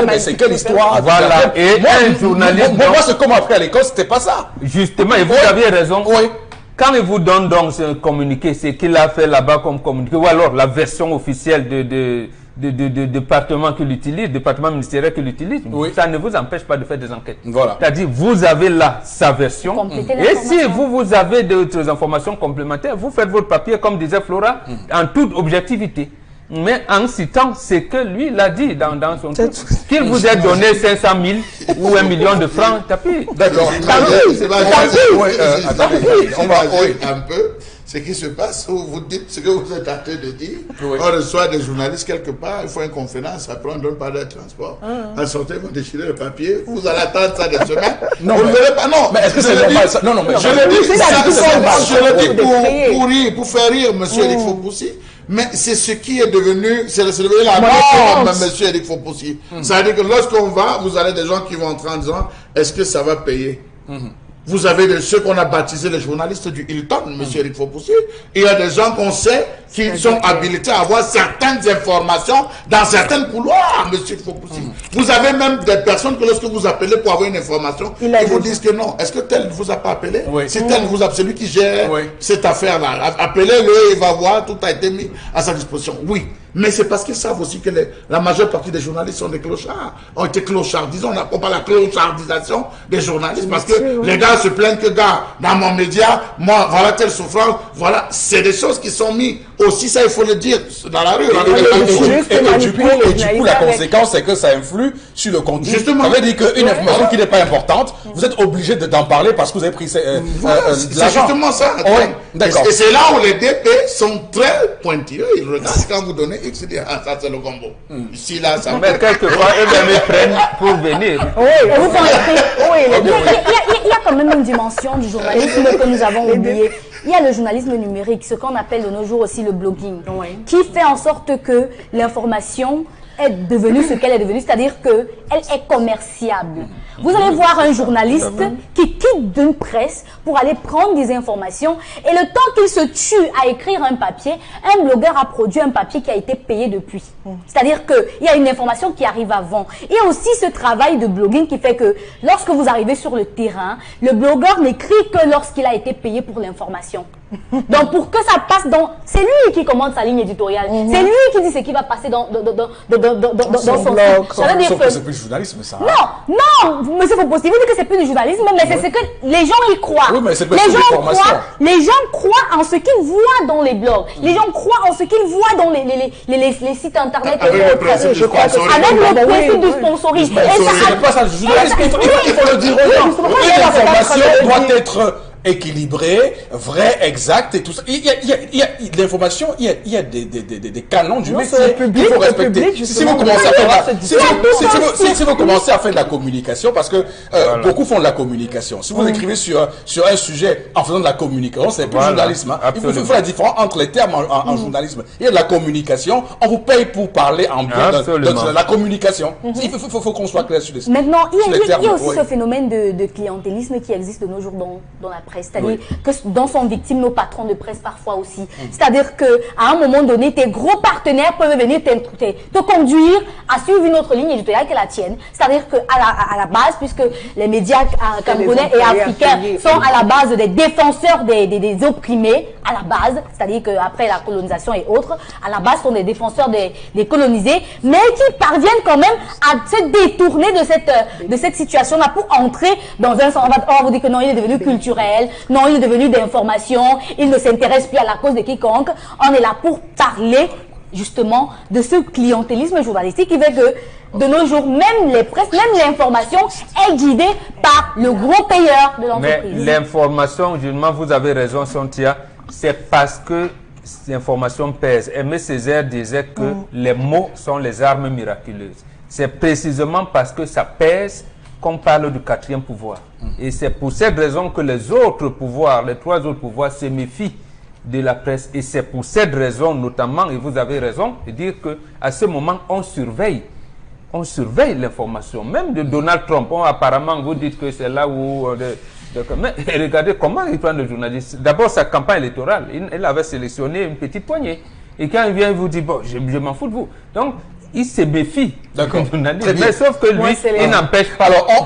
Speaker 1: mais c'est quelle histoire?
Speaker 4: Voilà. Et un journaliste.
Speaker 1: Moi, c'est comme après à l'école, c'était pas ça.
Speaker 4: Justement, et vous aviez raison. Oui. Quand il vous donne donc ce communiqué, c'est qu'il a fait là-bas comme communiqué, ou alors la version officielle de département qu'il utilise, département ministériel qu'il utilise, ça ne vous empêche pas de faire des enquêtes.
Speaker 1: Voilà.
Speaker 4: C'est-à-dire, vous avez là sa version, et si vous avez d'autres informations complémentaires, vous faites votre papier, comme disait Flora, en toute objectivité. Mais en citant ce que lui l'a dit dans son truc, qu'il vous ait donné 500 000 ou 1 million de francs, tapis.
Speaker 1: D'accord.
Speaker 2: On va un peu ce qui se passe où vous dites ce que vous êtes en train de dire. On reçoit des journalistes quelque part, il faut une conférence, après on ne donne pas de transport. À sortir, ils vont déchirer le papier, vous allez attendre ça des semaines.
Speaker 1: Non,
Speaker 2: vous ne verrez pas, non.
Speaker 1: Mais est-ce que c'est normal ça? Non, mais
Speaker 2: je le dis pour rire, pour faire rire M. Eric Fopousi. Mais c'est ce qui est devenu, c'est devenu la norme, M. Eric Fopousi. C'est-à-dire que lorsqu'on va, vous avez des gens qui vont entrer en disant, est-ce que ça va payer? Vous avez ceux qu'on a baptisés les journalistes du Hilton, M. Eric Fopousi. Il y a des gens qu'on sait qui sont habilités à avoir certaines informations dans certains couloirs, M. Fopousi. Vous avez même des personnes que lorsque vous appelez pour avoir une information, ils vous disent que non. Est-ce que tel ne vous a pas appelé? C'est tel vous a, celui qui gère cette affaire-là. Appelez-le, il va voir, tout a été mis à sa disposition. Oui. Mais c'est parce qu'ils savent aussi que la majeure partie des journalistes sont des clochards, ont été clochards. Disons, on parle de la clochardisation des journalistes parce que les gars se plaignent que, dans mon média, moi, voilà telle souffrance, voilà, c'est des choses qui sont mises aussi, ça il faut le dire, dans la rue.
Speaker 1: Et du coup, la conséquence, c'est que ça influe sur le contenu. Justement. Ça veut dire qu'une information qui n'est pas importante, vous êtes obligé d'en parler parce que vous avez pris de l'argent.
Speaker 2: C'est justement ça.
Speaker 1: D'accord.
Speaker 2: Et c'est là où les DP sont très pointilleux. Ils regardent quand vous donnez. Et dit, ah, ça c'est le combo. Ici, là, ça.
Speaker 4: Mais quelquefois, eux-mêmes ils prennent pour venir.
Speaker 5: Il y a quand même une dimension du journalisme que nous avons oublié. Il y a le journalisme numérique, ce qu'on appelle de nos jours aussi le blogging, qui fait en sorte que l'information est devenue ce qu'elle est devenue, c'est-à-dire qu'elle est commerciable. Vous allez voir un journaliste qui quitte d'une presse pour aller prendre des informations et le temps qu'il se tue à écrire un papier, un blogueur a produit un papier qui a été payé depuis. C'est-à-dire qu'il y a une information qui arrive avant. Il y a aussi ce travail de blogging qui fait que lorsque vous arrivez sur le terrain, le blogueur n'écrit que lorsqu'il a été payé pour l'information. Donc pour que ça passe dans... C'est lui qui commande sa ligne éditoriale. C'est lui qui dit ce qui va passer dans son blog.
Speaker 1: Sauf que c'est plus du journalisme, ça.
Speaker 5: Non, monsieur Fopousi, vous dites que c'est plus du journalisme, mais c'est ce que les gens y croient.
Speaker 1: Oui, mais c'est
Speaker 5: les gens croient en ce qu'ils voient dans les blogs. Les gens croient en ce qu'ils voient dans les sites internet.
Speaker 2: Avec le principe du sponsoring.
Speaker 5: Avec le principe du sponsoring.
Speaker 1: C'est pas ça le journalisme. Il faut le dire aux gens. L'information doit être équilibré, vrai, exact et tout ça. Il y a l'information, il y a des canons du métier qu'il faut respecter. Si vous commencez à faire de la communication, parce que beaucoup font de la communication. Si vous écrivez sur un sujet en faisant de la communication, c'est plus journalisme. Il faut la différence entre les termes en journalisme. Il y a de la communication, on vous paye pour parler en bien de la communication. Il faut qu'on soit clair sur les termes.
Speaker 5: Maintenant, il y a aussi ce phénomène de clientélisme qui existe de nos jours dans la presse. presse, c'est-à-dire que dont sont victimes nos patrons de presse parfois aussi. C'est-à-dire qu'à un moment donné, tes gros partenaires peuvent venir te conduire à suivre une autre ligne éditoriale que la tienne. C'est-à-dire qu'à la base, puisque les médias camerounais et africains sont à la base des défenseurs des opprimés, à la base, c'est-à-dire qu'après la colonisation et autres, à la base sont des défenseurs des colonisés, mais qui parviennent quand même à se détourner de cette situation-là pour entrer dans un sens. On va vous dire que non, il est devenu culturel, non, il est devenu d'information, il ne s'intéresse plus à la cause de quiconque. On est là pour parler justement de ce clientélisme journalistique qui fait que de nos jours, même les presses, même l'information est guidée par le gros payeur de l'entreprise.
Speaker 4: Mais l'information, justement, vous avez raison, Sontia, c'est parce que l'information pèse. Aimé Césaire disait que les mots sont les armes miraculeuses. C'est précisément parce que ça pèse qu'on parle du quatrième pouvoir. Et c'est pour cette raison que les autres pouvoirs, les trois autres pouvoirs se méfient de la presse. Et c'est pour cette raison, notamment, et vous avez raison, de dire qu'à ce moment, on surveille l'information. Même de Donald Trump, apparemment, vous dites que c'est là où... mais regardez comment il prend le journaliste. D'abord, sa campagne électorale, il avait sélectionné une petite poignée. Et quand il vient, il vous dit, bon, je m'en fous de vous. Donc, il se méfie.
Speaker 1: D'accord.
Speaker 4: Mais sauf que lui, il n'empêche pas.
Speaker 1: Alors, on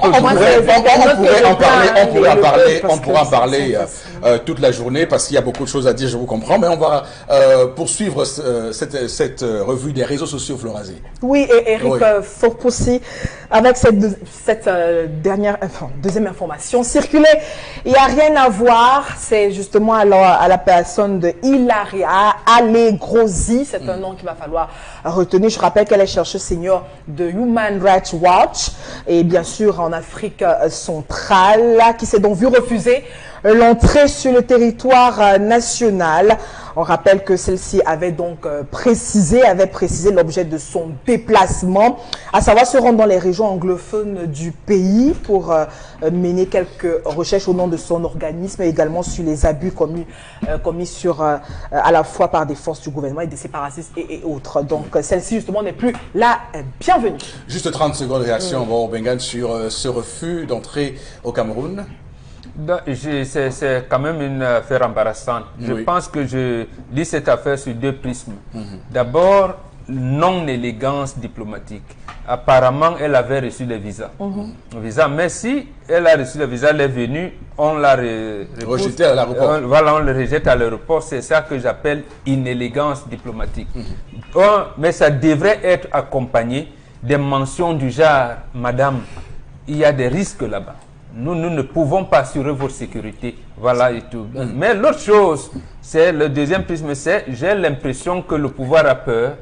Speaker 1: pourra en parler toute la journée parce qu'il y a beaucoup de choses à dire, je vous comprends. Mais on va poursuivre cette revue des réseaux sociaux, Florazé.
Speaker 3: Oui, et Eric Fopoussi, avec cette deuxième information circulée, il n'y a rien à voir. C'est justement à la personne de Hilaria Allegrosi. C'est un nom qu'il va falloir retenir. Je rappelle qu'elle est chercheuse senior de Human Rights Watch et bien sûr en Afrique centrale, qui s'est donc vu refuser l'entrée sur le territoire national. On rappelle que celle-ci avait donc précisé l'objet de son déplacement, à savoir se rendre dans les régions anglophones du pays pour mener quelques recherches au nom de son organisme et également sur les abus commis à la fois par des forces du gouvernement et des séparatistes et autres. Donc celle-ci justement n'est plus la bienvenue.
Speaker 1: Juste 30 secondes de réaction, Bengan, sur ce refus d'entrée au Cameroun.
Speaker 4: C'est quand même une affaire embarrassante. Je pense que je lis cette affaire sur deux prismes. D'abord, non-élégance diplomatique. Apparemment, elle avait reçu le visa. Mais si elle a reçu le visa, elle est venue, on l'a
Speaker 1: rejeté à l'aéroport.
Speaker 4: Voilà, on le rejette à l'aéroport. C'est ça que j'appelle inélégance diplomatique. Mais ça devrait être accompagné des mentions du genre, madame, il y a des risques là-bas. Nous ne pouvons pas assurer votre sécurité. Voilà et tout. Mais l'autre chose, c'est le deuxième prisme, c'est j'ai l'impression que le pouvoir a peur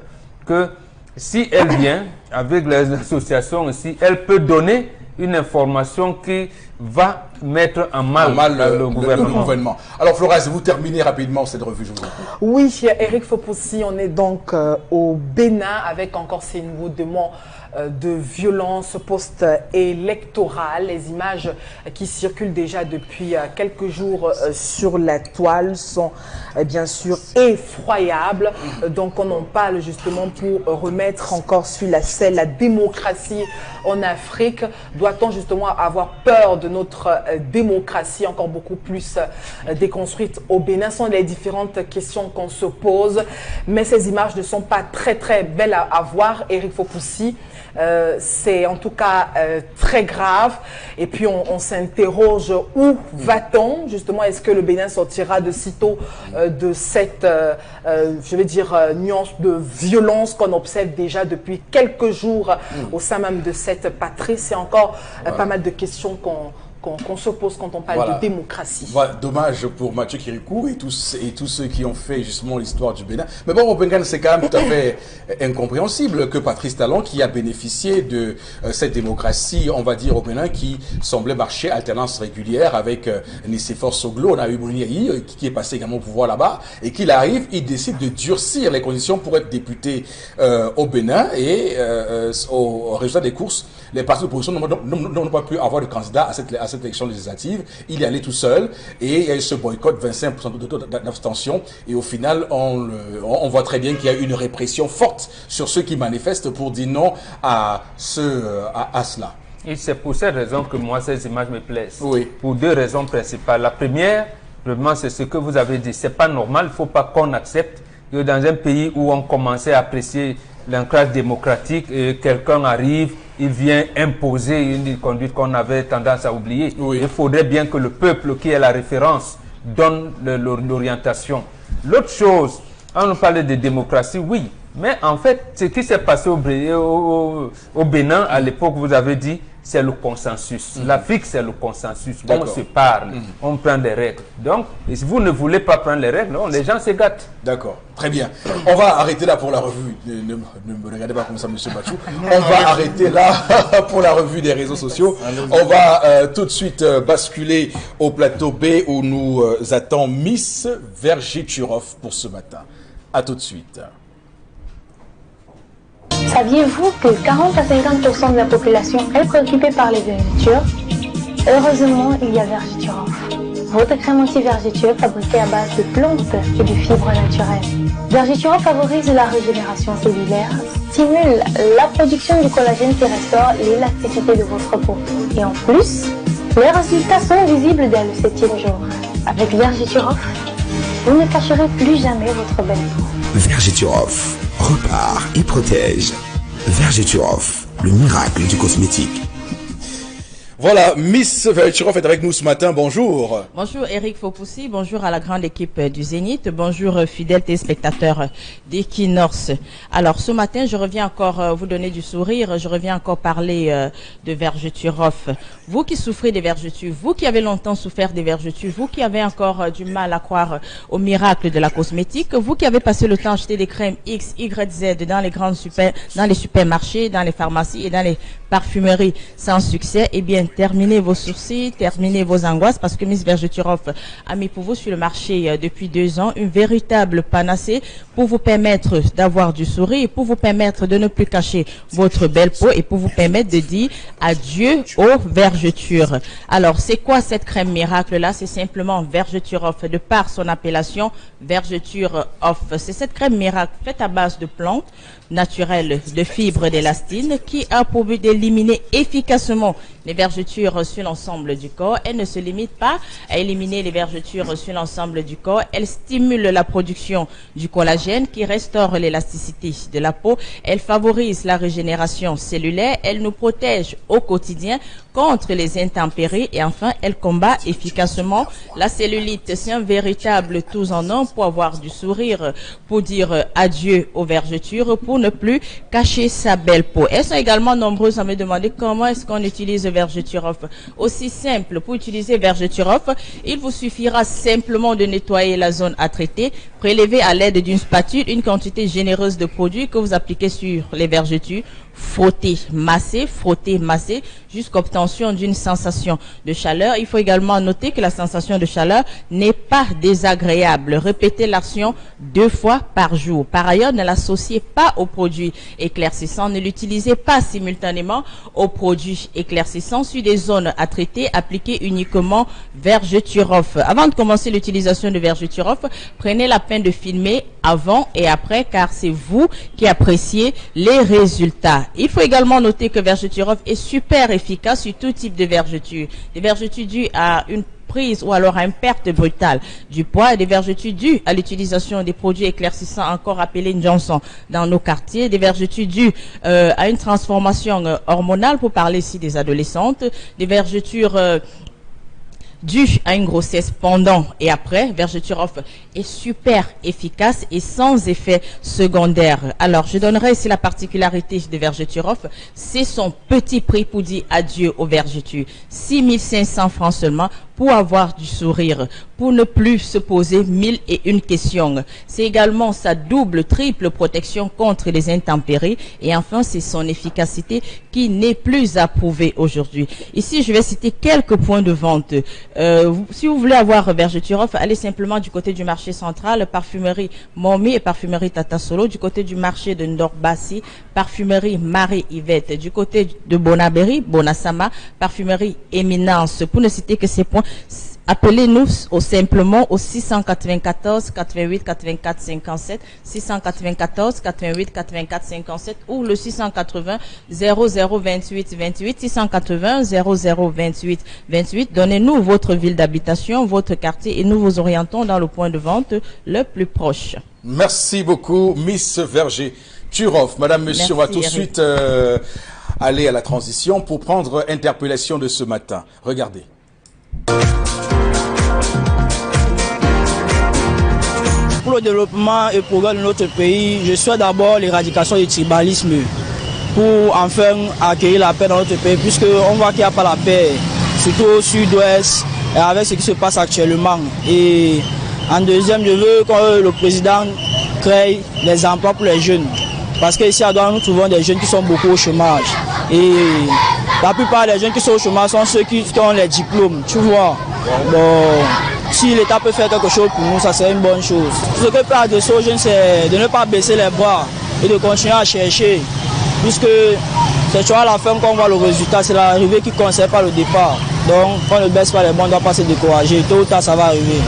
Speaker 4: que si elle vient avec les associations aussi, elle peut donner une information qui va mettre en mal, le gouvernement.
Speaker 1: Alors Floraz, vous terminez rapidement cette revue, je vous en prie.
Speaker 3: Oui, Eric Fopoussi, on est donc au Bénin avec encore ces nouveaux demandes de violence post-électorale. Les images qui circulent déjà depuis quelques jours sur la toile sont bien sûr effroyables. Donc on en parle justement pour remettre encore sur la selle la démocratie en Afrique. Doit-on justement avoir peur de notre démocratie encore beaucoup plus déconstruite au Bénin? Ce sont les différentes questions qu'on se pose. Mais ces images ne sont pas très belles à voir, Eric Fopoussi. C'est en tout cas très grave. Et puis on s'interroge, où va-t-on justement? Est-ce que le Bénin sortira de sitôt de cette, je vais dire, nuance de violence qu'on observe déjà depuis quelques jours au sein même de cette patrie? C'est encore pas mal de questions qu'on se pose quand on parle de démocratie.
Speaker 1: Voilà, dommage pour Mathieu Kirikou et tous ceux qui ont fait justement l'histoire du Bénin. Mais bon, au Bénin, c'est quand même tout à fait incompréhensible que Patrice Talon, qui a bénéficié de cette démocratie, on va dire au Bénin, qui semblait marcher alternance régulière avec Nicéphore Soglo, on a eu Bouniaï, qui est passé également au pouvoir là-bas, et qu'il arrive, il décide de durcir les conditions pour être député au Bénin, et au résultat des courses, les partis d'opposition n'ont pas pu avoir de candidat à cette élection législative. Il est allé tout seul et il y a eu ce boycott, 25% d'abstention, et au final on voit très bien qu'il y a une répression forte sur ceux qui manifestent pour dire non à cela.
Speaker 4: Et c'est pour cette raison que moi, ces images me plaisent.
Speaker 1: Oui.
Speaker 4: Pour deux raisons principales. La première, vraiment, c'est ce que vous avez dit. C'est pas normal. Il ne faut pas qu'on accepte que dans un pays où on commençait à apprécier l'ancrage démocratique, et quelqu'un arrive, il vient imposer une conduite qu'on avait tendance à oublier.
Speaker 1: Oui.
Speaker 4: Il faudrait bien que le peuple, qui est la référence, donne l'orientation. L'autre chose, on nous parle de démocratie, oui. Mais en fait, ce qui s'est passé au Bénin, à l'époque, vous avez dit, c'est le consensus. L'Afrique, c'est le consensus. On se parle, on prend des règles. Donc, si vous ne voulez pas prendre les règles, non, les gens se gâtent.
Speaker 1: D'accord, très bien. On va arrêter là pour la revue. Ne me regardez pas comme ça, monsieur Bachou. On va arrêter là pour la revue des réseaux sociaux. On va tout de suite basculer au plateau B où nous attend Miss Vergiturov pour ce matin. À tout de suite.
Speaker 6: Saviez-vous que 40 à 50% de la population est préoccupée par les vergetures? Heureusement, il y a Vergiturov. Votre crème anti-vergeture fabriquée à base de plantes et de fibres naturelles. Vergiturov favorise la régénération cellulaire, stimule la production du collagène qui restaure l'élasticité de votre peau. Et en plus, les résultats sont visibles dès le 7e jour. Avec Vergiturov, vous ne cacherez plus jamais votre belle peau.
Speaker 7: Vergiturov repart et protège. Vergiturov, le miracle du cosmétique.
Speaker 1: Voilà, Miss Vergiturov est avec nous ce matin. Bonjour.
Speaker 8: Bonjour Eric Fopoussi, bonjour à la grande équipe du Zénith, bonjour fidèles téléspectateurs d'Equinox. Alors ce matin, je reviens encore vous donner du sourire, je reviens encore parler de Vergiturov. Vous qui souffrez des vergetures, vous qui avez longtemps souffert des vergetures, vous qui avez encore du mal à croire au miracle de la cosmétique, vous qui avez passé le temps à acheter des crèmes X, Y, Z dans les supermarchés, dans les pharmacies et dans les parfumerie sans succès, eh bien, terminez vos sourcils, terminez vos angoisses, parce que Miss Vergiturov a mis pour vous sur le marché depuis 2 ans une véritable panacée pour vous permettre d'avoir du sourire, pour vous permettre de ne plus cacher votre belle peau et pour vous permettre de dire adieu aux vergetures. Alors, c'est quoi cette crème miracle-là? C'est simplement Vergiturov, de par son appellation Vergiture Off. C'est cette crème miracle faite à base de plantes naturelles, de fibres d'élastine, qui a pour but d'éliminer efficacement les vergetures sur l'ensemble du corps. Elle ne se limite pas à éliminer les vergetures sur l'ensemble du corps. Elle stimule la production du collagène qui restaure l'élasticité de la peau. Elle favorise la régénération cellulaire. Elle nous protège au quotidien contre les intempéries et enfin, elle combat efficacement la cellulite. C'est un véritable tous en un pour avoir du sourire, pour dire adieu aux vergetures, pour ne plus cacher sa belle peau. Elles sont également nombreuses à me demander comment est-ce qu'on utilise Vergiturov. Aussi simple, pour utiliser Vergiturov, il vous suffira simplement de nettoyer la zone à traiter, prélever à l'aide d'une spatule une quantité généreuse de produit que vous appliquez sur les vergetures, frotter, masser, jusqu'à obtention d'une sensation de chaleur. Il faut également noter que la sensation de chaleur n'est pas désagréable. Répétez l'action 2 fois par jour. Par ailleurs, ne l'associez pas aux produits éclaircissants. Ne l'utilisez pas simultanément aux produits éclaircissants sur des zones à traiter. Appliquez uniquement Vergiturov. Avant de commencer l'utilisation de Vergiturov, prenez la peine de filmer avant et après, car c'est vous qui appréciez les résultats. Il faut également noter que Vergiturov est super efficace sur tout type de vergetures. Des vergetures dues à une prise ou alors à une perte brutale du poids, et des vergetures dues à l'utilisation des produits éclaircissants encore appelés Johnson dans nos quartiers, des vergetures dues à une transformation hormonale, pour parler ici des adolescentes, des vergetures dû à une grossesse pendant et après. Vergiturov est super efficace et sans effet secondaire. Alors, je donnerai ici la particularité de Vergiturov. C'est son petit prix pour dire adieu aux vergetures. 6 500 francs seulement pour avoir du sourire, pour ne plus se poser 1001 questions. C'est également sa double, triple protection contre les intempéries. Et enfin, c'est son efficacité qui n'est plus à prouver aujourd'hui. Ici, je vais citer quelques points de vente. Si vous voulez avoir Vergiturov, allez simplement du côté du marché central, parfumerie Momi et parfumerie Tata Solo. Du côté du marché de Ndorbassi, parfumerie Marie-Yvette. Du côté de Bonaberi, Bonasama, parfumerie Éminence. Pour ne citer que ces points, Appelez-nous simplement au 694 88 84 57, 694 88 84 57 ou le 680 00 28 28, 680 00 28 28. Donnez-nous votre ville d'habitation, votre quartier et nous vous orientons dans le point de vente le plus proche.
Speaker 1: Merci beaucoup, Miss Verger Turov. Madame, monsieur,
Speaker 8: Merci,
Speaker 1: on va tout de suite aller à la transition pour prendre interpellation de ce matin. Regardez.
Speaker 9: Pour le développement et le progrès de notre pays, je souhaite d'abord l'éradication du tribalisme pour enfin acquérir la paix dans notre pays, puisqu'on voit qu'il n'y a pas la paix, surtout au sud-ouest, avec ce qui se passe actuellement. Et en deuxième, je veux que le président crée des emplois pour les jeunes, parce qu'ici à Douala, nous trouvons des jeunes qui sont beaucoup au chômage. Et la plupart des jeunes qui sont au chômage sont ceux qui ont les diplômes, tu vois. Bon, si l'État peut faire quelque chose pour nous, ça serait une bonne chose. Ce que peut adresser aux jeunes, c'est de ne pas baisser les bras et de continuer à chercher. Puisque c'est toujours à la fin qu'on voit le résultat, c'est l'arrivée qui ne concerne pas le départ. Donc, on ne baisse pas les bras, on ne doit pas se décourager. Tôt ou tard, ça va arriver.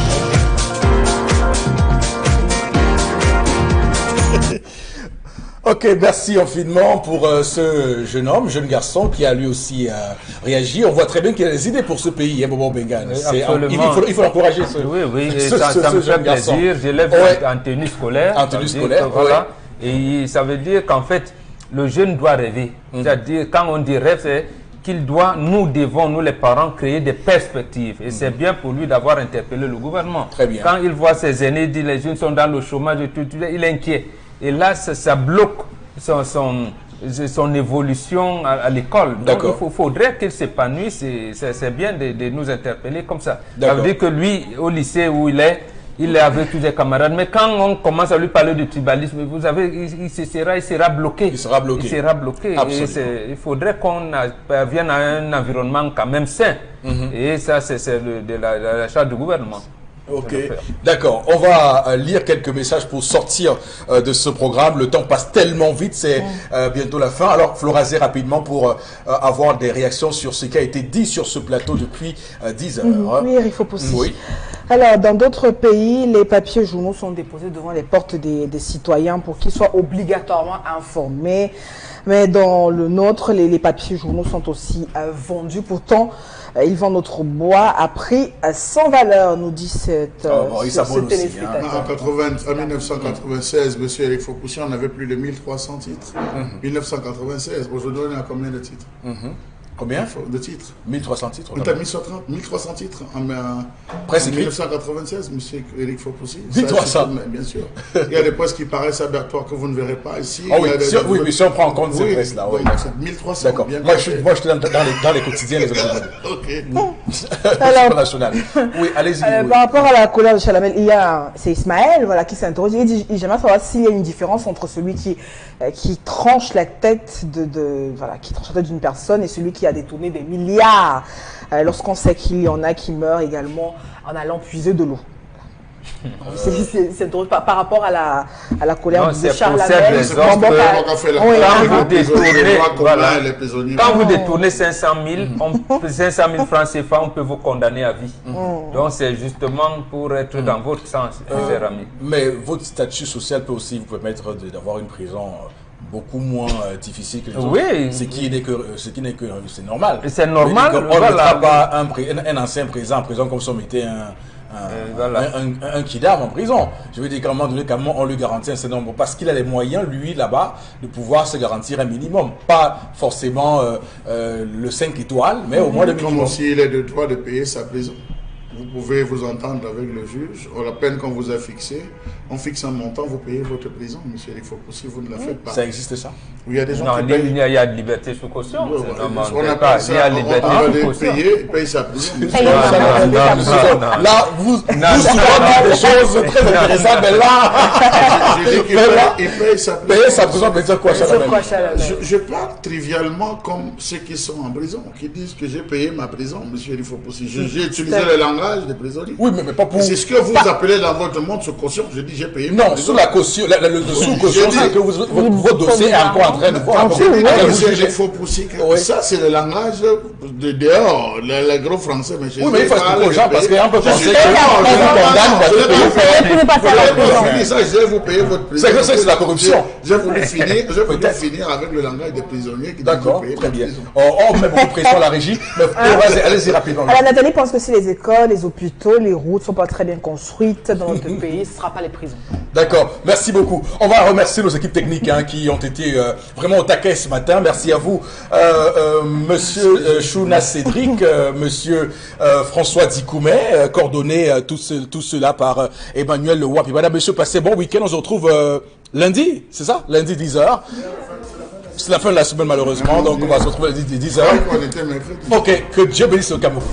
Speaker 1: Ok, merci infiniment pour ce jeune homme, jeune garçon qui a lui aussi réagi. On voit très bien qu'il a des idées pour ce pays, hein, Bobo Mbengue. Il faut encourager
Speaker 4: oui, ça me fait plaisir. Je l'ai vu en tenue scolaire.
Speaker 1: En tenue scolaire,
Speaker 4: voilà. Et ça veut dire qu'en fait, le jeune doit rêver. C'est-à-dire, quand on dit rêve, c'est qu'il doit, nous devons, nous les parents, créer des perspectives. Et c'est bien pour lui d'avoir interpellé le gouvernement.
Speaker 1: Très bien.
Speaker 4: Quand il voit ses aînés dire les jeunes sont dans le chômage, il est inquiet. Et là, ça bloque son évolution à l'école. Donc, il faudrait qu'il s'épanouisse. C'est bien de nous interpeller comme ça. Ça veut dire que lui, au lycée où il est avec tous ses camarades. Mais quand on commence à lui parler de tribalisme, vous savez, il sera bloqué.
Speaker 1: Il sera bloqué.
Speaker 4: Il sera bloqué. Et il faudrait qu'on vienne à un environnement quand même sain. Et ça, c'est de la charge du gouvernement.
Speaker 1: Ok, d'accord. On va lire quelques messages pour sortir de ce programme. Le temps passe tellement vite, c'est bientôt la fin. Alors, Florazé, rapidement, pour avoir des réactions sur ce qui a été dit sur ce plateau depuis 10 heures.
Speaker 3: Oui, il faut possible.
Speaker 1: Oui.
Speaker 3: Alors, dans d'autres pays, les papiers journaux sont déposés devant les portes des citoyens pour qu'ils soient obligatoirement informés. Mais dans le nôtre, les papiers journaux sont aussi vendus. Pourtant, ils vendent notre bois à prix sans valeur, nous dit cette téléspectateur.
Speaker 2: En 1996, M. Eric Fopoussi, on avait plus de 1300 titres. 1996, aujourd'hui on est à combien de titres?
Speaker 1: Combien
Speaker 2: de titres?
Speaker 1: 1300 titres.
Speaker 2: On est à 1300 titres en 1996, M. Eric Fopoussi.
Speaker 1: Dis-toi ça.
Speaker 2: Bien sûr. Il y a des presses qui paraissent abertoires que vous ne verrez pas ici.
Speaker 1: Ah oui, mais si on prend en compte ces presses-là.
Speaker 2: Oui, 1300.
Speaker 1: D'accord. Moi, je suis dans les quotidiens, les autres.
Speaker 3: Ok.
Speaker 1: Alors, oui, allez-y.
Speaker 3: Par rapport à la colère de Chalamel, c'est Ismaël qui s'interroge. Il dit, j'aimerais savoir s'il y a une différence entre celui qui tranche la tête qui tranche la tête d'une personne et celui qui a détourné des milliards lorsqu'on sait qu'il y en a qui meurent également en allant puiser de l'eau. C'est drôle par rapport à la colère de Charles Lamel.
Speaker 4: Quand vous détournez 500 000 francs CFA, on peut vous condamner à vie. Donc c'est justement pour être dans votre sens, cher ami.
Speaker 1: Mais votre statut social peut aussi vous permettre d'avoir une prison beaucoup moins difficile que les autres.
Speaker 4: Oui.
Speaker 1: Ce qui n'est que c'est normal.
Speaker 4: C'est normal.
Speaker 1: On ne mettra pas un ancien président en prison comme si on mettait un kidam en prison. Je veux dire qu'à un moment donné, on lui garantit un certain nombre, parce qu'il a les moyens, lui, là-bas, de pouvoir se garantir un minimum. Pas forcément le 5 étoiles, mais au moins le minimum.
Speaker 2: Comme aussi il est de droit de payer sa prison. Vous pouvez vous entendre avec le juge. La peine qu'on vous a fixée, on fixe un montant, vous payez votre prison. Monsieur Eric Fopoussi, vous ne la faites pas.
Speaker 1: Ça existe ça?
Speaker 2: Oui, il y a des gens qui
Speaker 4: payent. Il y a de liberté sous caution.
Speaker 2: On appelle ça, il y a liberté sous caution. Il paye sa prison.
Speaker 1: Là, vous soulevez des choses très intéressantes, mais là,
Speaker 2: il paye sa prison.
Speaker 1: Payer sa prison, mais c'est quoi,
Speaker 2: je parle trivialement comme ceux qui sont en prison, qui disent que j'ai payé ma prison, monsieur Eric Fopoussi. J'ai utilisé le langage langage des prisonniers.
Speaker 1: Oui, mais pas pour...
Speaker 2: C'est ce que vous appelez dans votre monde ce caution. Je dis, j'ai payé.
Speaker 1: Non, sous la caution, le sous-caution, c'est que votre dossier est encore en train de voir.
Speaker 2: Il faut pousser. Ça, c'est le langage de dehors, le gros français. Mais
Speaker 1: oui, mais il faut expliquer aux gens parce qu'on peut penser que vous condamne parce
Speaker 2: que je vais vous payer votre prison.
Speaker 1: C'est la corruption.
Speaker 2: Je voulais finir avec le langage des prisonniers qui
Speaker 1: d'accord, très bien. On met beaucoup de pression à la régie, mais allez-y rapidement.
Speaker 3: Alors Nathalie pense que si les écoles, les hôpitaux, les routes ne sont pas très bien construites dans notre pays, ce ne sera pas les prisons.
Speaker 1: D'accord, merci beaucoup. On va remercier nos équipes techniques qui ont été vraiment au taquet ce matin. Merci à vous, Monsieur Chouna Cédric, Monsieur François Dikoumet, coordonné tout cela par Emmanuel Wapi. Madame, Monsieur, passez bon week-end. On se retrouve lundi, c'est ça? Lundi 10h. C'est la fin de la semaine malheureusement, donc on va se retrouver lundi 10h. Ok, que Dieu bénisse le Cameroun.